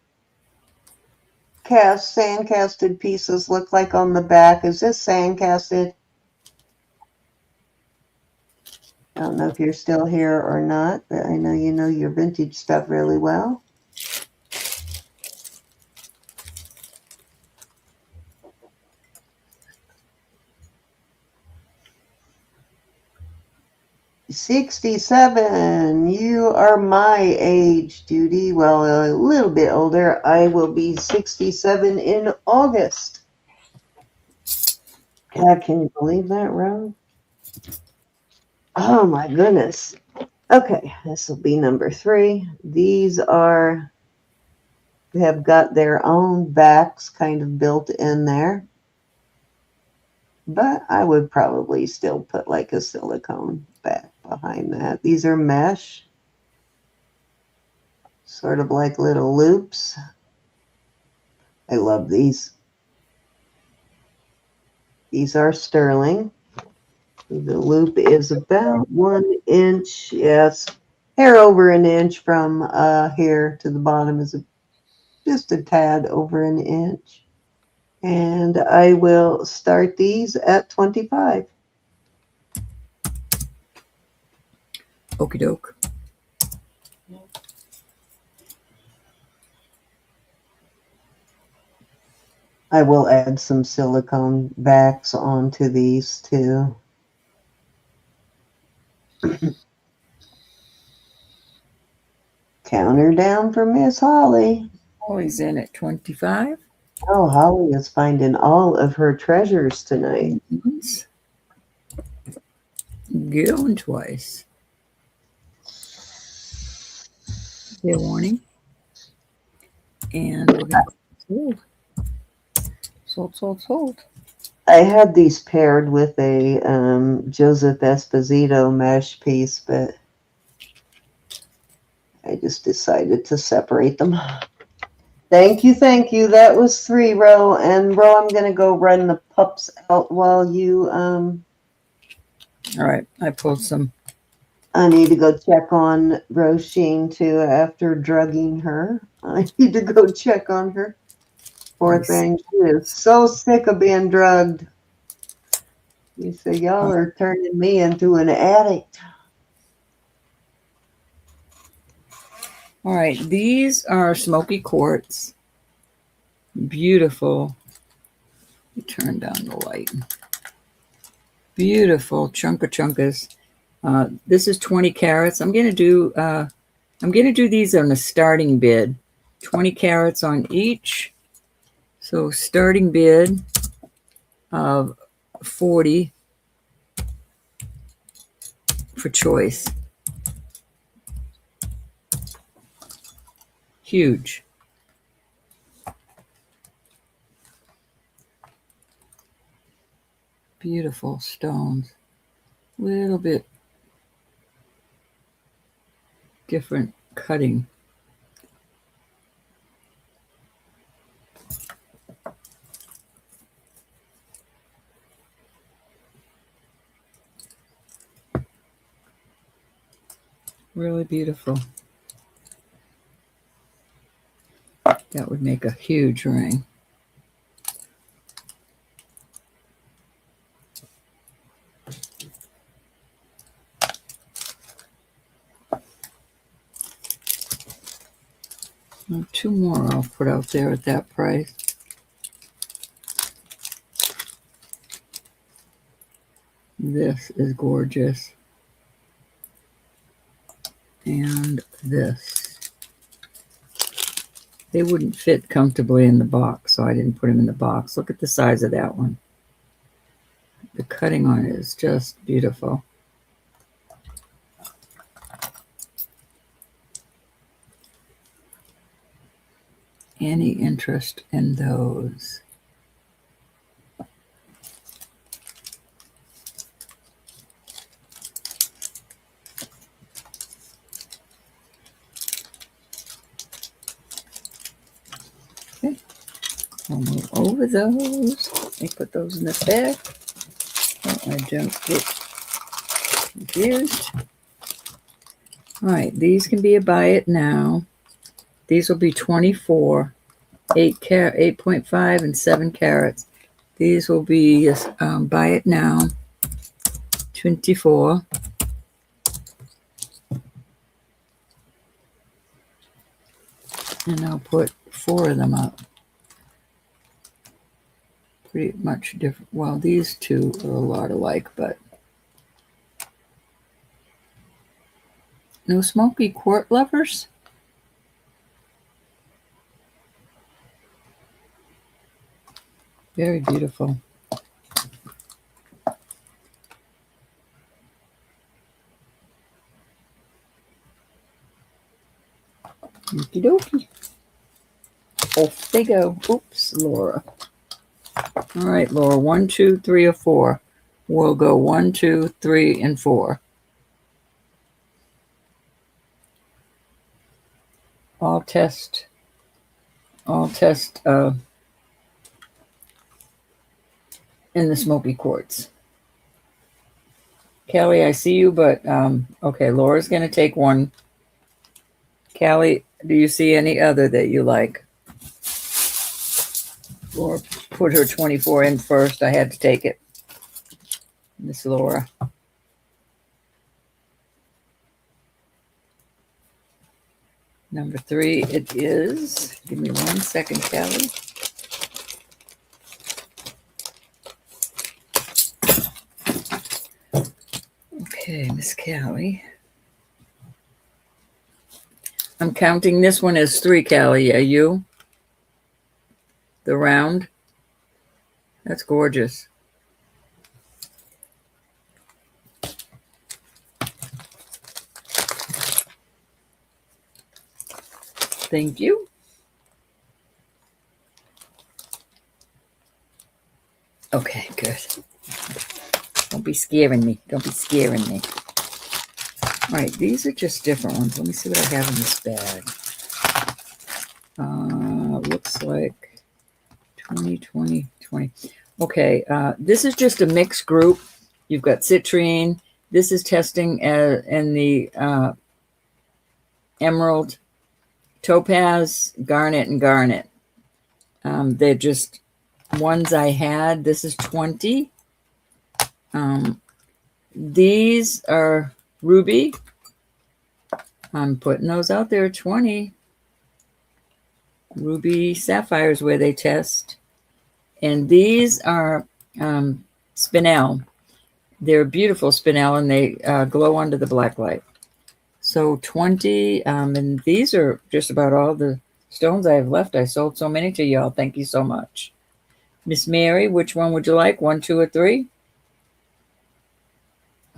sand casted pieces look like on the back? Is this sand casted? I don't know if you're still here or not, but I know you know your vintage stuff really well. $67. You are my age, Judy. Well, a little bit older. I will be 67 in August. God, can you believe that, Ron? Oh my goodness. Okay, this will be number 3. These have got their own backs kind of built in there. But I would probably still put like a silicone back behind that. These are mesh, sort of like little loops. I love these. These are sterling. The loop is about 1 inch, yes, hair over an inch from here to the bottom is just a tad over an inch. And I will start these at 25. Okie doke. I will add some silicone backs onto these too. Counter down for Miss Holly. Always in at 25. Oh, Holly is finding all of her treasures tonight. Once. Going twice. Fair warning. And we're going to sold. I had these paired with a Joseph Esposito mesh piece, but I just decided to separate them. Thank you. That was 3, Ro. And Ro, I'm going to go run the pups out while you... All right, I pulled some. I need to go check on Roisin too after drugging her. I need to go check on her. Poor thing. She is so sick of being drugged. You say, y'all are turning me into an addict. All right, these are smoky quartz. Beautiful. Let me turn down the light. Beautiful chunkas. This is 20 carats. I'm gonna do these on a starting bid. 20 carats on each. So starting bid of 40 for choice. Huge. Beautiful stones. Little bit different cutting. Really beautiful. That would make a huge ring. And 2 more I'll put out there at that price. This is gorgeous. And this. They wouldn't fit comfortably in the box, so I didn't put them in the box. Look at the size of that one. The cutting on it is just beautiful. Any interest in those? Okay, I'll move over those. Let me put those in the bag so I don't get confused. All right, these can be a buy it now. These will be 24, 8.5 and 7 carats. These will be buy it now, 24. And I'll put 4 of them up. Pretty much different. Well, these two are a lot alike, but no smoky quart lovers? Very beautiful. Okie dokie. Off they go. Oops, Laura. All right, Laura. 1, 2, 3, or 4. We'll go 1, 2, 3, and 4. All test in the smoky quartz. Kelly, I see you, but okay, Laura's going to take one. Callie, do you see any other that you like? Laura put her 24 in first. I had to take it. Miss Laura. Number 3, it is. Give me 1 second, Callie. Okay, Miss Callie. I'm counting this one as 3, Callie. Are you? The round? That's gorgeous. Thank you. Okay, good. Don't be scaring me. Don't be scaring me. All right, these are just different ones. Let me see what I have in this bag. Looks like 20, 20, 20. Okay, this is just a mixed group. You've got citrine. This is testing in the emerald, topaz, garnet, and garnet. They're just ones I had. This is 20. These are ruby. I'm putting those out there, 20. Ruby sapphires where they test. And these are spinel. They're beautiful spinel, and they glow under the black light. So 20, and these are just about all the stones I have left. I sold so many to y'all. Thank you so much. Miss Mary, which one would you like? 1, 2, or 3?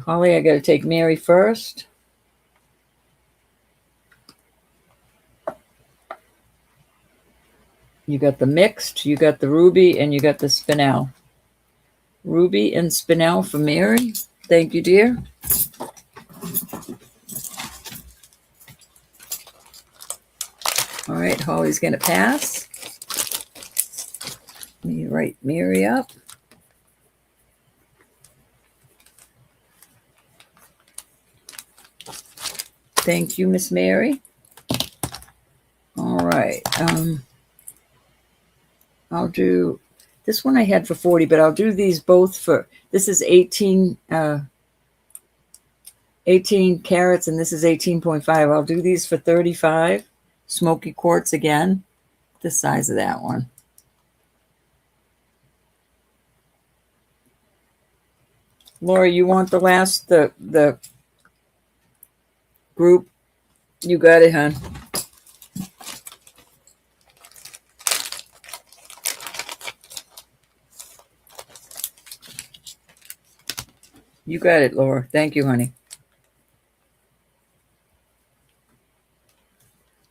Holly, I got to take Mary first. You got the mixed, you got the ruby, and you got the spinel. Ruby and spinel for Mary. Thank you, dear. All right, Holly's going to pass. Let me write Mary up. Thank you, Miss Mary. All right. I'll do this one I had for 40, but I'll do these both for, this is 18 carats and this is 18.5. I'll do these for 35. Smoky quartz again, the size of that one. Laura, you want the last, the group? You got it, hon. You got it, Laura. Thank you, honey.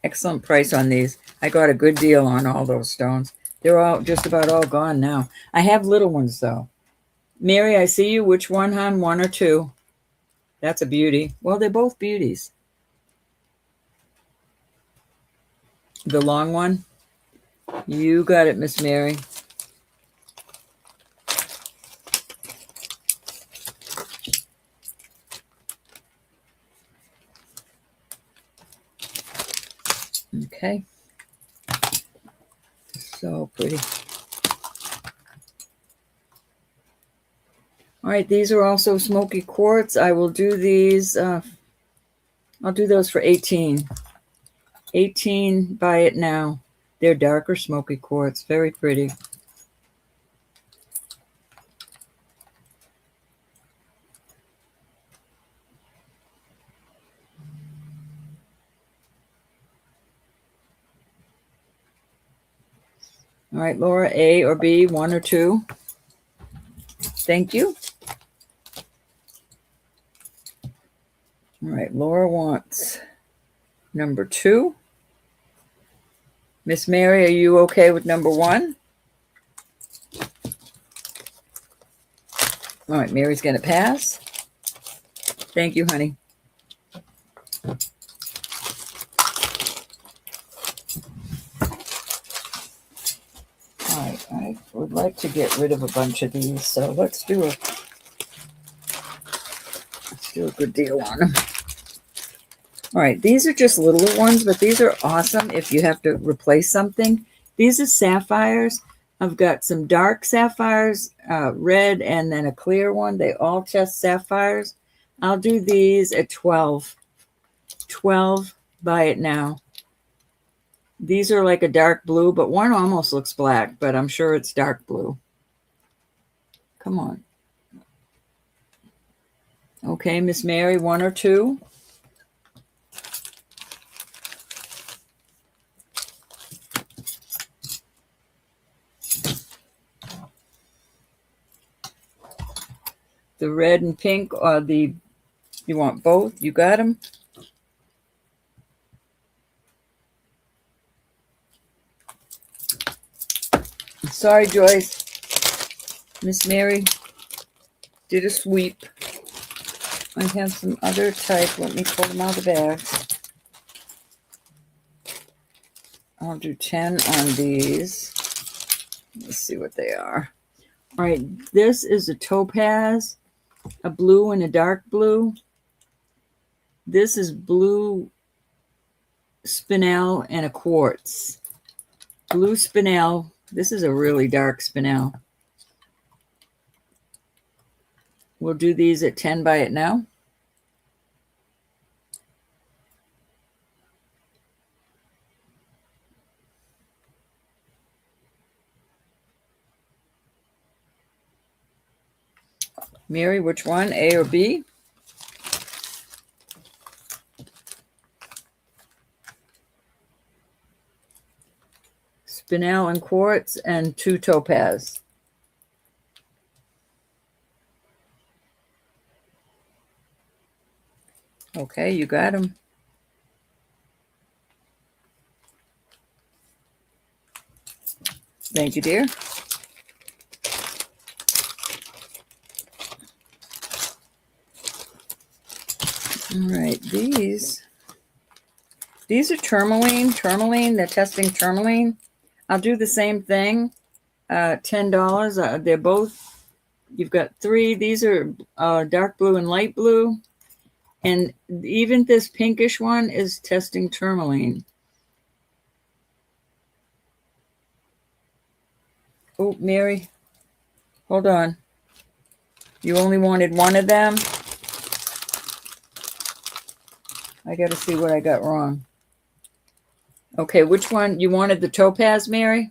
Excellent price on these. I got a good deal on all those stones. They're all just about all gone now. I have little ones, though. Mary, I see you. Which one, hon? One or two? That's a beauty. Well, they're both beauties. The long one? You got it, Miss Mary. Okay. So pretty. All right, these are also smoky quartz. I will do these. I'll do those for 18. 18, buy it now. They're darker smoky quartz. Very pretty. All right, Laura, A or B, one or two? Thank you. All right, Laura wants number 2. Miss Mary, are you okay with number 1? All right, Mary's going to pass. Thank you, honey. All right, I would like to get rid of a bunch of these, so let's do a good deal on them. All right, these are just little ones, but these are awesome if you have to replace something. These are sapphires. I've got some dark sapphires, red, and then a clear one. They all test sapphires. I'll do these at 12. 12, buy it now. These are like a dark blue, but one almost looks black, but I'm sure it's dark blue. Come on. Okay, Miss Mary, 1 or 2? The red and pink are the, you want both? You got them? Sorry, Joyce. Miss Mary did a sweep. I have some other type. Let me pull them out of the bag. I'll do 10 on these. Let's see what they are. All right, this is a topaz, a blue and a dark blue. This is blue spinel and a quartz. Blue spinel. This is a really dark spinel. We'll do these at 10, buy it now. Mary, which one, A or B? Spinel and quartz and 2 topaz. Okay, you got them. Thank you, dear. All right, these These are tourmaline. They're testing tourmaline. I'll do the same thing. $10. They're both, you've got 3. These are dark blue and light blue. And even this pinkish one is testing tourmaline. Oh, Mary, hold on. You only wanted one of them? I got to see what I got wrong. Okay, which one? You wanted the topaz, Mary?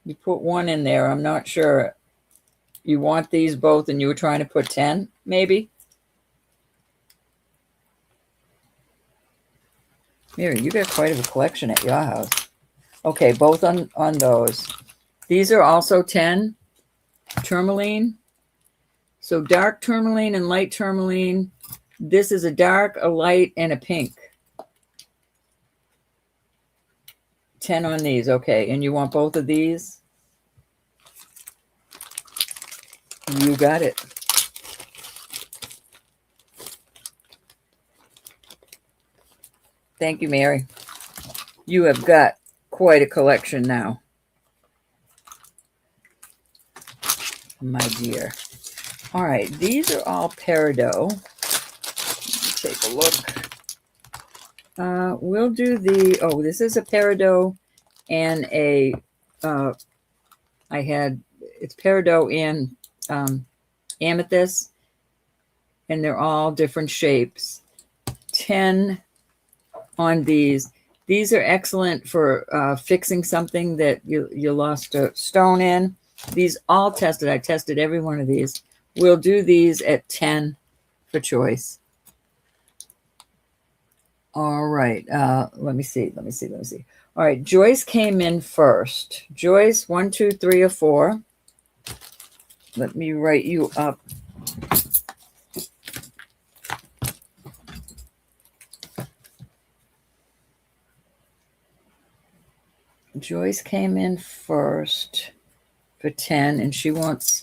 You put one in there. I'm not sure. You want these both and you were trying to put 10, maybe? Mary, you got quite a collection at your house. Okay, both on those. These are also 10 tourmaline. So dark tourmaline and light tourmaline. This is a dark, a light, and a pink. 10 on these. Okay, and you want both of these? You got it. Thank you, Mary. You have got quite a collection now, my dear. All right, these are all peridot. Take a look. We'll do the, oh, this is a peridot and a, it's peridot and amethyst, and they're all different shapes. 10 on these. These are excellent for fixing something that you lost a stone in. These all tested. I tested every one of these. We'll do these at 10 for choice. All right. Let me see. All right. Joyce came in first. Joyce, 1, 2, 3, or 4. Let me write you up. Joyce came in first for 10, and she wants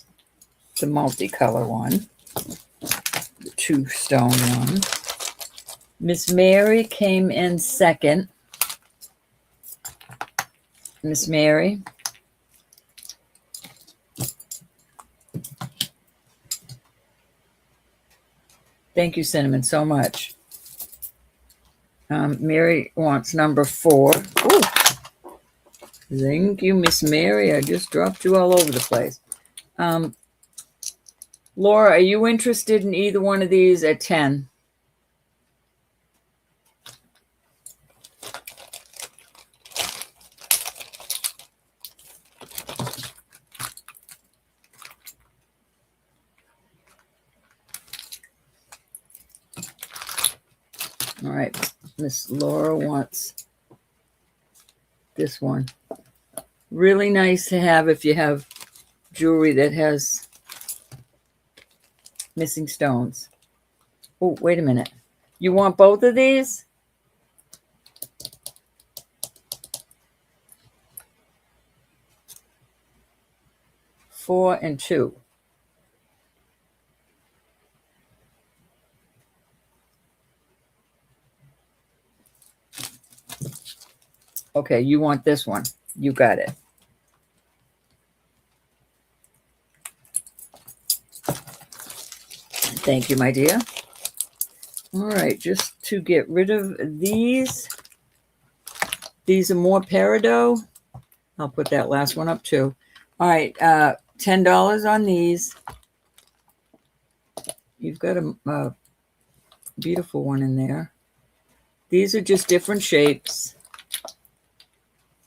the multicolor one, the 2-stone one. Miss Mary came in second. Miss Mary. Thank you, Cinnamon, so much. Mary wants number 4. Ooh. Thank you, Miss Mary. I just dropped you all over the place. Laura, are you interested in either one of these at 10? All right, Miss Laura wants this one. Really nice to have if you have jewelry that has missing stones. Oh, wait a minute. You want both of these? $4 and $2. Okay, you want this one. You got it. Thank you, my dear. All right, just to get rid of these. These are more peridot. I'll put that last one up too. All right, $10 on these. You've got a beautiful one in there. These are just different shapes.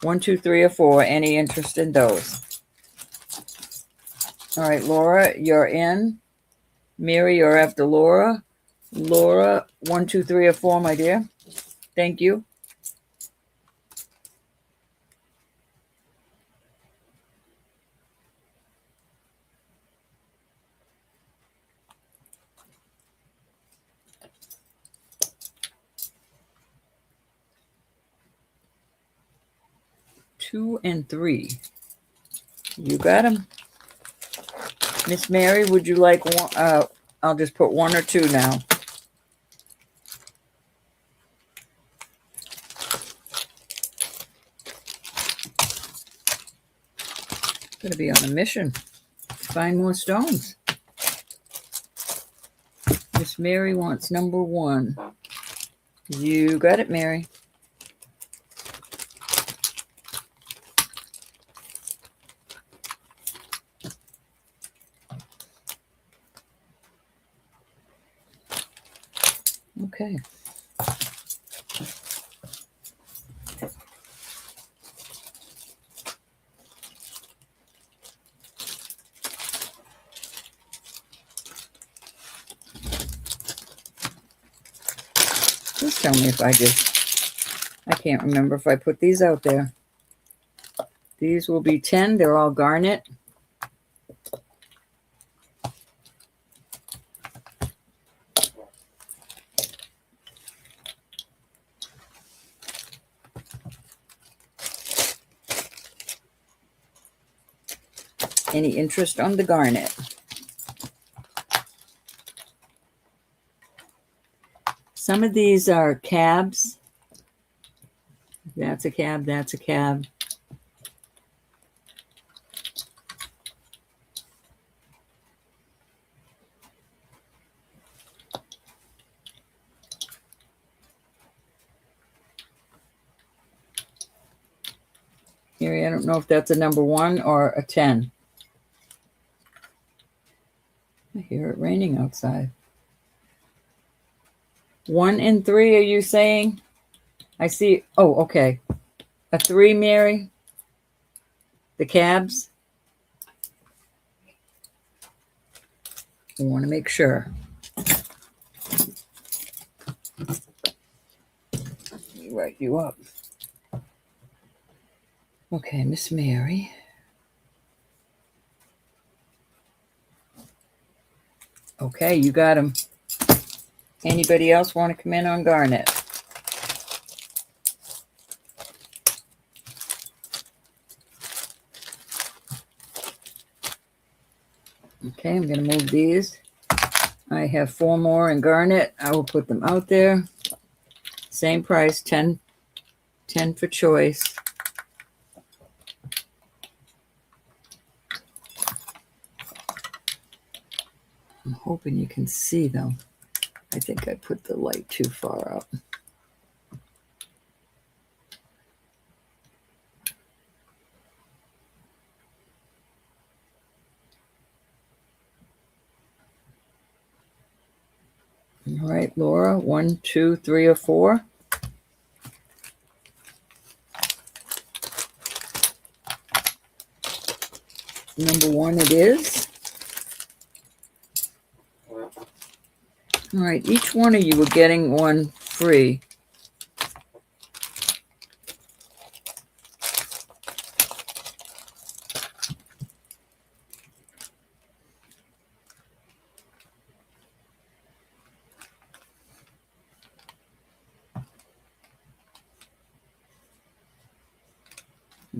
1, 2, 3, or 4. Any interest in those? All right, Laura, you're in. Mary, you're after Laura. Laura, 1, 2, 3, or 4, my dear. Thank you. $2 and $3. You got them. Miss Mary, would you like one? I'll just put one or two now. Gonna be on a mission to find more stones. Miss Mary wants number 1. You got it, Mary. Okay. Please tell me if I can't remember if I put these out there. These will be 10. They're all garnet. Any interest on the garnet? Some of these are cabs. That's a cab, that's a cab. Mary, I don't know if that's a number 1 or a 10. I hear it raining outside. 1 and 3, are you saying? I see. Oh, okay. A 3, Mary? The cabs? I want to make sure. Let me write you up. Okay, Miss Mary. Okay, you got them. Anybody else want to come in on garnet? Okay, I'm going to move these. I have 4 more in garnet. I will put them out there. Same price, 10 for choice. I'm hoping you can see them. I think I put the light too far up. All right, Laura, 1, 2, 3, or 4. Number 1 it is. All right, each one of you are getting one free.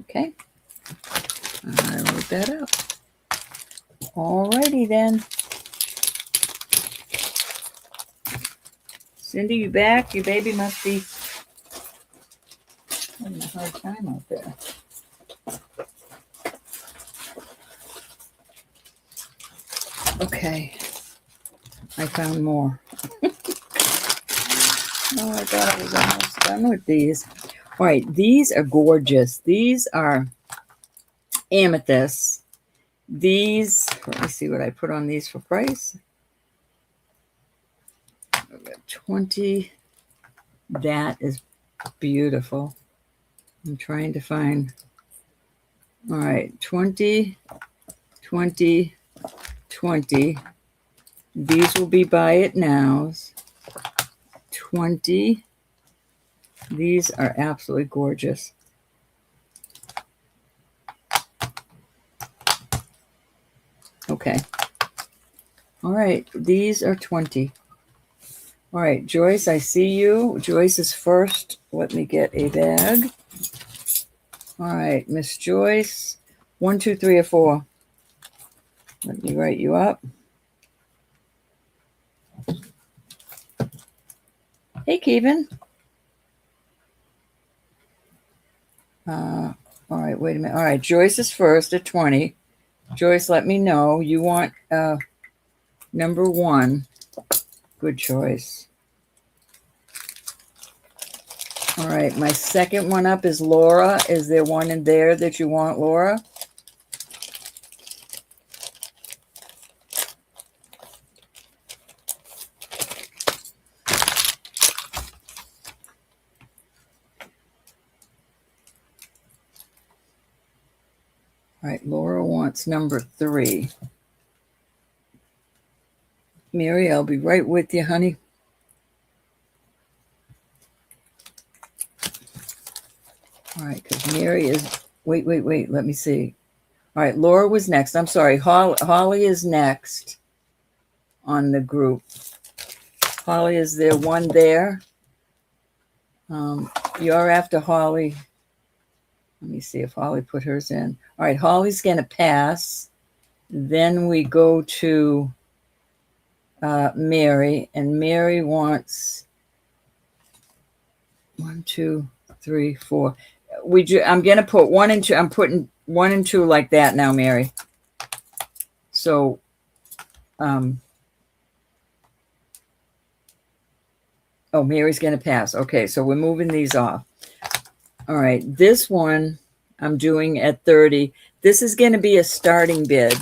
Okay, I wrote that up. All righty then. Cindy, you back? Your baby must be having a hard time out there. Okay, I found more. Oh, I thought I was almost done with these. All right, these are gorgeous. These are amethysts. These, let me see what I put on these for price. I've got 20. That is beautiful. I'm trying to find. All right, 20, 20, 20. These will be buy it nows. 20. These are absolutely gorgeous. Okay. All right, these are 20. All right, Joyce, I see you. Joyce is first. Let me get a bag. All right, Miss Joyce. 1, 2, 3, or 4. Let me write you up. Hey, Kevin. All right, wait a minute. All right, Joyce is first at 20. Joyce, let me know. You want number 1. Good choice. All right, my second one up is Laura. Is there one in there that you want, Laura? All right, Laura wants number 3. Mary, I'll be right with you, honey. All right, because Mary is... Wait. Let me see. All right, Laura was next. I'm sorry. Holly is next on the group. Holly, is there one there? You're after Holly. Let me see if Holly put hers in. All right, Holly's going to pass. Then we go to Mary, and Mary wants 1, 2, 3, 4. I'm going to put 1 and 2. I'm putting 1 and 2 like that now, Mary. So, oh, Mary's going to pass. Okay, so we're moving these off. All right, this one I'm doing at 30. This is going to be a starting bid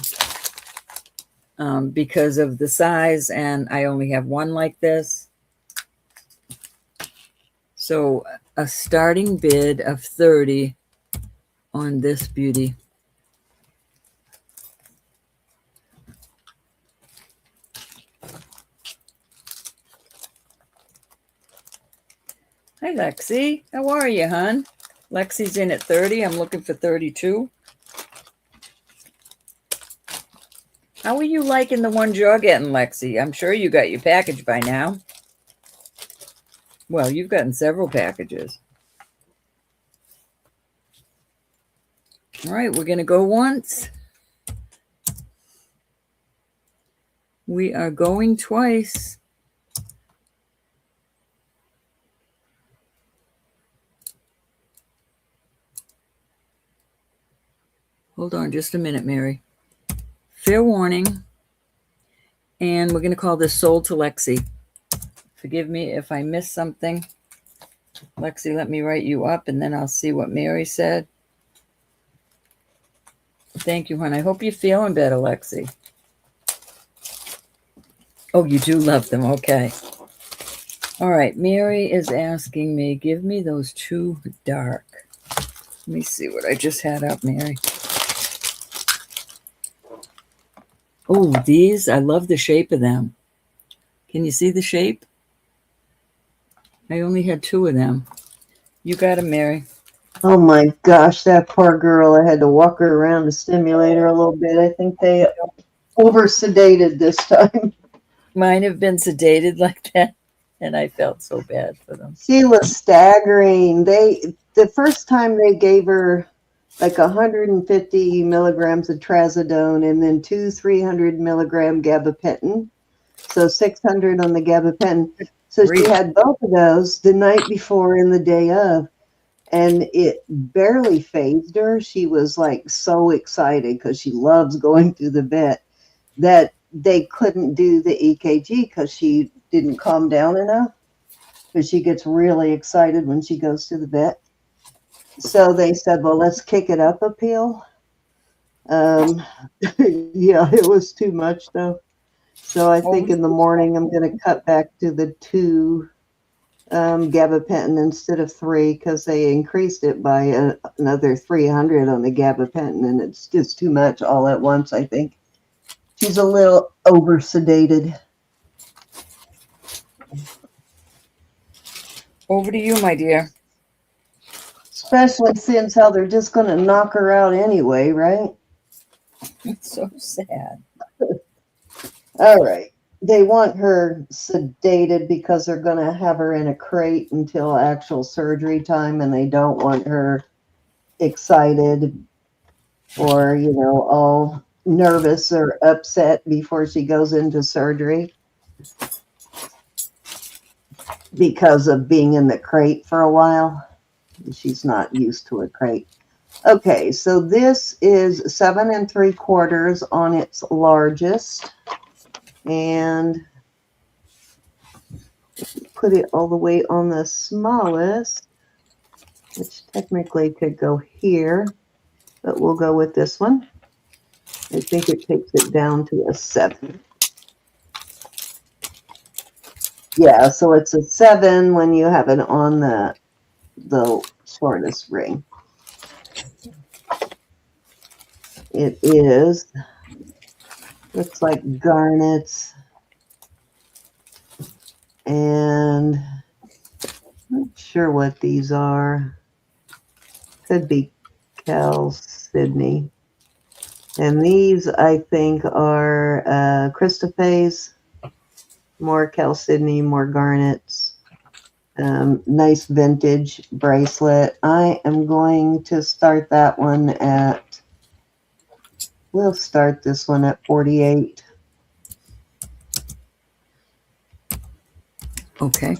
because of the size, and I only have one like this. So a starting bid of 30 on this beauty. Hi, Lexi. How are you, hon? Lexi's in at 30. I'm looking for 32. How are you liking the ones you're getting, Lexi? I'm sure you got your package by now. Well, you've gotten several packages. All right, we're going to go once. We are going twice. Hold on just a minute, Mary. Fair warning. And we're going to call this Sold to Lexi. Forgive me if I missed something. Lexi, let me write you up, and then I'll see what Mary said. Thank you, hon. I hope you're feeling better, Lexi. Oh, you do love them. Okay. All right. Mary is asking me, give me those 2 dark. Let me see what I just had up, Mary. Oh, these, I love the shape of them. Can you see the shape? I only had 2 of them. You got them, Mary. Oh my gosh, that poor girl. I had to walk her around to stimulate her a little bit. I think they over sedated this time. Mine have been sedated like that, and I felt so bad for them. She was staggering. The first time they gave her like 150 milligrams of trazodone and then 2 300 milligram gabapentin. So 600 on the gabapentin. So she had both of those the night before and the day of, and it barely phased her. She was like so excited because she loves going through the vet that they couldn't do the EKG because she didn't calm down enough, because she gets really excited when she goes to the vet. So they said, well, let's kick it up a pill. Yeah, it was too much though. So I think in the morning I'm going to cut back to the 2 gabapentin instead of 3, because they increased it by another 300 on the gabapentin, and it's just too much all at once. I think she's a little over sedated. Over to you, my dear. Especially since how they're just going to knock her out anyway, right? It's so sad. All right. They want her sedated because they're going to have her in a crate until actual surgery time, and they don't want her excited or, all nervous or upset before she goes into surgery because of being in the crate for a while. She's not used to a crate. Okay, so this is 7 3/4 on its largest, and put it all the way on the smallest, which technically could go here, but we'll go with this one. I think it takes it down to a 7. Yeah, so it's a 7 when you have it on the shortest ring. It is, looks like garnets, and I'm not sure what these are. Could be chalcedony. And these, I think, are Christophase, more chalcedony, more garnets. Nice vintage bracelet. I am going to start that one at, we'll start this one at 48. Okay.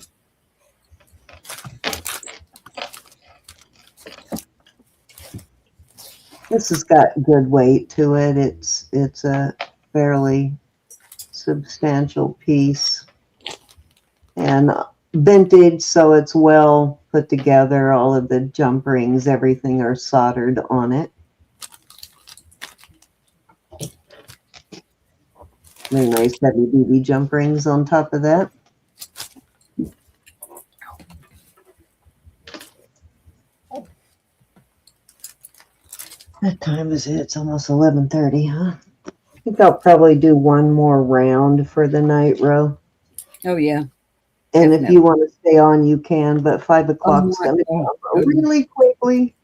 This has got good weight to it. It's a fairly substantial piece and vintage, so it's well put together. All of the jump rings, everything are soldered on it. Very nice heavy duty jump rings on top of that. What time is it? It's almost 11:30, huh? I think I'll probably do one more round for the night, Ro. Oh, yeah. And if Definitely. you want to stay on, you can, but 5 o'clock's going to come really quickly.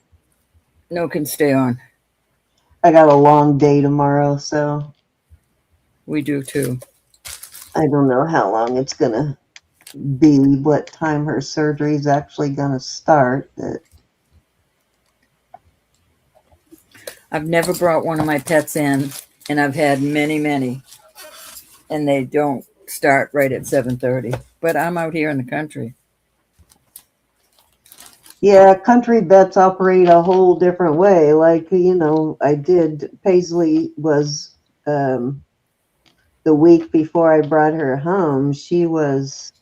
No can stay on. I got a long day tomorrow, so We do too. I don't know how long it's going to be, what time her surgery is actually going to start. But I've never brought one of my pets in, and I've had many, and they don't start right at 7:30. But I'm out here in the country. yeah, country vets operate a whole different way. Like, you know, Paisley was, the week before I brought her home, she was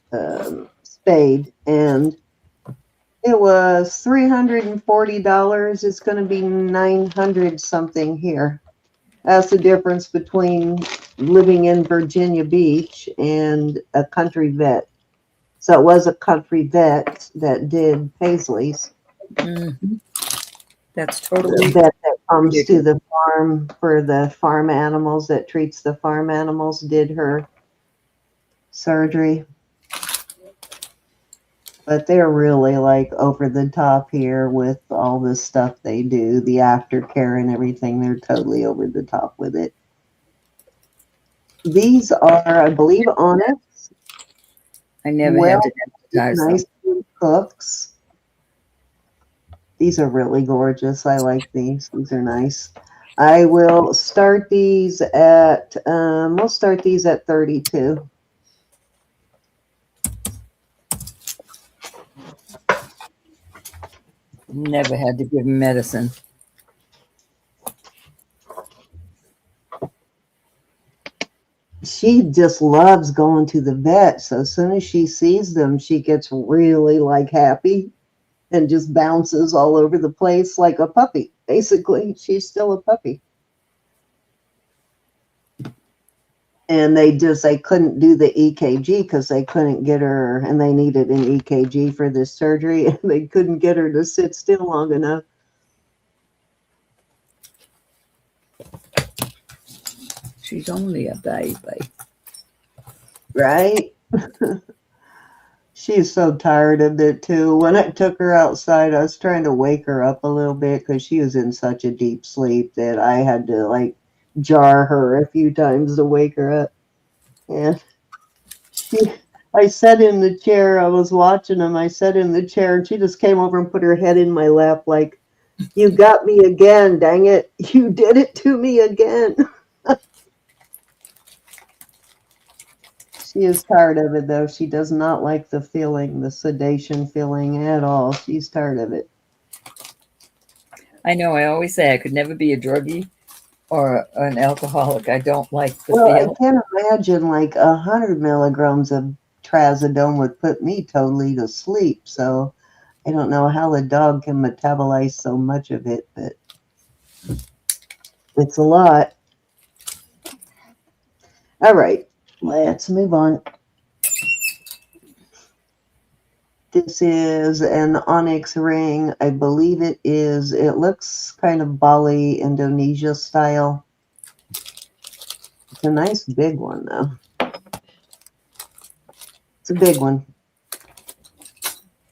spayed, and it was $340. It's going to be $900 something here. That's the difference between living in Virginia Beach and a country vet. So it was a country vet that did Paisley's. Mm-hmm. That's The totally vet that comes to the farm for the farm animals, that treats the farm animals, did her surgery. But they're really like over the top here with all the stuff they do, the aftercare and everything. They're totally over the top with it. These are, I believe, onyx. I never had to advertise Nice them. hooks. These are really gorgeous. I like these. These are nice. I will start these at, we'll start these at 32. Never had to give them medicine. She just loves going to the vet. So as soon as she sees them, she gets really like happy and just bounces all over the place like a puppy. Basically, she's still a puppy. And they couldn't do the EKG because they couldn't get her, and they needed an EKG for this surgery, and they couldn't get her to sit still long enough. She's only a baby. Right? She's so tired of it too. When I took her outside, I was trying to wake her up a little bit because she was in such a deep sleep that I had to like jar her a few times to wake her up. And I sat in the chair. I was watching them. I sat in the chair, and she just came over and put her head in my lap like, "You got me again, dang it. You did it to me again." She is tired of it, though. She does not like the feeling, the sedation feeling at all. She's tired of it. I know. I always say I could never be a druggie or an alcoholic. I don't like the Well, I feel. can't imagine like 100 milligrams of trazodone would put me totally to sleep. So I don't know how the dog can metabolize so much of it, but it's a lot. All right, let's move on. This is an onyx ring. I believe it is. It looks kind of Bali, Indonesia style. It's a nice big one, though. It's a big one.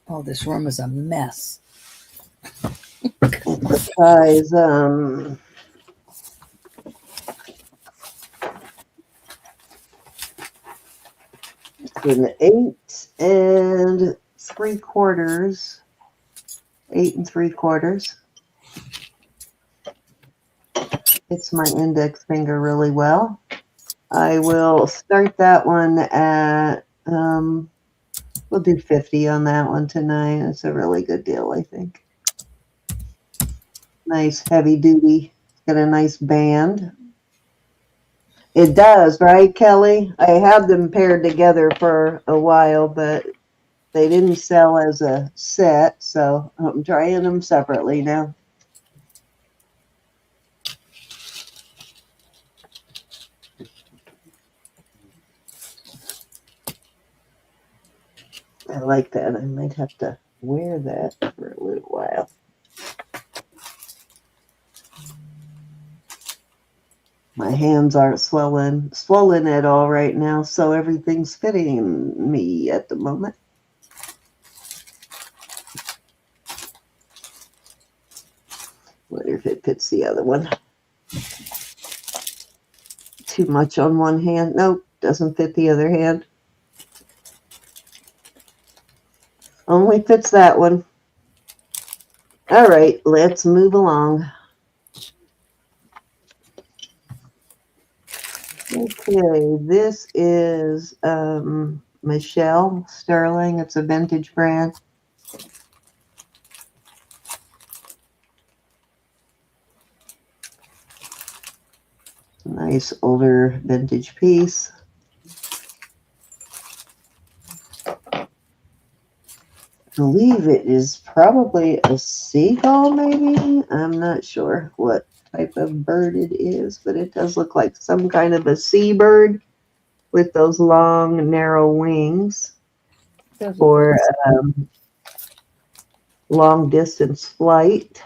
Oh, this room is a mess. It's size, it's an 8 3/4. 8 3/4. It's my index finger really well. I will start that one at, we'll do 50 on that one tonight. It's a really good deal, I think. Nice heavy duty. Got a nice band. It does, right, Kelly? I had them paired together for a while, but they didn't sell as a set, so I'm trying them separately now. I like that. I might have to wear that for a little while. My hands aren't swollen at all right now, so everything's fitting me at the moment. Wonder if it fits the other one. Too much on one hand. Nope, doesn't fit the other hand. Only fits that one. All right, let's move along. Okay, this is Michelle Sterling. It's a vintage brand. Nice older vintage piece. I believe it is probably a seagull, maybe. I'm not sure what type of bird it is, but it does look like some kind of a seabird with those long, narrow wings for long distance flight.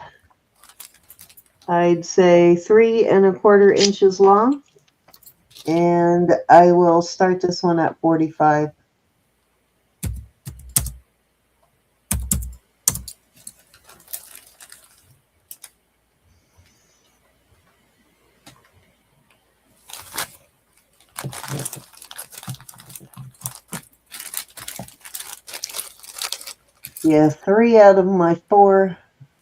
I'd say 3 1/4 inches long, and I will start this one at 45. Yeah, 3 out of my 4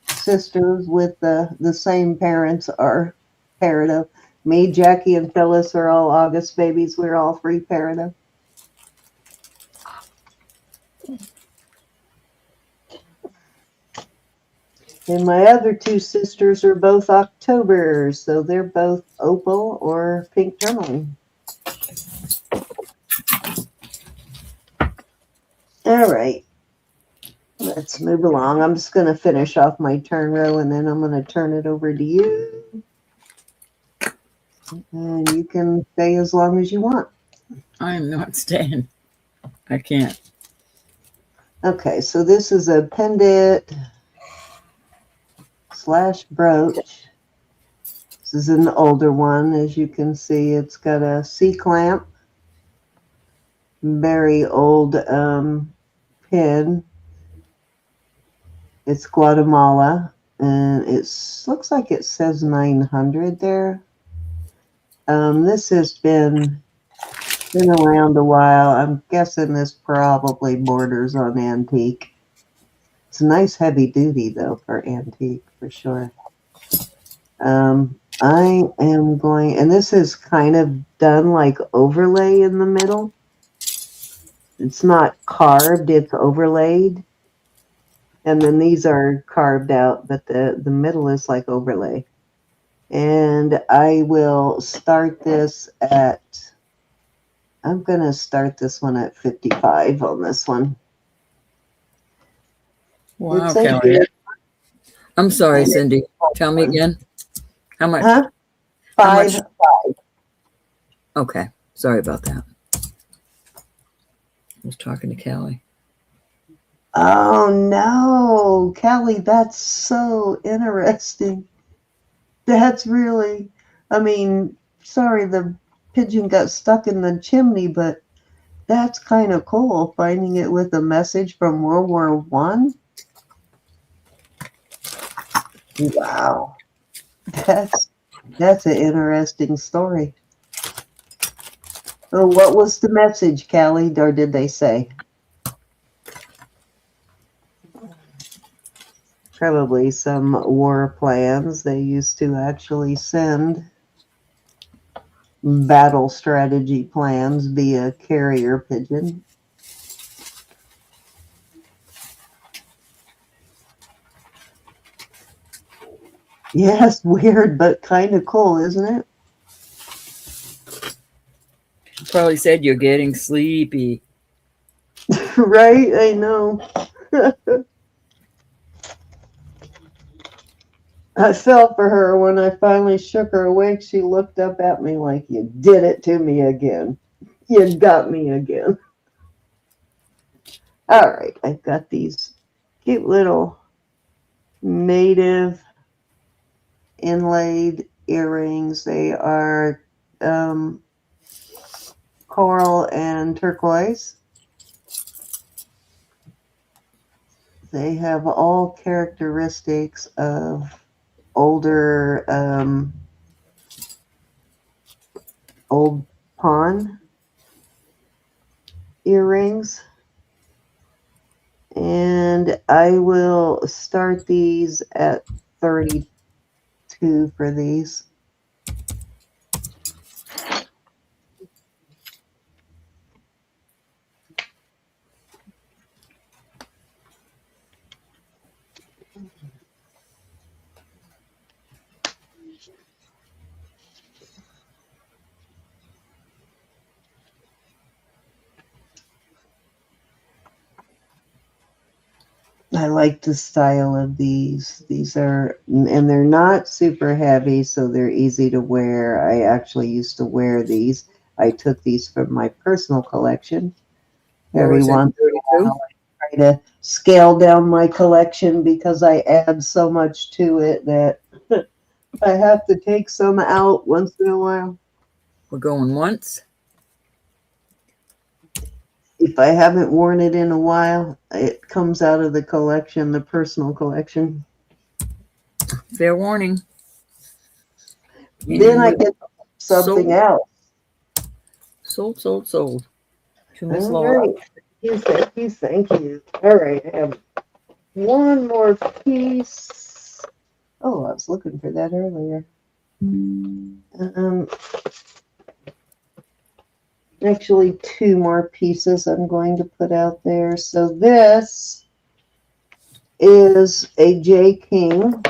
sisters with the same parents are Parado. Me, Jackie, and Phyllis are all August babies. We're all 3 Parado. And my other 2 sisters are both October, so they're both opal or pink tourmaline. All right. Let's move along. I'm just going to finish off my turn row, and then I'm going to turn it over to you. And you can stay as long as you want. I'm not staying. I can't. Okay, so this is a pendant / brooch. This is an older one. As you can see, it's got a C-clamp. Very old pin. It's Guatemala, and it looks like it says 900 there. This has been around a while. I'm guessing this probably borders on antique. It's a nice heavy duty, though, for antique, for sure. I am going, and this is kind of done like overlay in the middle. it's not carved, it's overlaid. And then these are carved out, but the middle is like overlay. And I will start this at, I'm going to start this one at 55 on this one. Wow, It's a Kelly. good I'm sorry, Cindy. Tell me again. How much? Huh? How much? 5. Okay. Sorry about that. I was talking to Kelly. Oh no, Kelly, that's so interesting. That's really, I mean, sorry, the pigeon got stuck in the chimney, but that's kind of cool, finding it with a message from World War One. Wow, that's an interesting story. So what was the message, Callie, or did they say? Probably some war plans. They used to actually send battle strategy plans via carrier pigeon. Yes, weird, but kind of cool, isn't it? Probably said you're getting sleepy. Right? I know. I felt for her when I finally shook her awake. She looked up at me like, you did it to me again. You got me again. All right, I've got these cute little native inlaid earrings. They are coral and turquoise. They have all characteristics of older old pawn earrings. And I will start these at 32 for these. I like the style of these. These are, and they're not super heavy, so they're easy to wear. I actually used to wear these. I took these from my personal collection. Every once in a while, I try to scale down my collection because I add so much to it that I have to take some out once in a while. We're going once. If I haven't worn it in a while, it comes out of the collection, the personal collection. Fair warning. Then I get something else. Sold. To Miss All Laura. right. Thank you. All right, I have one more piece. Oh, I was looking for that earlier. Actually, 2 more pieces I'm going to put out there. So this is a J King.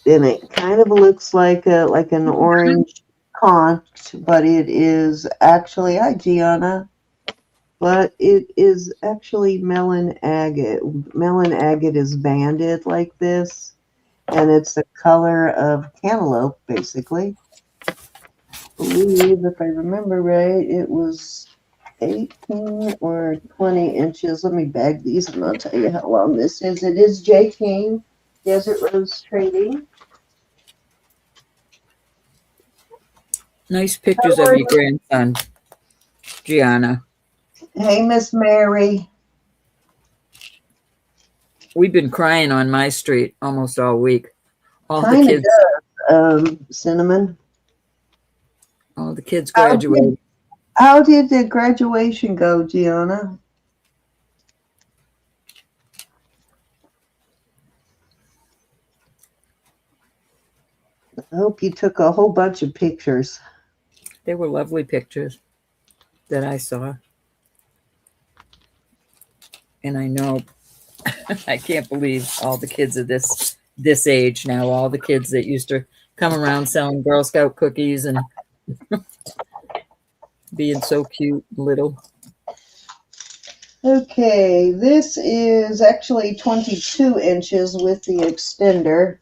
And it kind of looks like an orange conch, but it is actually, hi Gianna, but it is actually melon agate. Melon agate is banded like this, and it's the color of cantaloupe, basically. I believe, if I remember right, it was 18 or 20 inches. Let me bag these and I'll tell you how long this is. It is J King Desert Rose Trading. Nice pictures of your grandson, Gianna. Hey, Miss Mary. We've been crying on my street almost all week. All the Kind of kids, does, Cinnamon. all the kids graduated. How did the graduation go, Gianna? I hope you took a whole bunch of pictures. They were lovely pictures that I saw. And I know I can't believe all the kids of this age now, all the kids that used to come around selling Girl Scout cookies and being so cute and little. Okay, this is actually 22 inches with the extender.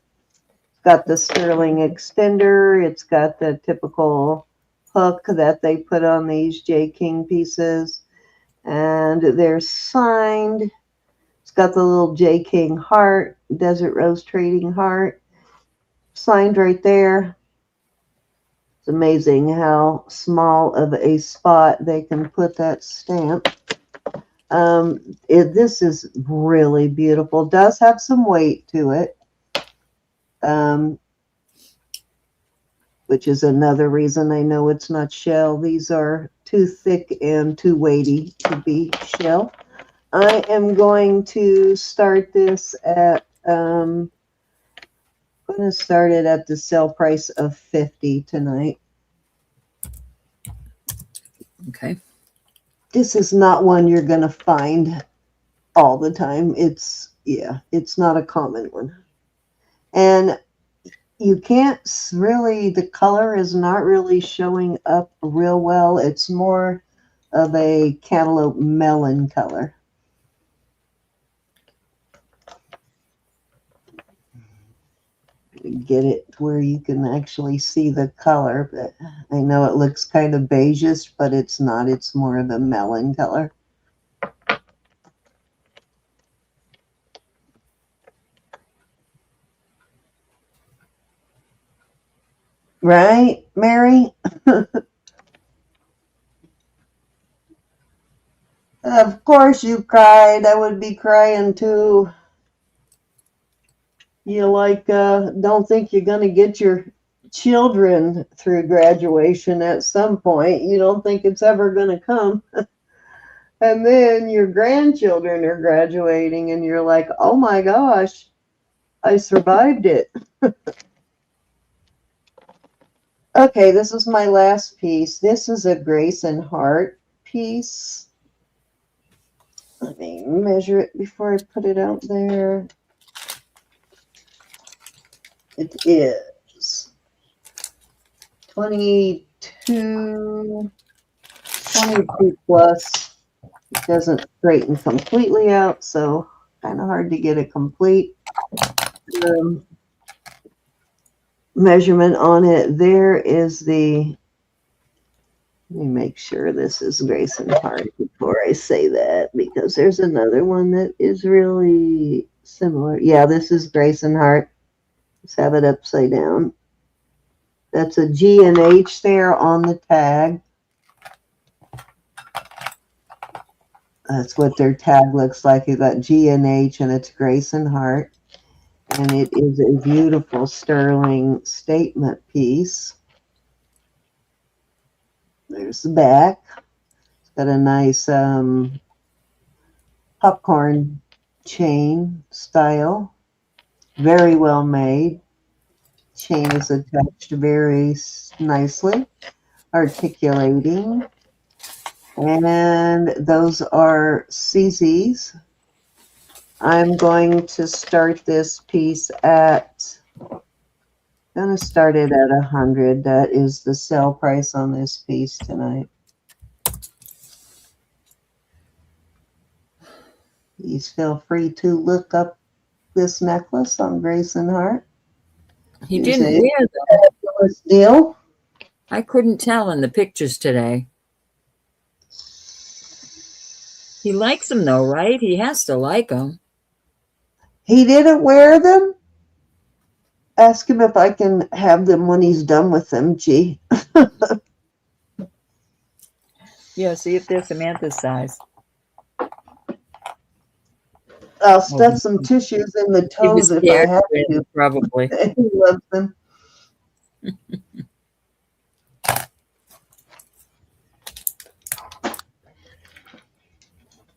It's got the sterling extender. It's got the typical hook that they put on these J. King pieces. And they're signed. It's got the little J. King heart, Desert Rose Trading heart, signed right there. It's amazing how small of a spot they can put that stamp. This is really beautiful. Does have some weight to it, which is another reason I know it's not shell. These are too thick and too weighty to be shell. I am going to start this at, I'm going to start it at the sale price of $50 tonight. Okay. This is not one you're going to find all the time. It's not a common one. And you can't really, the color is not really showing up real well. It's more of a cantaloupe melon color. Get it where you can actually see the color, but I know it looks kind of beigeish, but it's not. It's more of a melon color. Right, Mary? Of course you cried. I would be crying too. You don't think you're going to get your children through graduation at some point. You don't think it's ever going to come. And then your grandchildren are graduating and you're like, oh my gosh, I survived it. Okay, this is my last piece. This is a Grace and Heart piece. Let me measure it before I put it out there. It is 22 plus. It doesn't straighten completely out, so kind of hard to get it complete. Measurement on it. There is the, let me make sure this is Grace and Heart before I say that, because there's another one that is really similar. Yeah, this is Grace and Heart. Let's have it upside down. That's a G and H there on the tag. That's what their tag looks like. You got G and H, and it's Grace and Heart. And it is a beautiful sterling statement piece. There's the back. It's got a nice popcorn chain style. Very well made. Chain is attached very nicely, articulating. And those are CZs. I'm going to start this piece at, going to start it at 100. That is the sale price on this piece tonight. Please feel free to look up this necklace on Grace and Heart. He didn't wear them. Deal. I couldn't tell in the pictures today. He likes them though, right? He has to like them. He didn't wear them? Ask him if I can have them when he's done with them, G. Yeah, see if they're Samantha's size. I'll stuff some tissues in the toes if I have to. Probably. He loves them.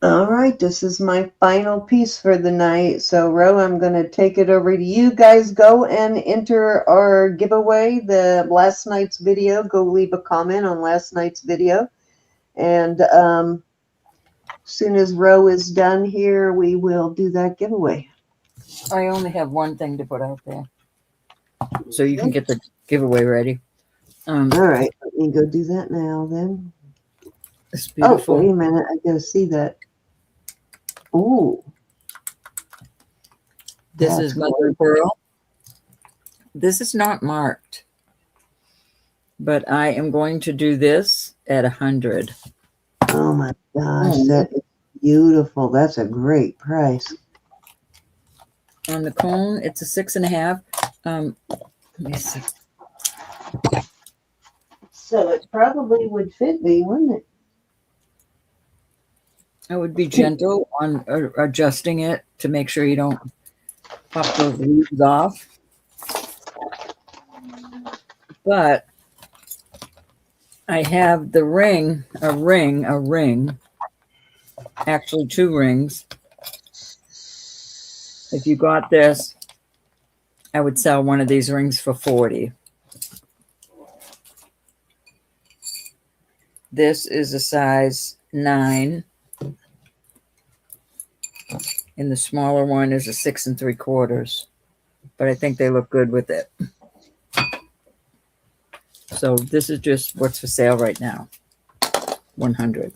All right. right, this is my final piece for the night. So, Ro, I'm going to take it over to you guys. Go and enter our giveaway, the last night's video. Go leave a comment on last night's video. And as soon as Ro is done here, we will do that giveaway. I only have one thing to put out there, so you can get the giveaway ready. All right, let me go do that now then. It's beautiful. Oh, wait a minute. I got to see that. Ooh. This is mother of pearl. This is not marked, but I am going to do this at 100. Oh my gosh, that is beautiful. That's a great price. On the cone, it's a 6.5. Let me see. So it probably would fit me, wouldn't it? I would be gentle on adjusting it to make sure you don't pop those leaves off. But I have the ring, a ring, actually 2 rings. If you got this, I would sell one of these rings for 40. This is a size 9. And the smaller one is a 6 3/4. But I think they look good with it. So this is just what's for sale right now. 100.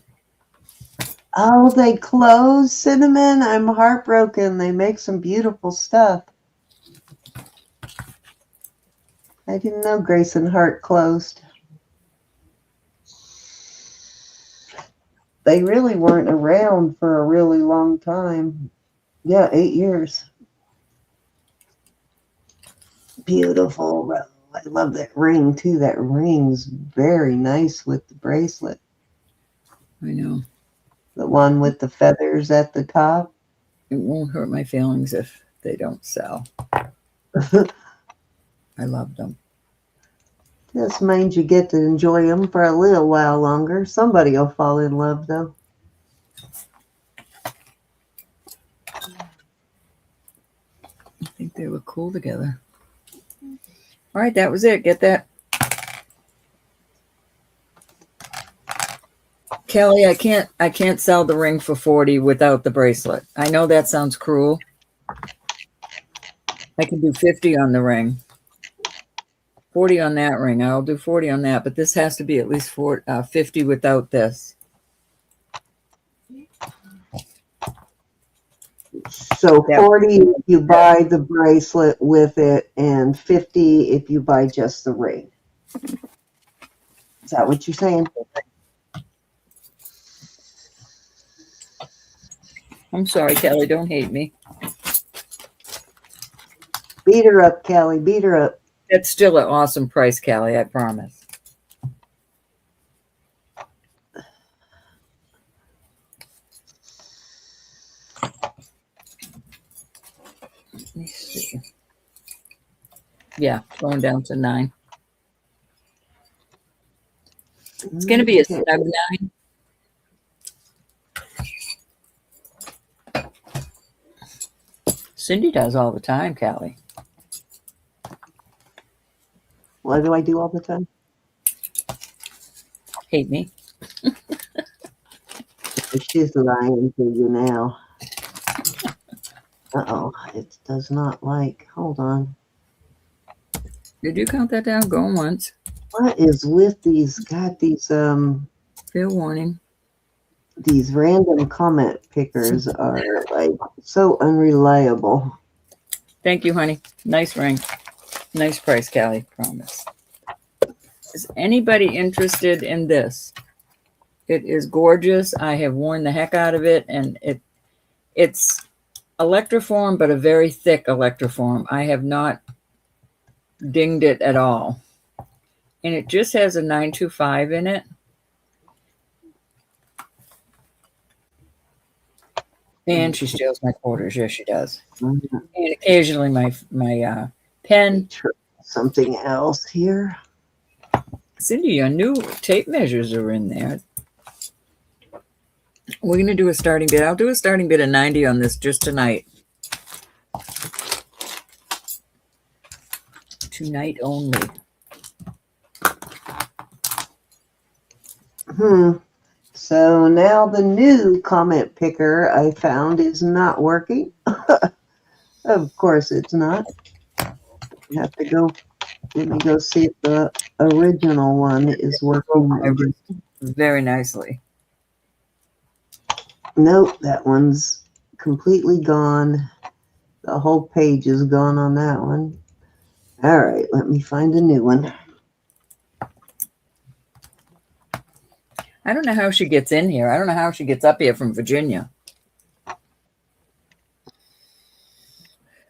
Oh, they closed, Cinnamon. I'm heartbroken. They make some beautiful stuff. I didn't know Grace and Hart closed. They really weren't around for a really long time. Yeah, 8 years. Beautiful. I love that ring, too. That ring's very nice with the bracelet. I know. The one with the feathers at the top. It won't hurt my feelings if they don't sell. I love them. Just means you get to enjoy them for a little while longer. Somebody will fall in love, though. I think they look cool together. All right, that was it. Get that. Kelly, I can't sell the ring for 40 without the bracelet. I know that sounds cruel. I can do 50 on the ring. 40 on that ring. I'll do 40 on that, but this has to be at least 50 without this. So 40 if you buy the bracelet with it, and 50 if you buy just the ring. Is that what you're saying? I'm sorry, Kelly. Don't hate me. Beat her up, Kelly. Beat her up. That's still an awesome price, Kelly. I promise. Let me see. Yeah, going down to 9. It's going to be a snug 9. Cindy does all the time, Callie. What do I do all the time? Hate me. She's lying to you now. Uh-oh, it does not like. Hold on. Did you count that down? Going once. What is with these? God, these Fair warning. These random comment pickers are like so unreliable. Thank you, honey. Nice ring. Nice price, Callie. Promise. Is anybody interested in this? It is gorgeous. I have worn the heck out of it, and it's electroform, but a very thick electroform. I have not dinged it at all. And it just has a 925 in it. And she steals my quarters. Yes, she does. Mm-hmm. And occasionally my pen. Something else here. Cindy, your new tape measures are in there. We're going to do a starting bid. I'll do a starting bid of 90 on this just tonight. Tonight only. So now the new comment picker I found is not working. Of course it's not. You have to go, let me go see if the original one is working. Very nicely. Nope, that one's completely gone. The whole page is gone on that one. All right, let me find a new one. I don't know how she gets in here. I don't know how she gets up here from Virginia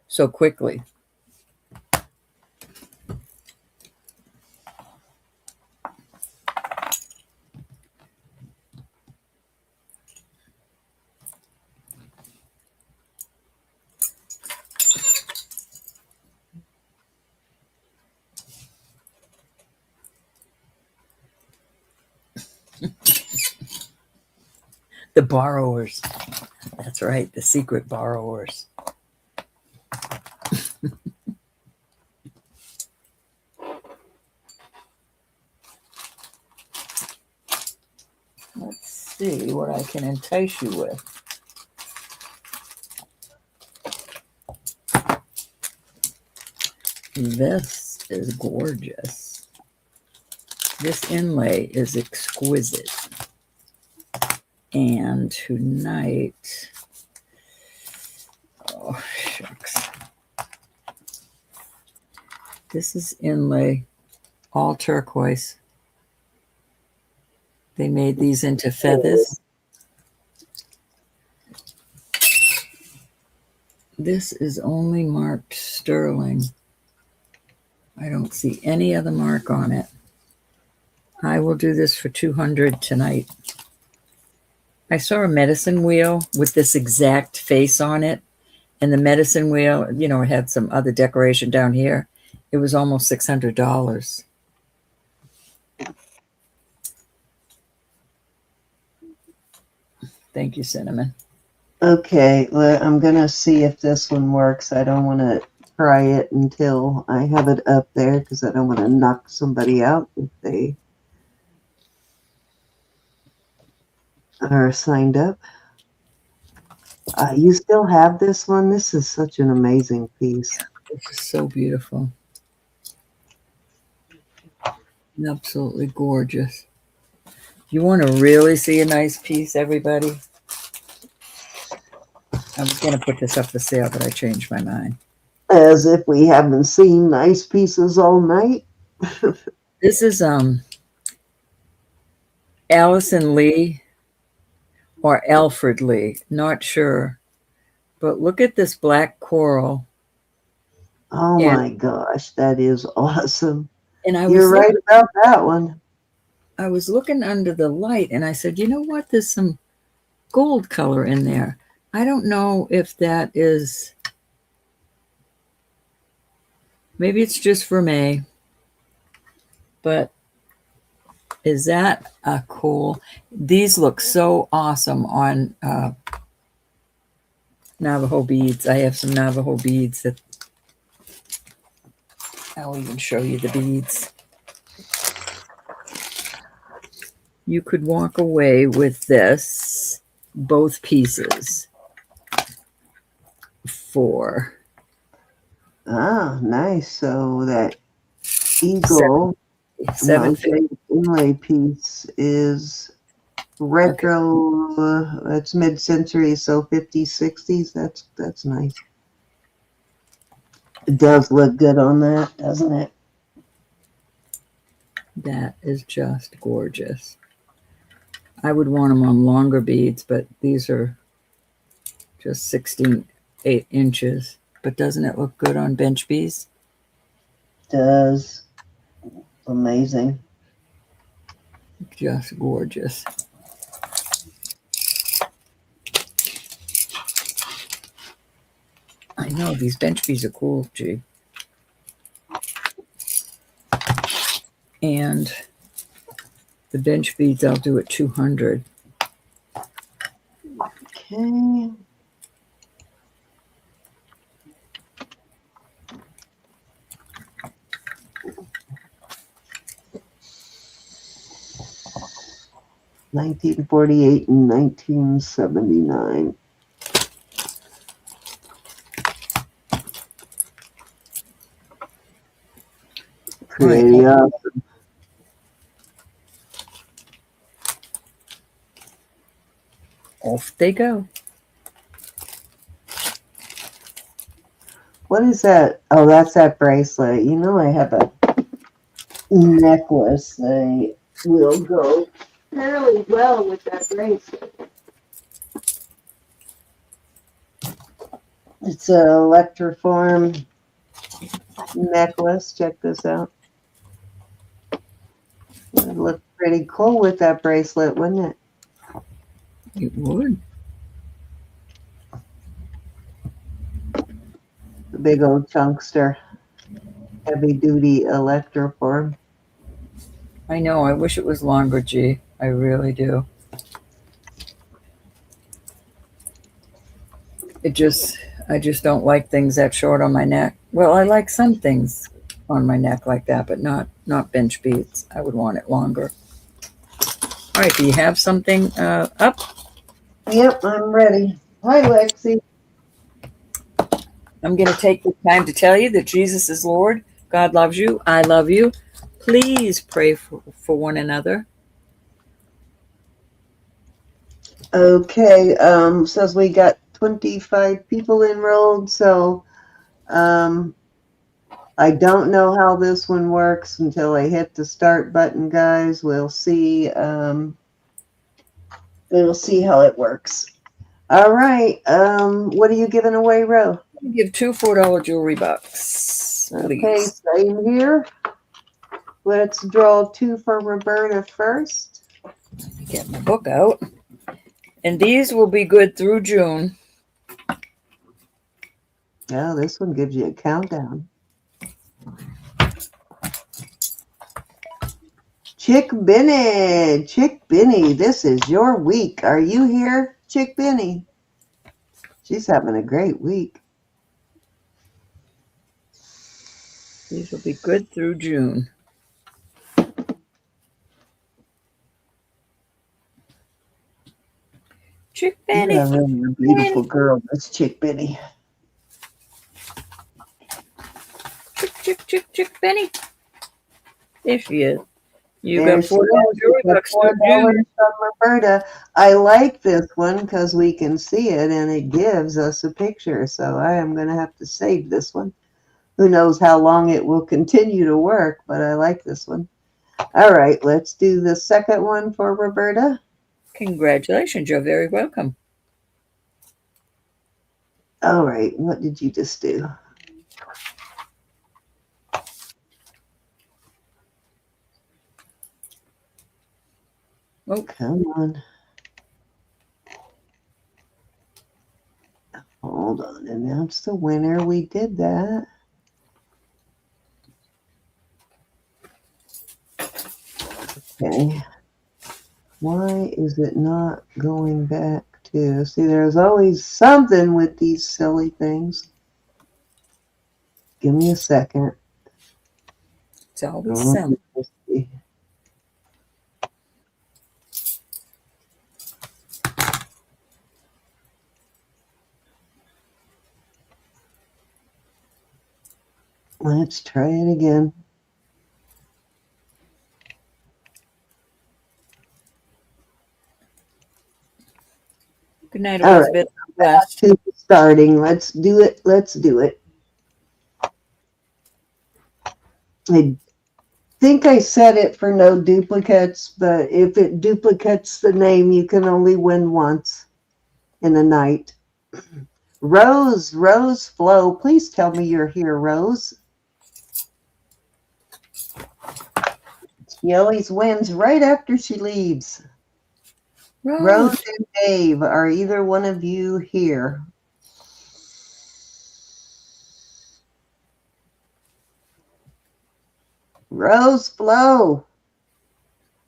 so quickly. The borrowers. That's right, the secret borrowers. Let's see what I can entice you with. This is gorgeous. This inlay is exquisite. And tonight, oh shucks. This is inlay, all turquoise. They made these into feathers. This is only marked sterling. I don't see any other mark on it. I will do this for $200 tonight. I saw a medicine wheel with this exact face on it. And the medicine wheel, you know, it had some other decoration down here. It was almost $600. Thank you, Cinnamon. Okay, well, I'm going to see if this one works. I don't want to try it until I have it up there because I don't want to knock somebody out if they are signed up. You still have this one? This is such an amazing piece. It's so beautiful. Absolutely gorgeous. You want to really see a nice piece, everybody? I was going to put this up for sale, but I changed my mind. As if we haven't seen nice pieces all night. This is Allison Lee or Alfred Lee, not sure. But look at this black coral. Oh my gosh, that is awesome. And You're right about that one. I was looking under the light and I said, you know what? There's some gold color in there. I don't know if that is, maybe it's just for May, but is that a cool? These look so awesome on Navajo beads. I have some Navajo beads that I'll even show you the beads. You could walk away with this, both pieces, for nice. So that eagle inlay piece is retro. Okay. That's mid-century, so 50s, 60s. That's nice. It does look good on that, doesn't it? That is just gorgeous. I would want them on longer beads, but these are just 16.8 inches. But doesn't it look good on bench bees? Does. Amazing. Just gorgeous. I know, these bench bees are cool, G. And the bench beads I'll do at $200. Okay. (1948) and 1979. Pretty awesome. Off they go. What is that? Oh, that's that bracelet. You know, I have a necklace that will go fairly well with that bracelet. It's an electroform necklace. Check this out. It would look pretty cool with that bracelet, wouldn't it? It would. The big old chunkster. Heavy duty electroform. I know. I wish it was longer, G. I really do. I just don't like things that short on my neck. Well, I like some things on my neck like that, but not bench beads. I would want it longer. All right, do you have something up? Yep, I'm ready. Hi, Lexi. I'm going to take the time to tell you that Jesus is Lord. God loves you. I love you. Please pray for one another. Okay, says we got 25 people enrolled, so I don't know how this one works until I hit the start button, guys. We'll see how it works. All right, what are you giving away, Ro? Give 2 $4 jewelry bucks, please. Okay, same here. Let's draw 2 for Roberta first. Get my book out. And these will be good through June. Oh, this one gives you a countdown. Chick Benny, this is your week. Are you here, Chick Benny? She's having a great week. These will be good through June. Chick Benny. You're a really beautiful girl, that's Chick Benny. Chick Benny. There she is. You There got she $4 is. jewelry Got bucks through $4 June. from Roberta. I like this one because we can see it and it gives us a picture. So I am going to have to save this one. Who knows how long it will continue to work, but I like this one. All right, let's do the second one for Roberta. Congratulations. You're very welcome. All right, what did you just do? Oh, come on. Hold on, announce the winner. We did that. Okay. Why is it not going back to? See, there's always something with these silly things. Give me a second. It's always something. Let's try it again. Good night, Elizabeth. Right. To starting. Let's do it. Let's do it. I think I set it for no duplicates, but if it duplicates the name, you can only win once in a night. Rose Flo, please tell me you're here, Rose. She always wins right after she leaves. Rose and Dave, are either one of you here? Rose Flo,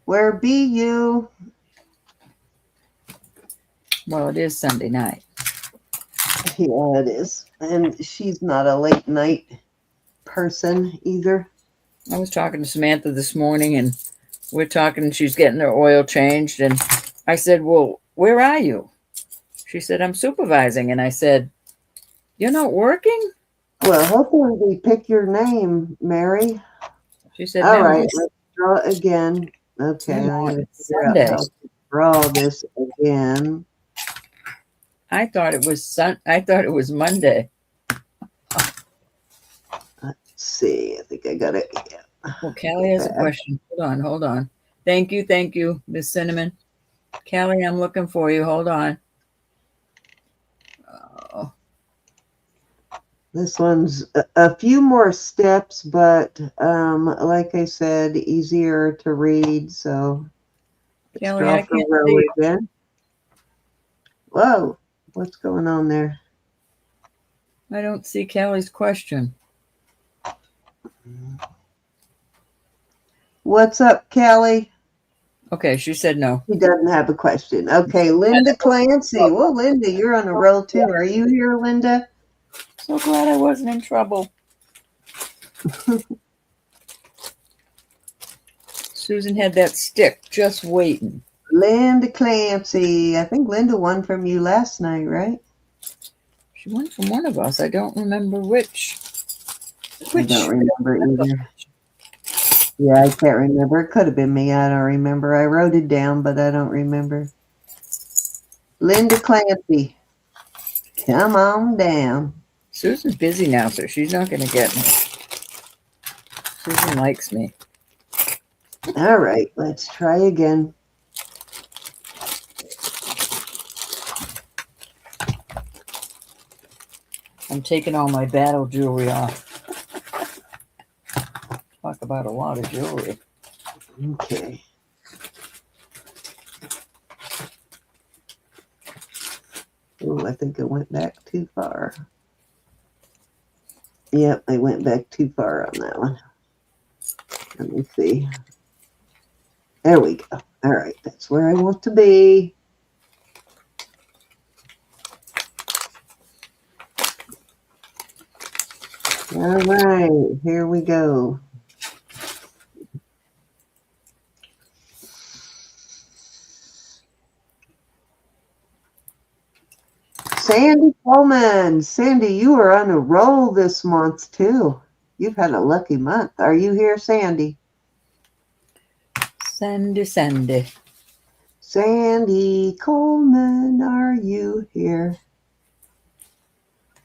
where be you? Well, it is Sunday night. Yeah, it is. And she's not a late night person either. I was talking to Samantha this morning, and we're talking. She's getting her oil changed, and I said, "Well, where are you?" She said, "I'm supervising," and I said, "You're not working?" Well, hopefully we pick your name, Mary. She said, All "No, right, let's draw again. Okay, I'm no, going to it's figure Sunday." out how to draw this again. I thought it was I thought it was Monday. Let's see. I think I got it. Yeah. Well, Callie has a question. Hold on. Thank you, Miss Cinnamon. Callie, I'm looking for you. Hold on. Oh, This one's a few more steps, but like I said, easier to read. So let's Kelly, draw I for can't row see. again. Whoa, what's going on there? I don't see Callie's question. What's up, Callie? Okay, she said no. He doesn't have a question. Okay, Linda Clancy. Well, Linda, you're on a roll too. Are you here, Linda? So glad I wasn't in trouble. Susan had that stick just waiting. Linda Clancy. I think Linda won from you last night, right? She won from one of us. I don't remember which. I don't remember either. Yeah, I can't remember. It could have been me. I don't remember. I wrote it down, but I don't remember. Linda Clancy. Come on down. Susan's busy now, so she's not going to get me. Susan likes me. All right, let's try again. I'm taking all my battle jewelry off. Talk about a lot of jewelry. Okay. Oh, I think I went back too far. Yep, I went back too far on that one. Let me see. There we go. All right, that's where I want to be. All right, here we go. Sandy Coleman. Sandy, you are on a roll this month, too. You've had a lucky month. Are you here, Sandy? Sandy. Sandy Coleman, are you here?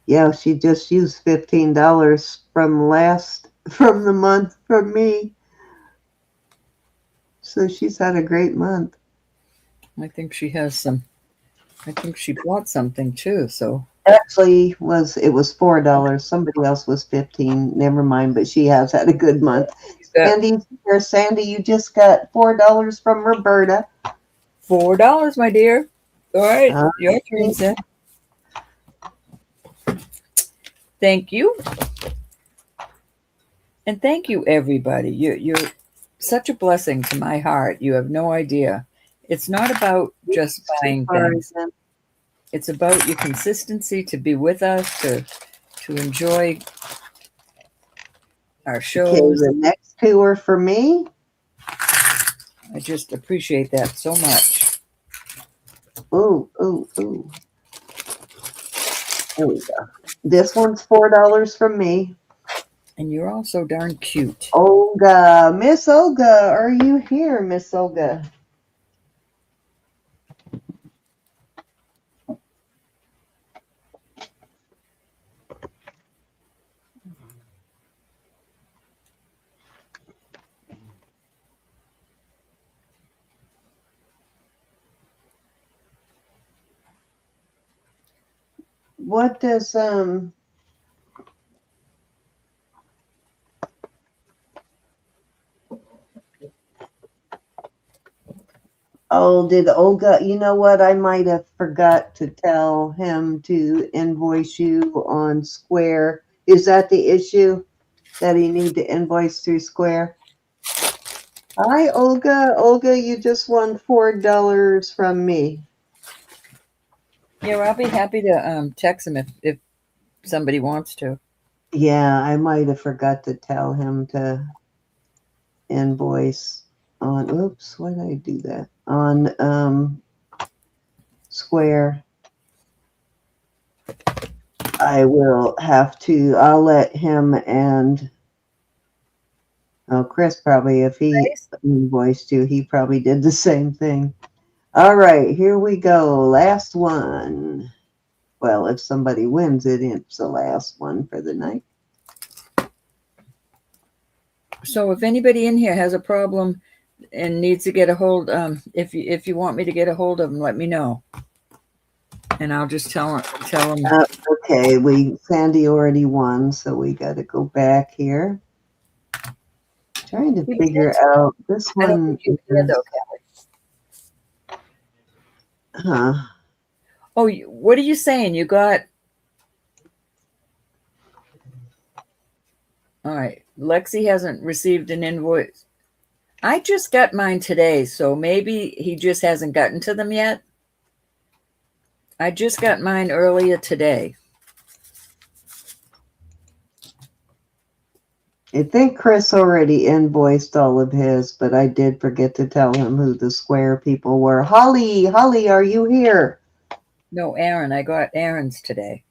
Yeah, she just used $15 from the month from me. So she's had a great month. I think she has some. I think she bought something too. So Actually, it was $4. Somebody else was 15. Never mind, but she has had a good month. Sandy, you just got $4 from Roberta. $4, my dear. All right, your turn, Sam. Thank you. And thank you, everybody. You're such a blessing to my heart. You have no idea. It's not about just buying things. It's about your consistency to be with us, to enjoy our shows. Okay, the next two are for me. I just appreciate that so much. Ooh. There we go. This one's $4 from me. And you're all so darn cute. Olga. Miss Olga, are you here, Miss Olga? What does Oh, did Olga, you know what? I might have forgot to tell him to invoice you on Square. Is that the issue? That he need to invoice through Square? Hi, Olga. Olga, you just won $4 from me. Yeah, well, I'll be happy to text him if somebody wants to. Yeah, I might have forgot to tell him to invoice on, oops, why did I do that? On Square. I'll let him and Chris probably, if he Nice. invoiced you, he probably did the same thing. All right, here we go. Last one. Well, if somebody wins it, it's the last one for the night. So if anybody in here has a problem and needs to get a hold, if you want me to get a hold of them, let me know, and I'll just tell them. Okay, Sandy already won, so we got to go back here. Trying to figure out this I don't one. think you did though, Kelly. Huh. Oh, what are you saying? You got. All right. Lexi hasn't received an invoice. I just got mine today, so maybe he just hasn't gotten to them yet. I just got mine earlier today. I think Chris already invoiced all of his, but I did forget to tell him who the Square people were. Holly, are you here? No, Aaron. I got Aaron's today.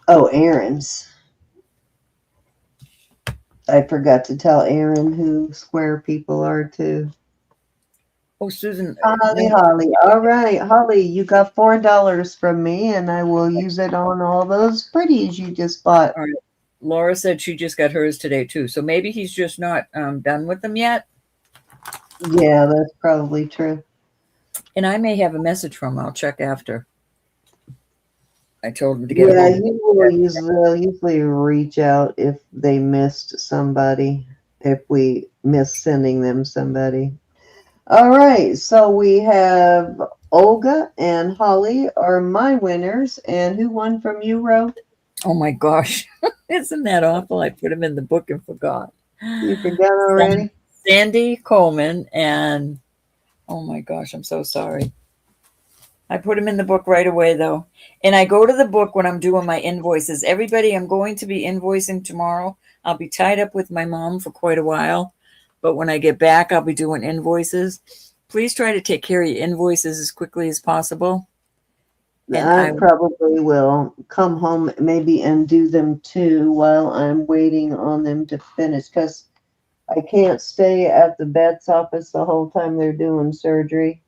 Oh, Aaron's. I forgot to tell Aaron who Square people are too. Oh, Susan. Holly. All right, Holly, you got $4 from me, and I will use it on all those pretties you just bought. All right. Laura said she just got hers today too, so maybe he's just not done with them yet. Yeah, that's probably true. And I may have a message from him. I'll check after. I told him to get a hold of me. They'll usually reach out if they missed somebody, if we miss sending them somebody. All right, so we have Olga and Holly are my winners. And who won from you, Ro? Oh my gosh. Isn't that awful? I put him in the book and forgot. You forgot already? Sandy Coleman, and oh my gosh, I'm so sorry. I put him in the book right away though. And I go to the book when I'm doing my invoices. Everybody, I'm going to be invoicing tomorrow. I'll be tied up with my mom for quite a while. But when I get back, I'll be doing invoices. Please try to take care of your invoices as quickly as possible. And I probably will come home maybe and do them too while I'm waiting on them to finish, because I can't stay at the vet's office the whole time they're doing surgery.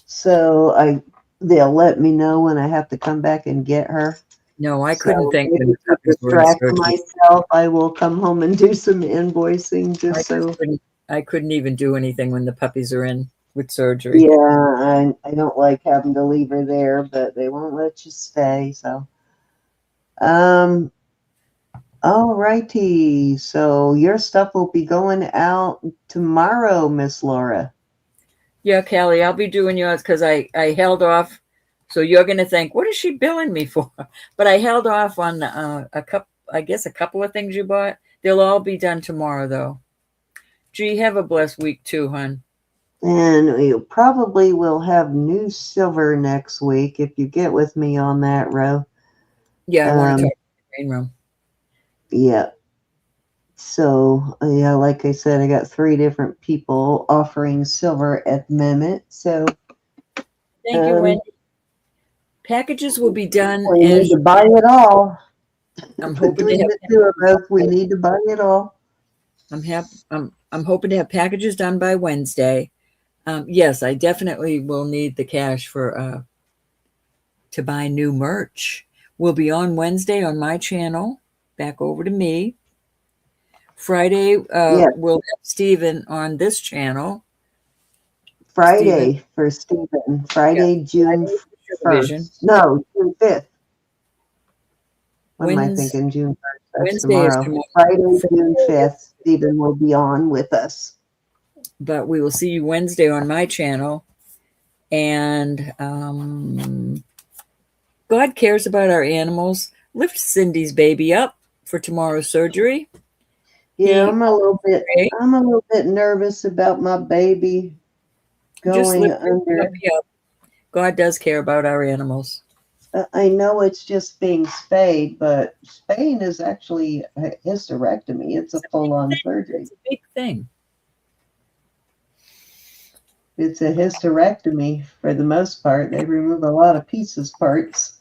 So they'll let me know when I have to come back and get her. No, I couldn't think to distract myself, I will come home and do some invoicing I couldn't even do anything when the puppies are in with surgery. Yeah, I don't like having to leave her there, but they won't let you stay. So, all righty. So your stuff will be going out tomorrow, Miss Laura. Yeah, Callie, I'll be doing yours because I held off. So you're going to think, what is she billing me for? But I held off on a couple of things you bought. They'll all be done tomorrow, though. Gee, have a blessed week too, hon. And we probably will have new silver next week if you get with me on that, Ro. Yeah, I want to talk to the green room. Yeah. So, yeah, like I said, I got 3 different people offering silver at the moment. So, thank you, Wendy. Packages will be done. We need to buy it all. I'm hoping Between the two of us, we need to buy it all. I'm hoping to have packages done by Wednesday. Yes, I definitely will need the cash for to buy new merch. We'll be on Wednesday on my channel. Back over to me. Friday, we'll have Stephen on this channel. Friday for Stephen. Friday, June 1st. No, June 5th. What am I thinking? June 1st. That's Wednesday tomorrow. Friday, June 5th. Stephen will be on with us. But we will see you Wednesday on my channel. And God cares about our animals. Lift Cindy's baby up for tomorrow's surgery. Yeah, I'm a little bit nervous about my baby going under. God does care about our animals. I know it's just being spayed, but spaying is actually a hysterectomy. It's a full-on surgery. It's a big thing. It's a hysterectomy for the most part. They remove a lot of pieces parts.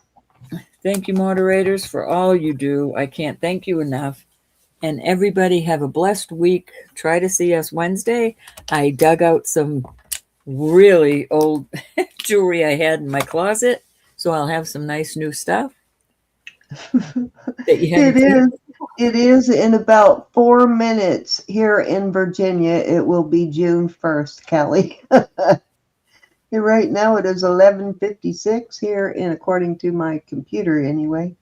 Thank you, moderators, for all you do. I can't thank you enough. And everybody have a blessed week. Try to see us Wednesday. I dug out some really old jewelry I had in my closet, so I'll have some nice new stuff that you haven't seen. It is in about 4 minutes here in Virginia. It will be June 1st, Kelly. Right now it is 11:56 here, and according to my computer anyway.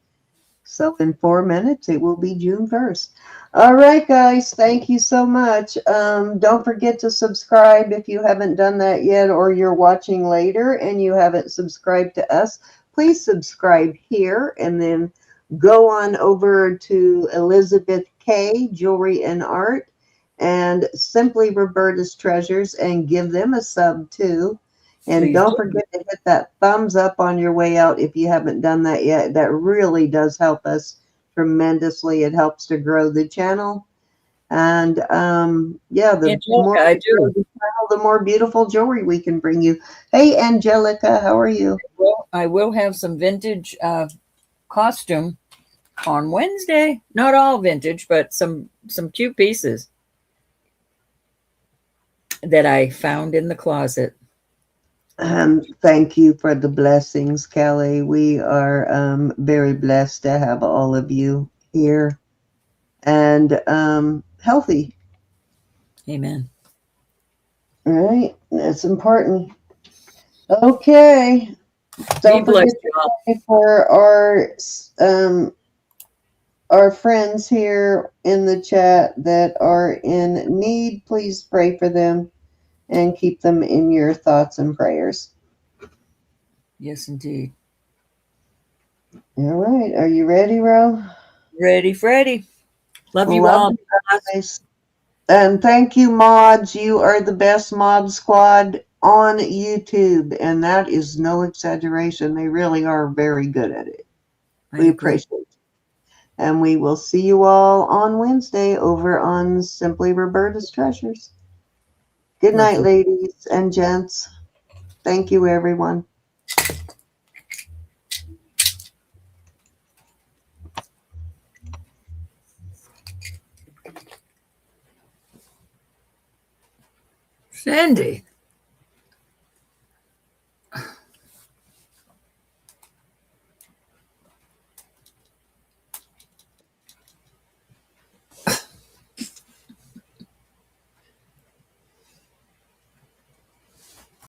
So in 4 minutes, it will be June 1st. All right, guys. Thank you so much. Don't forget to subscribe if you haven't done that yet, or you're watching later and you haven't subscribed to us. Please subscribe here and then go on over to Elizabeth K. Jewelry and Art and Simply Roberta's Treasures and give them a sub too. And Please don't do. forget to hit that thumbs up on your way out if you haven't done that yet. That really does help us tremendously. It helps to grow the channel. And yeah, the more I we grow do. the channel, the more beautiful jewelry we can bring you. Hey, Angelica, how are you? Well, I will have some vintage costume on Wednesday. Not all vintage, but some cute pieces that I found in the closet. Thank you for the blessings, Kelly. We are very blessed to have all of you here and healthy. Amen. All right, that's important. Okay, Be don't forget blessed, to y'all. pray for our friends here in the chat that are in need. Please pray for them and keep them in your thoughts and prayers. Yes, indeed. All right, are you ready, Ro? Ready, Freddy. Love you Love all. you guys. And thank you, mods. You are the best mod squad on YouTube, and that is no exaggeration. They really are very good at it. We appreciate it. And we will see you all on Wednesday over on Simply Roberta's Treasures. Good night, ladies and gents. Thank you, everyone. Sandy.